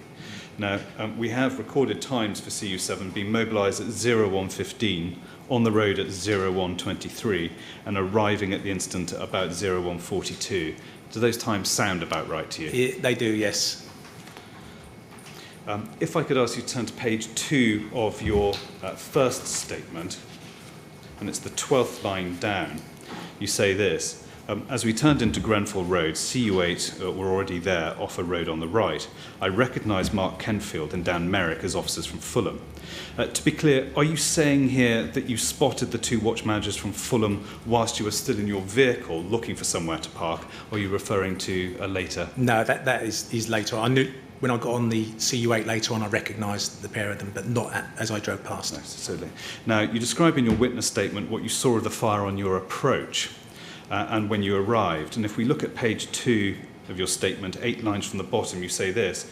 Now, we have recorded times for CU7 being mobilised at 01:15, on the road at 01:23, and arriving at the incident at about 01:42. Do those times sound about right to you? They do, yes. If I could ask you to turn to page 2 of your first statement, and it's the 12th line down, you say this: as we turned into Grenfell Road, CU8 were already there off a road on the right. I recognised Mark Kenfield and Dan Merrick as officers from Fulham. To be clear, are you saying here that you spotted the two watch managers from Fulham whilst you were still in your vehicle looking for somewhere to park, or are you referring to a later? No, that is later on. I knew when I got on the CU8 later on, I recognised the pair of them, but not as I drove past. No, certainly. Now, you describe in your witness statement what you saw of the fire on your approach and when you arrived. And if we look at page 2 of your statement, 8 lines from the bottom, you say this: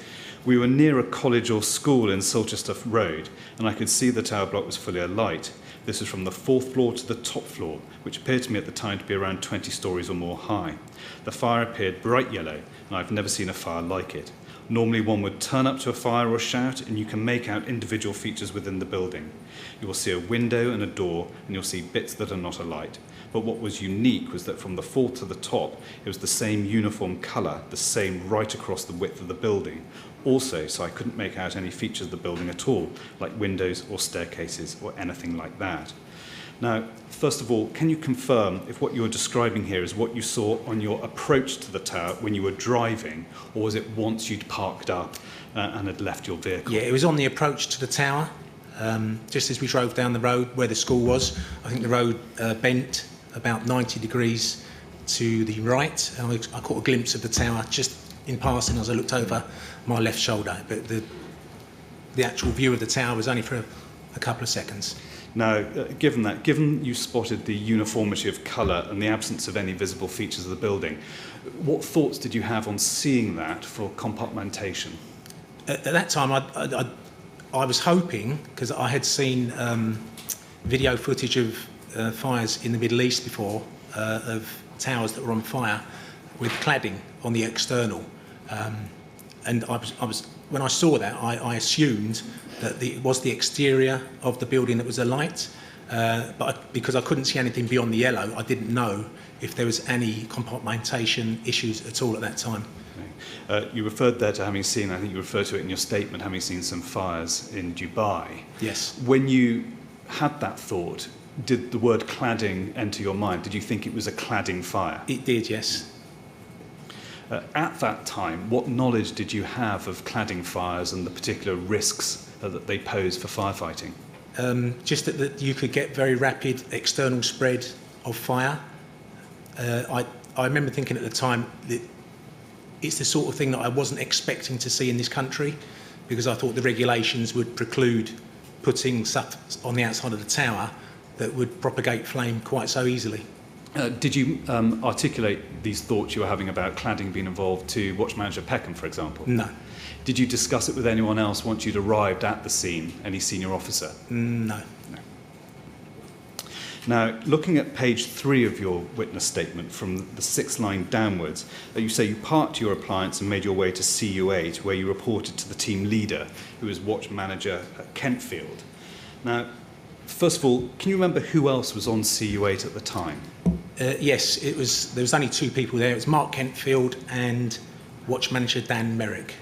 we were near a college or school in Silchester Road, and I could see the tower block was fully alight. This was from the 4th floor to the top floor, which appeared to me at the time to be around 20 stories or more high. The fire appeared bright yellow, and I've never seen a fire like it. Normally one would turn up to a fire or shout, and you can make out individual features within the building. You will see a window and a door, and you'll see bits that are not alight. But what was unique was that from the 4th to the top, it was the same uniform colour, the same right across the width of the building. Also, so I couldn't make out any features of the building at all, like windows or staircases or anything like that. Now, first of all, can you confirm if what you're describing here is what you saw on your approach to the tower when you were driving, or was it once you'd parked up and had left your vehicle? Yeah, it was on the approach to the tower, just as we drove down the road where the school was. I think the road bent about 90 degrees to the right, and I caught a glimpse of the tower just in passing as I looked over my left shoulder, but the actual view of the tower was only for a couple of seconds. Now, given you spotted the uniformity of colour and the absence of any visible features of the building, what thoughts did you have on seeing that for compartmentation? At that time, I was hoping, because I had seen video footage of fires in the Middle East before, of towers that were on fire with cladding on the external. And when I saw that, I assumed that it was the exterior of the building that was alight, but because I couldn't see anything beyond the yellow, I didn't know if there was any compartmentation issues at all at that time. Okay. You referred there to having seen, I think you referred to it in your statement, having seen some fires in Dubai. Yes. When you had that thought, did the word cladding enter your mind? Did you think it was a cladding fire? It did, yes. At that time, what knowledge did you have of cladding fires and the particular risks that they pose for firefighting? Just that you could get very rapid external spread of fire. I remember thinking at the time that it's the sort of thing that I wasn't expecting to see in this country, because I thought the regulations would preclude putting stuff on the outside of the tower that would propagate flame quite so easily. Did you articulate these thoughts you were having about cladding being involved to Watch Manager Peckham, for example? No. Did you discuss it with anyone else once you'd arrived at the scene, any senior officer? No. Now, looking at page 3 of your witness statement, from the 6th line downwards, you say you parked your appliance and made your way to CU8, where you reported to the team leader, who was Watch Manager Kentfield. Now, first of all, can you remember who else was on CU8 at the time? Yes, there was only 2 people there. It was Mark Kentfield and Watch Manager Dan Merrick.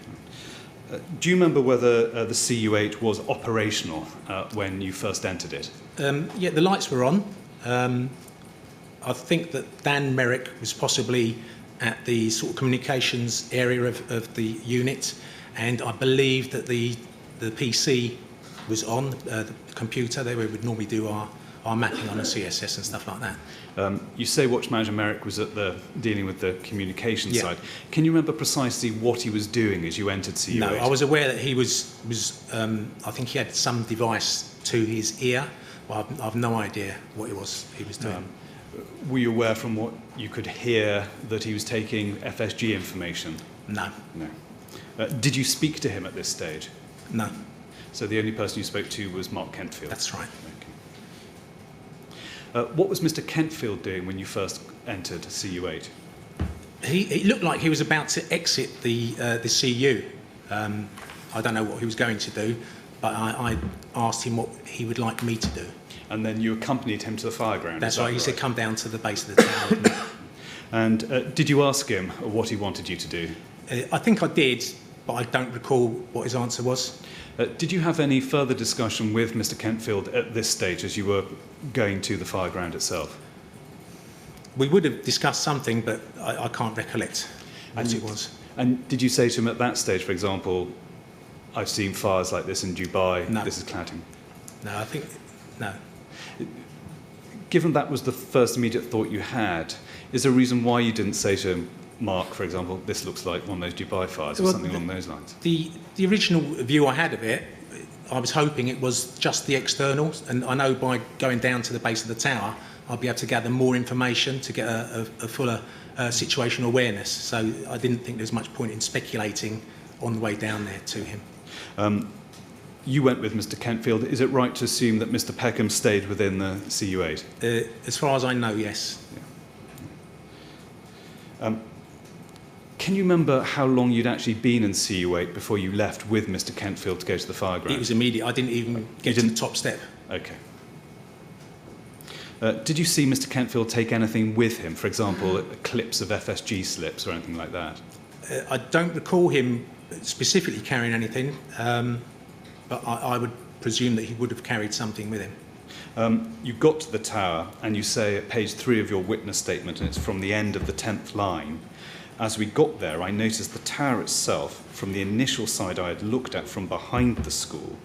Do you remember whether the CU8 was operational when you first entered it? Yeah, the lights were on. I think that Dan Merrick was possibly at the sort of communications area of the unit, and I believe that the PC was on, the computer, there we would normally do our mapping on a CSS and stuff like that. You say Watch Manager Merrick was dealing with the communication side. Can you remember precisely what he was doing as you entered CU8? No, I was aware that he was I think he had some device to his ear, but I've no idea what he was doing. Were you aware from what you could hear that he was taking FSG information? No. No. Did you speak to him at this stage? No. So the only person you spoke to was Mark Kentfield? That's right. What was Mr. Kentfield doing when you first entered CU8? He looked like he was about to exit the CU. I don't know what he was going to do, but I asked him what he would like me to do. And then you accompanied him to the fireground? That's right. He said, come down to the base of the tower with me. And did you ask him what he wanted you to do? I think I did, but I don't recall what his answer was. Did you have any further discussion with Mr. Kentfield at this stage as you were going to the fireground itself? We would have discussed something, but I can't recollect what it was. And did you say to him at that stage, for example, I've seen fires like this in Dubai, No. This is cladding? No, I think, no. Given that was the first immediate thought you had, is there a reason why you didn't say to him, Mark, for example, this looks like one of those Dubai fires, or something along those lines? The original view I had of it, I was hoping it was just the externals, and I know by going down to the base of the tower, I'll be able to gather more information to get a fuller situational awareness. So I didn't think there was much point in speculating on the way down there to him. You went with Mr. Kentfield. Is it right to assume that Mr. Peckham stayed within the CU8? As far as I know, yes. Can you remember how long you'd actually been in CU8 before you left with Mr. Kentfield to go to the fireground? It was immediate. I didn't even get to the top step. Okay. Did you see Mr. Kentfield take anything with him? For example, clips of FSG slips or anything like that? I don't recall him specifically carrying anything, but I would presume that he would have carried something with him. You got to the tower and you say at page 3 of your witness statement, and it's from the end of the 10th line, as we got there, I noticed the tower itself, from the initial side I had looked at from behind the school,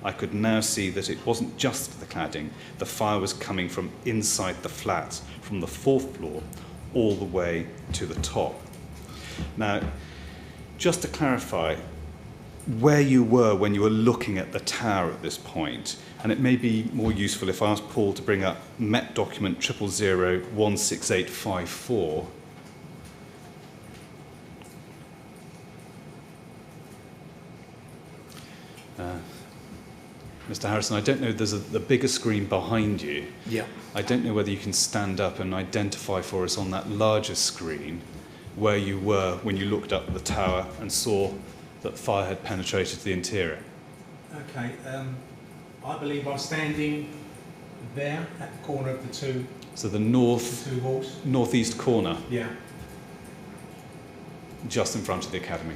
I could now see that it wasn't just the cladding. The fire was coming from inside the flats, from the 4th floor, all the way to the top. Now, just to clarify, where you were when you were looking at the tower at this point, and it may be more useful if I ask Paul to bring up Met document 000-16854. Mr. Harrison, I don't know, there's the bigger screen behind you. Yeah. I don't know whether you can stand up and identify for us on that larger screen where you were when you looked up at the tower and saw that fire had penetrated the interior. Okay, I believe I'm standing there at the corner of the two So the walls. northeast corner, Yeah. just in front of the academy.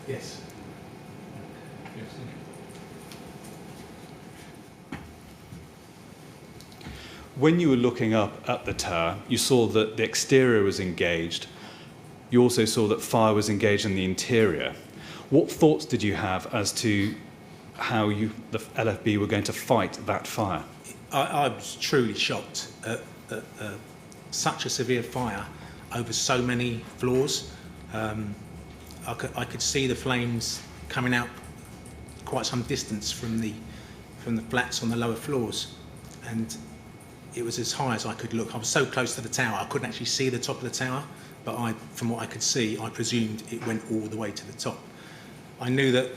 Yes. When you were looking up at the tower, you saw that the exterior was engaged. You also saw that fire was engaged in the interior. What thoughts did you have as to how the LFB were going to fight that fire? I was truly shocked at such a severe fire over so many floors. I could see the flames coming out quite some distance from the flats on the lower floors, and it was as high as I could look. I was so close to the tower, I couldn't actually see the top of the tower, but from what I could see, I presumed it went all the way to the top. I knew that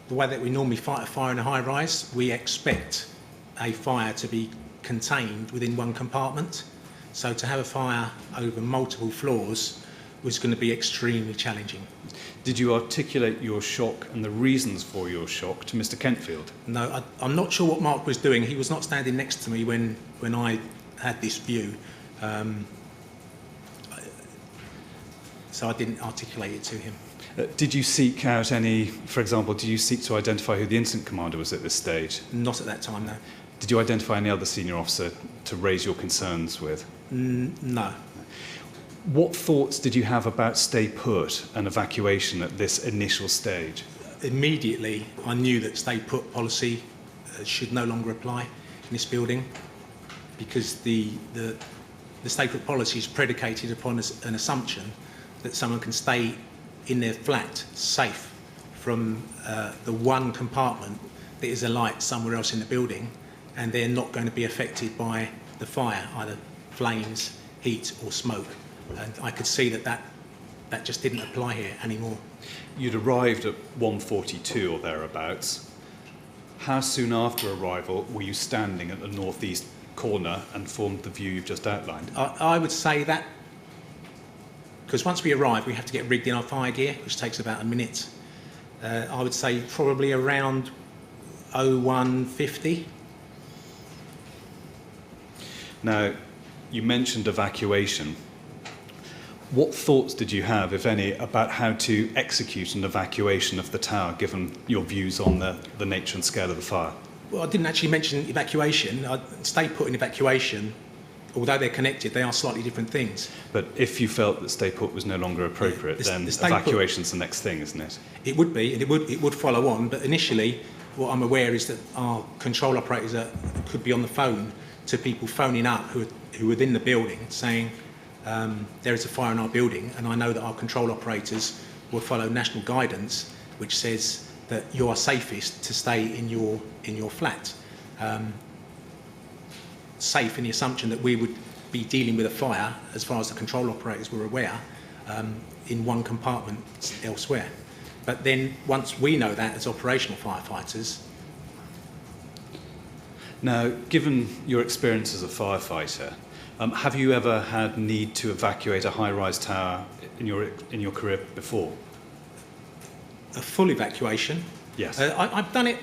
the way that we normally fight a fire in a high-rise, we expect a fire to be contained within one compartment. So to have a fire over multiple floors was going to be extremely challenging. Did you articulate your shock and the reasons for your shock to Mr. Kentfield? No, I'm not sure what Mark was doing. He was not standing next to me when I had this view. So I didn't articulate it to him. Did you seek out for example, did you seek to identify who the incident commander was at this stage? Not at that time, no. Did you identify any other senior officer to raise your concerns with? No. What thoughts did you have about stay put and evacuation at this initial stage? Immediately, I knew that stay put policy should no longer apply in this building, because the stay put policy is predicated upon an assumption that someone can stay in their flat safe from the one compartment that is alight somewhere else in the building, and they're not going to be affected by the fire, either flames, heat or smoke. And I could see that just didn't apply here anymore. You'd arrived at 1:42 or thereabouts. How soon after arrival were you standing at the northeast corner and formed the view you've just outlined? I would say that, because once we arrive, we have to get rigged in our fire gear, which takes about a minute. I would say probably around 01:50. Now, you mentioned evacuation. What thoughts did you have, if any, about how to execute an evacuation of the tower, given your views on the nature and scale of the fire? Well, I didn't actually mention evacuation. Stay put and evacuation, although they're connected, they are slightly different things. But if you felt that stay put was no longer appropriate, then evacuation's the next thing, isn't it? It would be, and it would follow on. But initially, what I'm aware is that our control operators could be on the phone to people phoning up who are within the building saying, there is a fire in our building, and I know that our control operators will follow national guidance which says that you are safest to stay in your flat. Safe in the assumption that we would be dealing with a fire, as far as the control operators were aware, in one compartment elsewhere. But then once we know that as operational firefighters. Now, given your experience as a firefighter, have you ever had need to evacuate a high-rise tower in your career before? A full evacuation? Yes. I've done it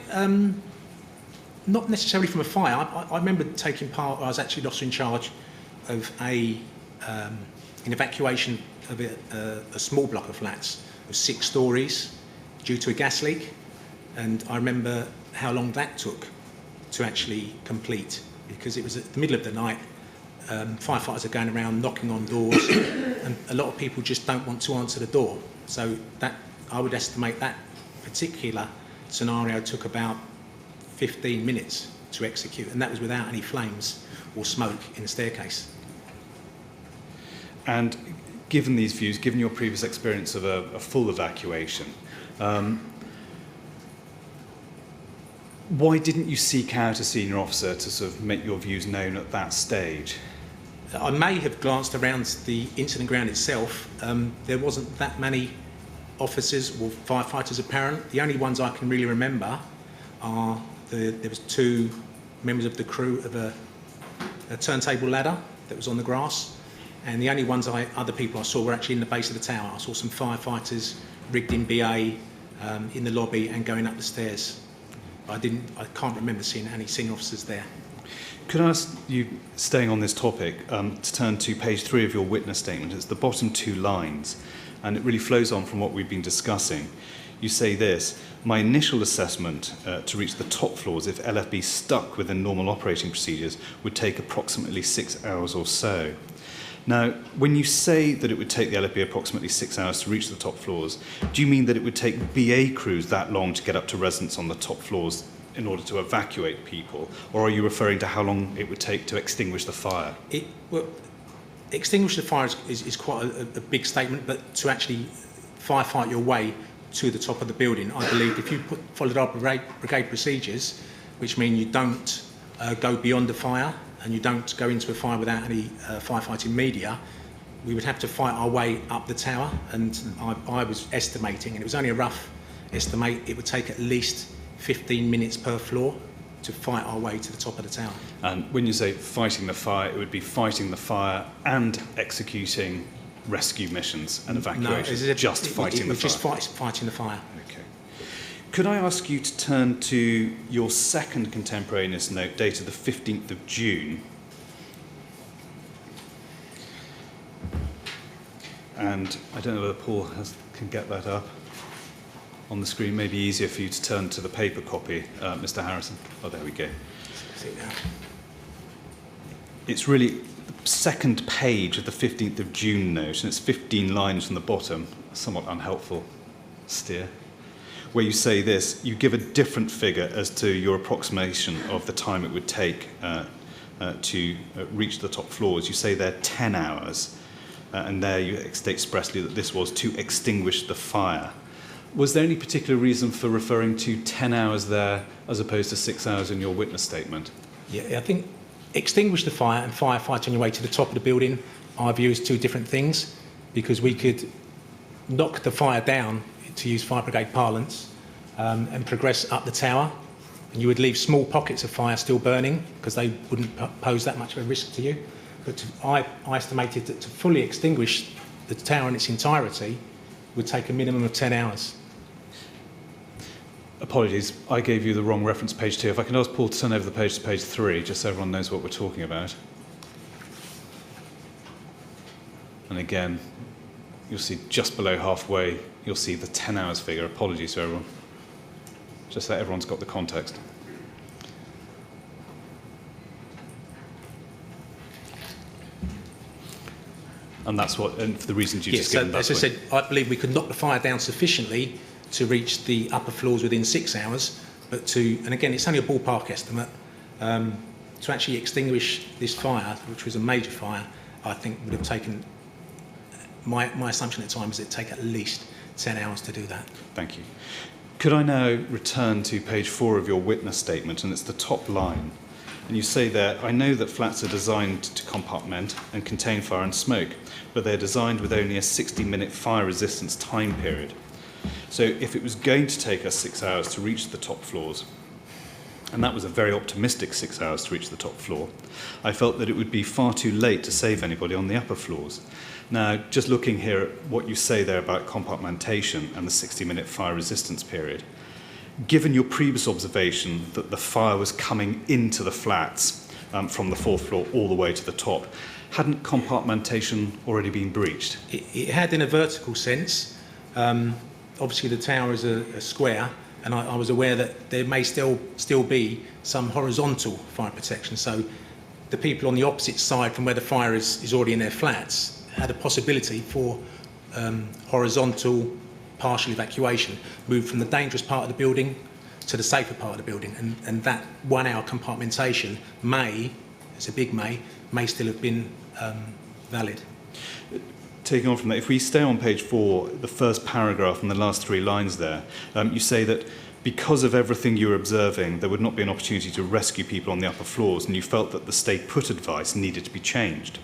not necessarily from a fire. I remember taking part. I was actually officer in charge of an evacuation of a small block of flats of 6 stories due to a gas leak, and I remember how long that took to actually complete, because it was at the middle of the night. Firefighters are going around knocking on doors, and a lot of people just don't want to answer the door. So that, I would estimate, that particular scenario took about 15 minutes to execute, and that was without any flames or smoke in the staircase. And given these views, given your previous experience of a full evacuation, why didn't you seek out a senior officer to sort of make your views known at that stage? I may have glanced around the incident ground itself. There wasn't that many officers or firefighters apparent. The only ones I can really remember are there was 2 members of the crew of a turntable ladder that was on the grass, and the only other people I saw were actually in the base of the tower. I saw some firefighters rigged in BA in the lobby and going up the stairs. I can't remember seeing any senior officers there. Could I ask you, staying on this topic, to turn to page 3 of your witness statement? It's the bottom 2 lines, and it really flows on from what we've been discussing. You say this: my initial assessment to reach the top floors, if LFB stuck within normal operating procedures, would take approximately 6 hours or so. Now, when you say that it would take the LFB approximately 6 hours to reach the top floors, do you mean that it would take BA crews that long to get up to residents on the top floors in order to evacuate people? Or are you referring to how long it would take to extinguish the fire? Well, extinguish the fire is quite a big statement, but to actually firefight your way to the top of the building, I believe if you followed our brigade procedures, which mean you don't go beyond the fire and you don't go into a fire without any firefighting media, we would have to fight our way up the tower. And I was estimating, and it was only a rough estimate, it would take at least 15 minutes per floor to fight our way to the top of the tower. And when you say fighting the fire, it would be fighting the fire and executing rescue missions and evacuations, just fighting the fire? Just fighting the fire. Okay. Could I ask you to turn to your second contemporaneous note dated the 15th of June? And I don't know whether Paul can get that up on the screen. Maybe easier for you to turn to the paper copy, Mr. Harrison. Oh, there we go. It's really the second page of the 15th of June note, and it's 15 lines from the bottom, a somewhat unhelpful steer, where you say this: you give a different figure as to your approximation of the time it would take to reach the top floors. You say there 10 hours, and there you state expressly that this was to extinguish the fire. Was there any particular reason for referring to 10 hours there as opposed to 6 hours in your witness statement? Yeah, I think extinguish the fire and firefight on your way to the top of the building, I view as 2 different things, because we could knock the fire down, to use fire brigade parlance, and progress up the tower, and you would leave small pockets of fire still burning because they wouldn't pose that much of a risk to you. But I estimated that to fully extinguish the tower in its entirety would take a minimum of 10 hours. Apologies, I gave you the wrong reference page 2. If I can ask Paul to turn over the page to page 3, just so everyone knows what we're talking about. And again, you'll see just below halfway, you'll see the 10 hours figure. Apologies to everyone. Just so everyone's got the context. And that's what, and for the reasons you just given. As I said, I believe we could knock the fire down sufficiently to reach the upper floors within 6 hours, but and again, it's only a ballpark estimate, to actually extinguish this fire, which was a major fire, I think would have taken, my assumption at the time is it'd take at least 10 hours to do that. Thank you. Could I now return to page 4 of your witness statement, and it's the top line. And you say there, I know that flats are designed to compartment and contain fire and smoke, but they're designed with only a 60-minute fire resistance time period. So if it was going to take us 6 hours to reach the top floors, and that was a very optimistic 6 hours to reach the top floor, I felt that it would be far too late to save anybody on the upper floors. Now, just looking here at what you say there about compartmentation and the 60-minute fire resistance period, given your previous observation that the fire was coming into the flats from the 4th floor all the way to the top, hadn't compartmentation already been breached? It had in a vertical sense. Obviously, the tower is a square, and I was aware that there may still be some horizontal fire protection. So the people on the opposite side from where the fire is already in their flats had a possibility for horizontal partial evacuation, move from the dangerous part of the building to the safer part of the building. And that 1 hour compartmentation may, it's a big may still have been valid. taking on from that, if we stay on page 4, the first paragraph and the last 3 lines there, you say that because of everything you were observing, there would not be an opportunity to rescue people on the upper floors, and you felt that the stay put advice needed to be changed.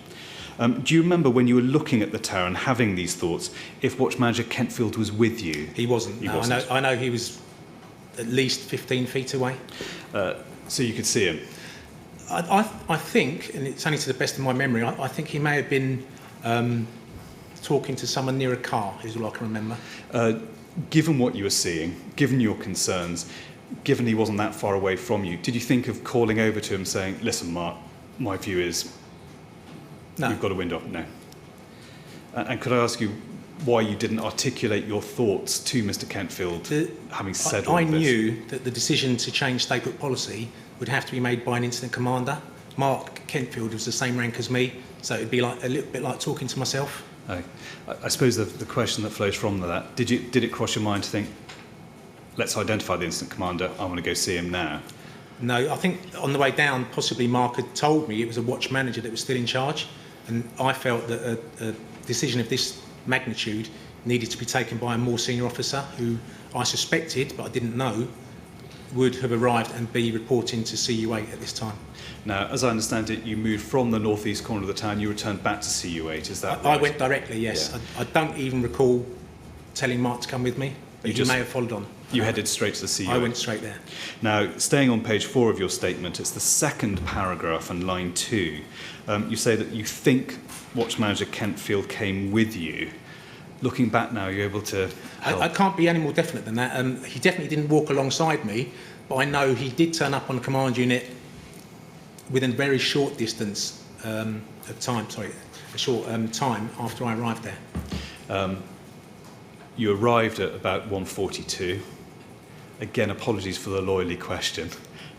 Do you remember when you were looking at the tower and having these thoughts, if Watch Manager Kentfield was with you? He wasn't. He No, wasn't. I know he was at least 15 feet away. So you could see him. I think, and it's only to the best of my memory, I think he may have been talking to someone near a car, is all I can remember. Given what you were seeing, given your concerns, given he wasn't that far away from you, did you think of calling over to him saying, listen, Mark, my view is No. we've got a window? No. And could I ask you why you didn't articulate your thoughts to Mr. Kentfield, having said all I of this? knew that the decision to change stay put policy would have to be made by an incident commander. Mark Kentfield was the same rank as me, so it'd be like a little bit like talking to myself. I suppose the question that flows from that, did it cross your mind to think, let's identify the incident commander, I want to go see him now? No, I think on the way down, possibly Mark had told me it was a watch manager that was still in charge, and I felt that a decision of this magnitude needed to be taken by a more senior officer who I suspected, but I didn't know, would have arrived and be reporting to CU8 at this time. Now, as I understand it, you moved from the northeast corner of the town, you returned back to CU8, is that right? I went directly, yes. Yeah. I don't even recall telling Mark to come with me, but he may have followed on. You headed straight to the CU8? I went straight there. Now, staying on page 4 of your statement, it's the second paragraph and line 2. You say that you think Watch Manager Kentfield came with you. Looking back now, you're able to help. I can't be any more definite than that. He definitely didn't walk alongside me, but I know he did turn up on the command unit within a very short distance of time, a short time after I arrived there. You arrived at about 1:42. Again, apologies for the lawyerly question.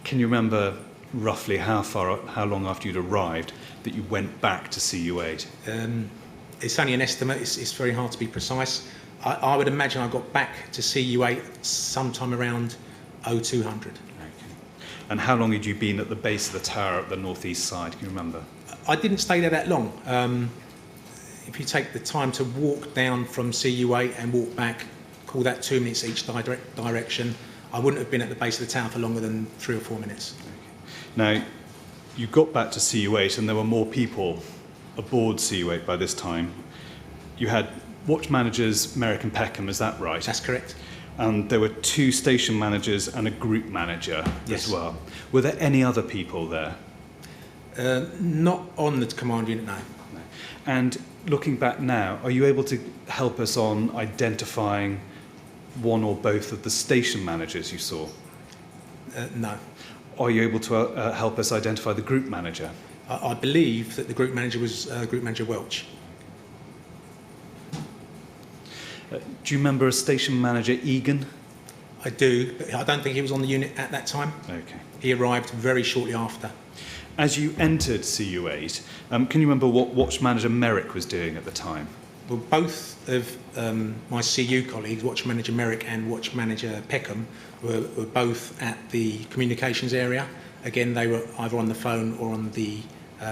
Can you remember roughly how long after you'd arrived that you went back to CU8? It's only an estimate. It's very hard to be precise. I would imagine I got back to CU8 sometime around 0200. And how long had you been at the base of the tower at the northeast side? Can you remember? I didn't stay there that long. If you take the time to walk down from CU8 and walk back, call that 2 minutes each direction, I wouldn't have been at the base of the tower for longer than 3 or 4 minutes. Now, you got back to CU8 and there were more people aboard CU8 by this time. You had watch managers Merrick and Peckham, is that right? That's correct. And there were 2 station managers and a group manager Yes. as well. Were there any other people there? Not on the command unit, no. No. And looking back now, are you able to help us on identifying one or both of the station managers you saw? No. Are you able to help us identify the group manager? I believe that the group manager was Group Manager Welch. Do you remember a station manager, Egan? I do, but I don't think he was on the unit at that time. Okay. He arrived very shortly after. As you entered CU8, can you remember what Watch Manager Merrick was doing at the time? Well, both of my CU colleagues, Watch Manager Merrick and Watch Manager Peckham, were both at the communications area. Again, they were either on the phone or on the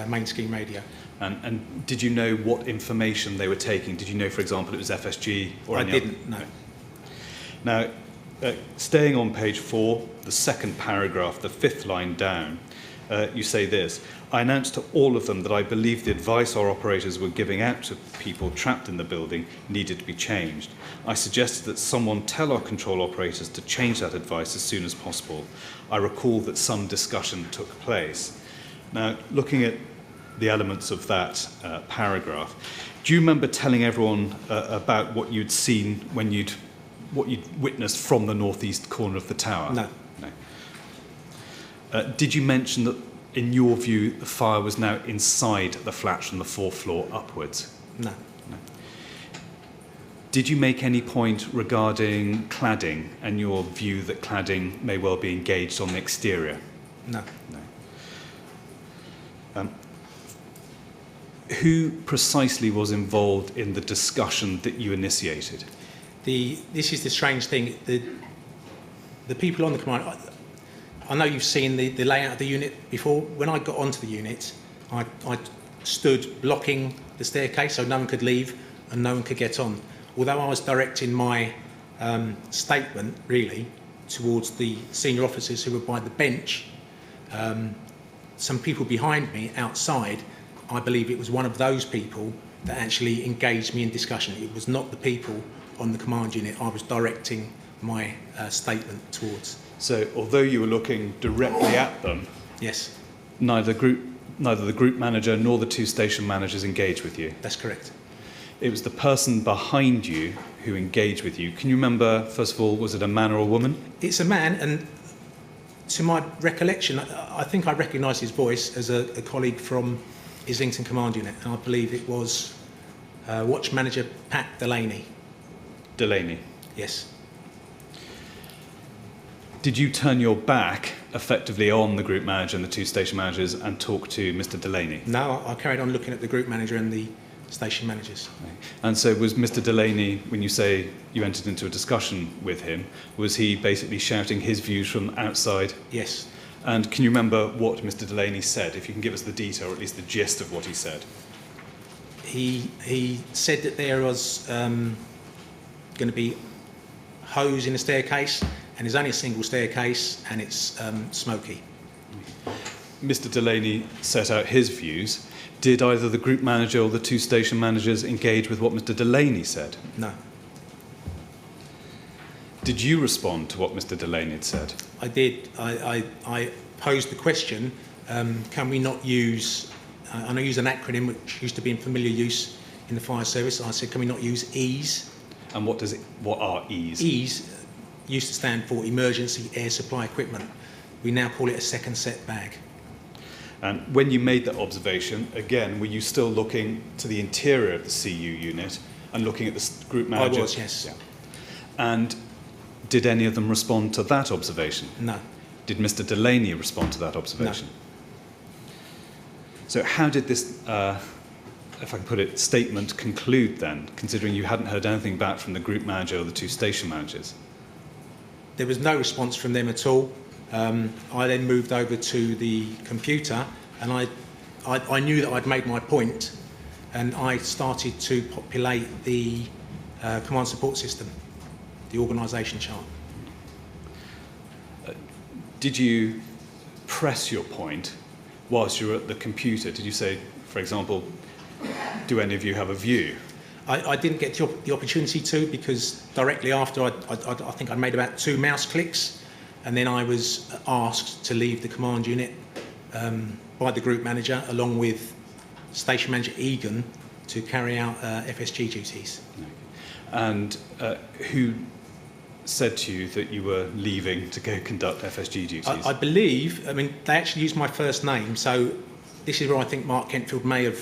main scheme radio. And did you know what information they were taking? Did you know, for example, it was FSG or I any other? didn't, no. Now, staying on page 4, the second paragraph, the 5th line down, you say this: I announced to all of them that I believed the advice our operators were giving out to people trapped in the building needed to be changed. I suggested that someone tell our control operators to change that advice as soon as possible. I recall that some discussion took place. Now, looking at the elements of that paragraph, do you remember telling everyone about what you'd seen when what you'd witnessed from the northeast corner of the tower? No. No. Did you mention that, in your view, the fire was now inside the flats from the 4th floor upwards? No. No. Did you make any point regarding cladding and your view that cladding may well be engaged on the exterior? No. No. Who precisely was involved in the discussion that you initiated? This is the strange thing. The people on the command, I know you've seen the layout of the unit before. When I got onto the unit, I stood blocking the staircase so no one could leave and no one could get on. Although I was directing my statement, really, towards the senior officers who were by the bench, some people behind me outside, I believe it was one of those people that actually engaged me in discussion. It was not the people on the command unit I was directing my statement towards. So, although you were looking directly at them, Yes, neither the group manager nor the 2 station managers engaged with you. that's correct. It was the person behind you who engaged with you. Can you remember, first of all, was it a man or a woman? It's a man, and to my recollection, I think I recognise his voice as a colleague from Islington Command Unit, and I believe it was Watch Manager Pat Delaney. Delaney. Yes. Did you turn your back effectively on the group manager and the 2 station managers and talk to Mr. Delaney? No, I carried on looking at the group manager and the station managers. And so was Mr. Delaney, when you say you entered into a discussion with him, was he basically shouting his views from outside? Yes. And can you remember what Mr. Delaney said, if you can give us the detail, or at least the gist of what he said? He said that there was going to be hose in the staircase, and there's only a single staircase, and it's smoky. Mr. Delaney set out his views. Did either the group manager or the 2 station managers engage with what Mr. Delaney said? No, Did you respond to what Mr. Delaney had said? I did. I posed the question, can we not use, and I use an acronym which used to be in familiar use in the fire service. I said, can we not use EASE? And what are EASE? EASE used to stand for Emergency Air Supply Equipment. We now call it a second set bag. And when you made that observation, again, were you still looking to the interior of the CU unit and looking at the group manager? I was, yes. Yeah. And did any of them respond to that observation? No. Did Mr. Delaney respond to that observation? No. So how did this, if I can put it, statement conclude then, considering you hadn't heard anything back from the group manager or the 2 station managers? There was no response from them at all. I then moved over to the computer, and I knew that I'd made my point, and I started to populate the command support system, the organisation chart. Did you press your point whilst you were at the computer? Did you say, for example, do any of you have a view? I didn't get the opportunity to, because directly after I think I made about 2 mouse clicks, and then I was asked to leave the command unit by the group manager along with Station Manager Egan to carry out FSG duties. And who said to you that you were leaving to go conduct FSG duties? I believe, I mean, they actually used my first name, so this is where I think Mark Kentfield may have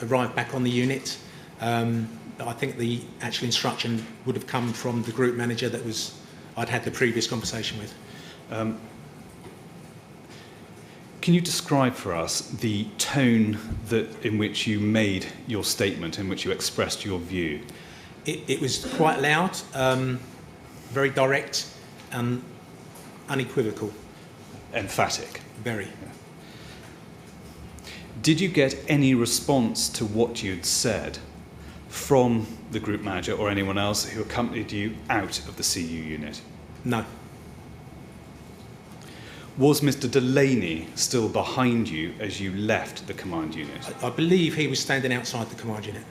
arrived back on the unit. But I think the actual instruction would have come from the group manager that I'd had the previous conversation with. Can you describe for us the tone in which you made your statement, in which you expressed your view? It was quite loud, very direct and unequivocal. Emphatic. Very. Did you get any response to what you'd said from the group manager or anyone else who accompanied you out of the CU unit? No. Was Mr. Delaney still behind you as you left the command unit? I believe he was standing outside the command unit.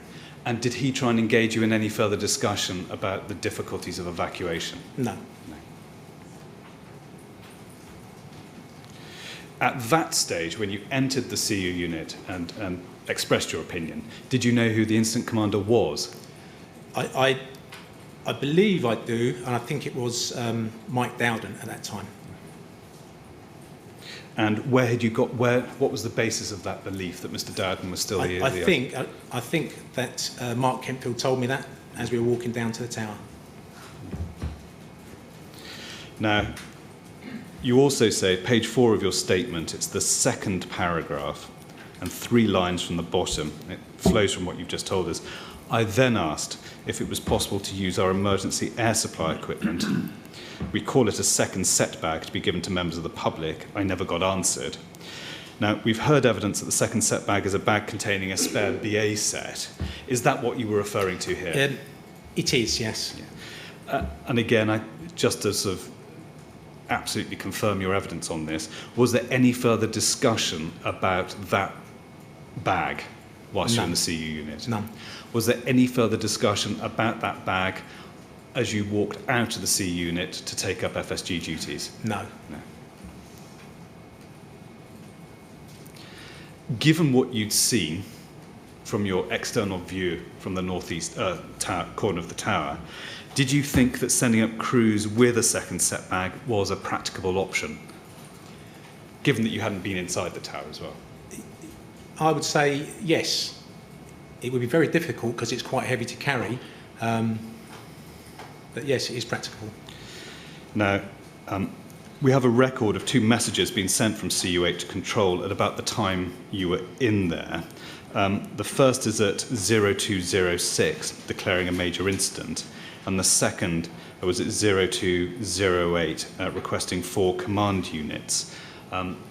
And did he try and engage you in any further discussion about the difficulties of evacuation? No. At that stage, when you entered the CU unit and expressed your opinion, did you know who the incident commander was? I believe I do, and I think it was Mike Dowden at that time. And where had you got? What was the basis of that belief that Mr. Dowden was still here? I think that Mark Kentfield told me that as we were walking down to the tower. Now, you also say, page 4 of your statement, it's the second paragraph and 3 lines from the bottom. It flows from what you've just told us. I then asked if it was possible to use our emergency air supply equipment. We call it a second set bag to be given to members of the public. I never got answered. Now, we've heard evidence that the second set bag is a bag containing a spare BA set. Is that what you were referring to here? It is, yes. And again, just to sort of absolutely confirm your evidence on this, was there any further discussion about that bag whilst you're in the CU unit? None. Was there any further discussion about that bag as you walked out of the CU unit to take up FSG duties? No. No. Given what you'd seen from your external view from the northeast corner of the tower, did you think that sending up crews with a second set bag was a practicable option, given that you hadn't been inside the tower as well? I would say yes. It would be very difficult because it's quite heavy to carry, but yes, it is practical. Now, we have a record of 2 messages being sent from CU8 to control at about the time you were in there. The first is at 0206, declaring a major incident, and the second was at 0208, requesting 4 command units.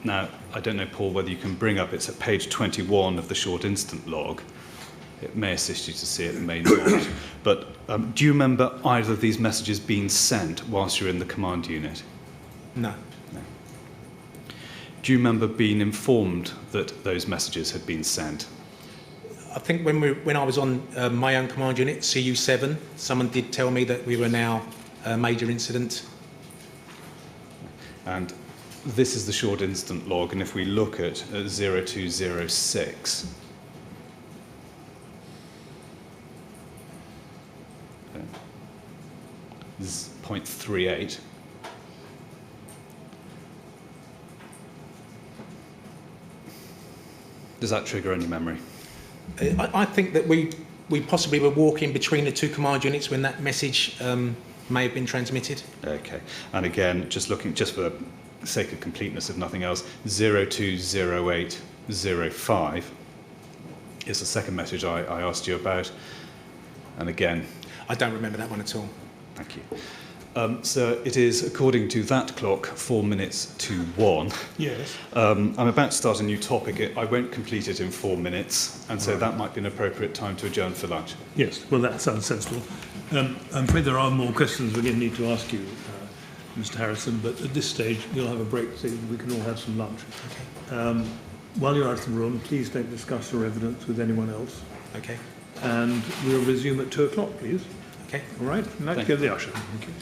Now, I don't know, Paul, whether you can bring up, it's at page 21 of the short incident log. It may assist you to see it, it may not. But do you remember either of these messages being sent whilst you were in the command unit? No. No. Do you remember being informed that those messages had been sent? I think when I was on my own command unit, CU7, someone did tell me that we were now a major incident. And this is the short incident log, and if we look at 0206, this is 0.38. Does that trigger any memory? I think that we possibly were walking between the 2 command units when that message may have been transmitted. Okay. And again, just for the sake of completeness, if nothing else, 020805 is the second message I asked you about. And again, I don't remember that one at all. thank you. So it is, according to that clock, 4 minutes to 1. Yes. I'm about to start a new topic. I won't complete it in 4 minutes, and so that might be an appropriate time to adjourn for lunch. Yes, well, that sounds sensible. I'm afraid there are more questions we're going to need to ask you, Mr. Harrison, but at this stage, you'll have a break so we can all have some lunch. Okay. While you're out of the room, please don't discuss your evidence with anyone else. Okay. And we'll resume at 2 o'clock, please. Okay. All right? Now, give the usher. Thank you.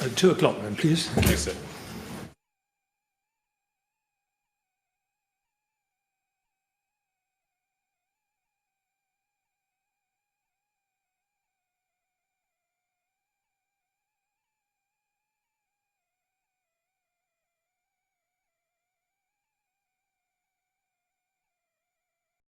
At 2 o'clock then, please. Thanks, sir.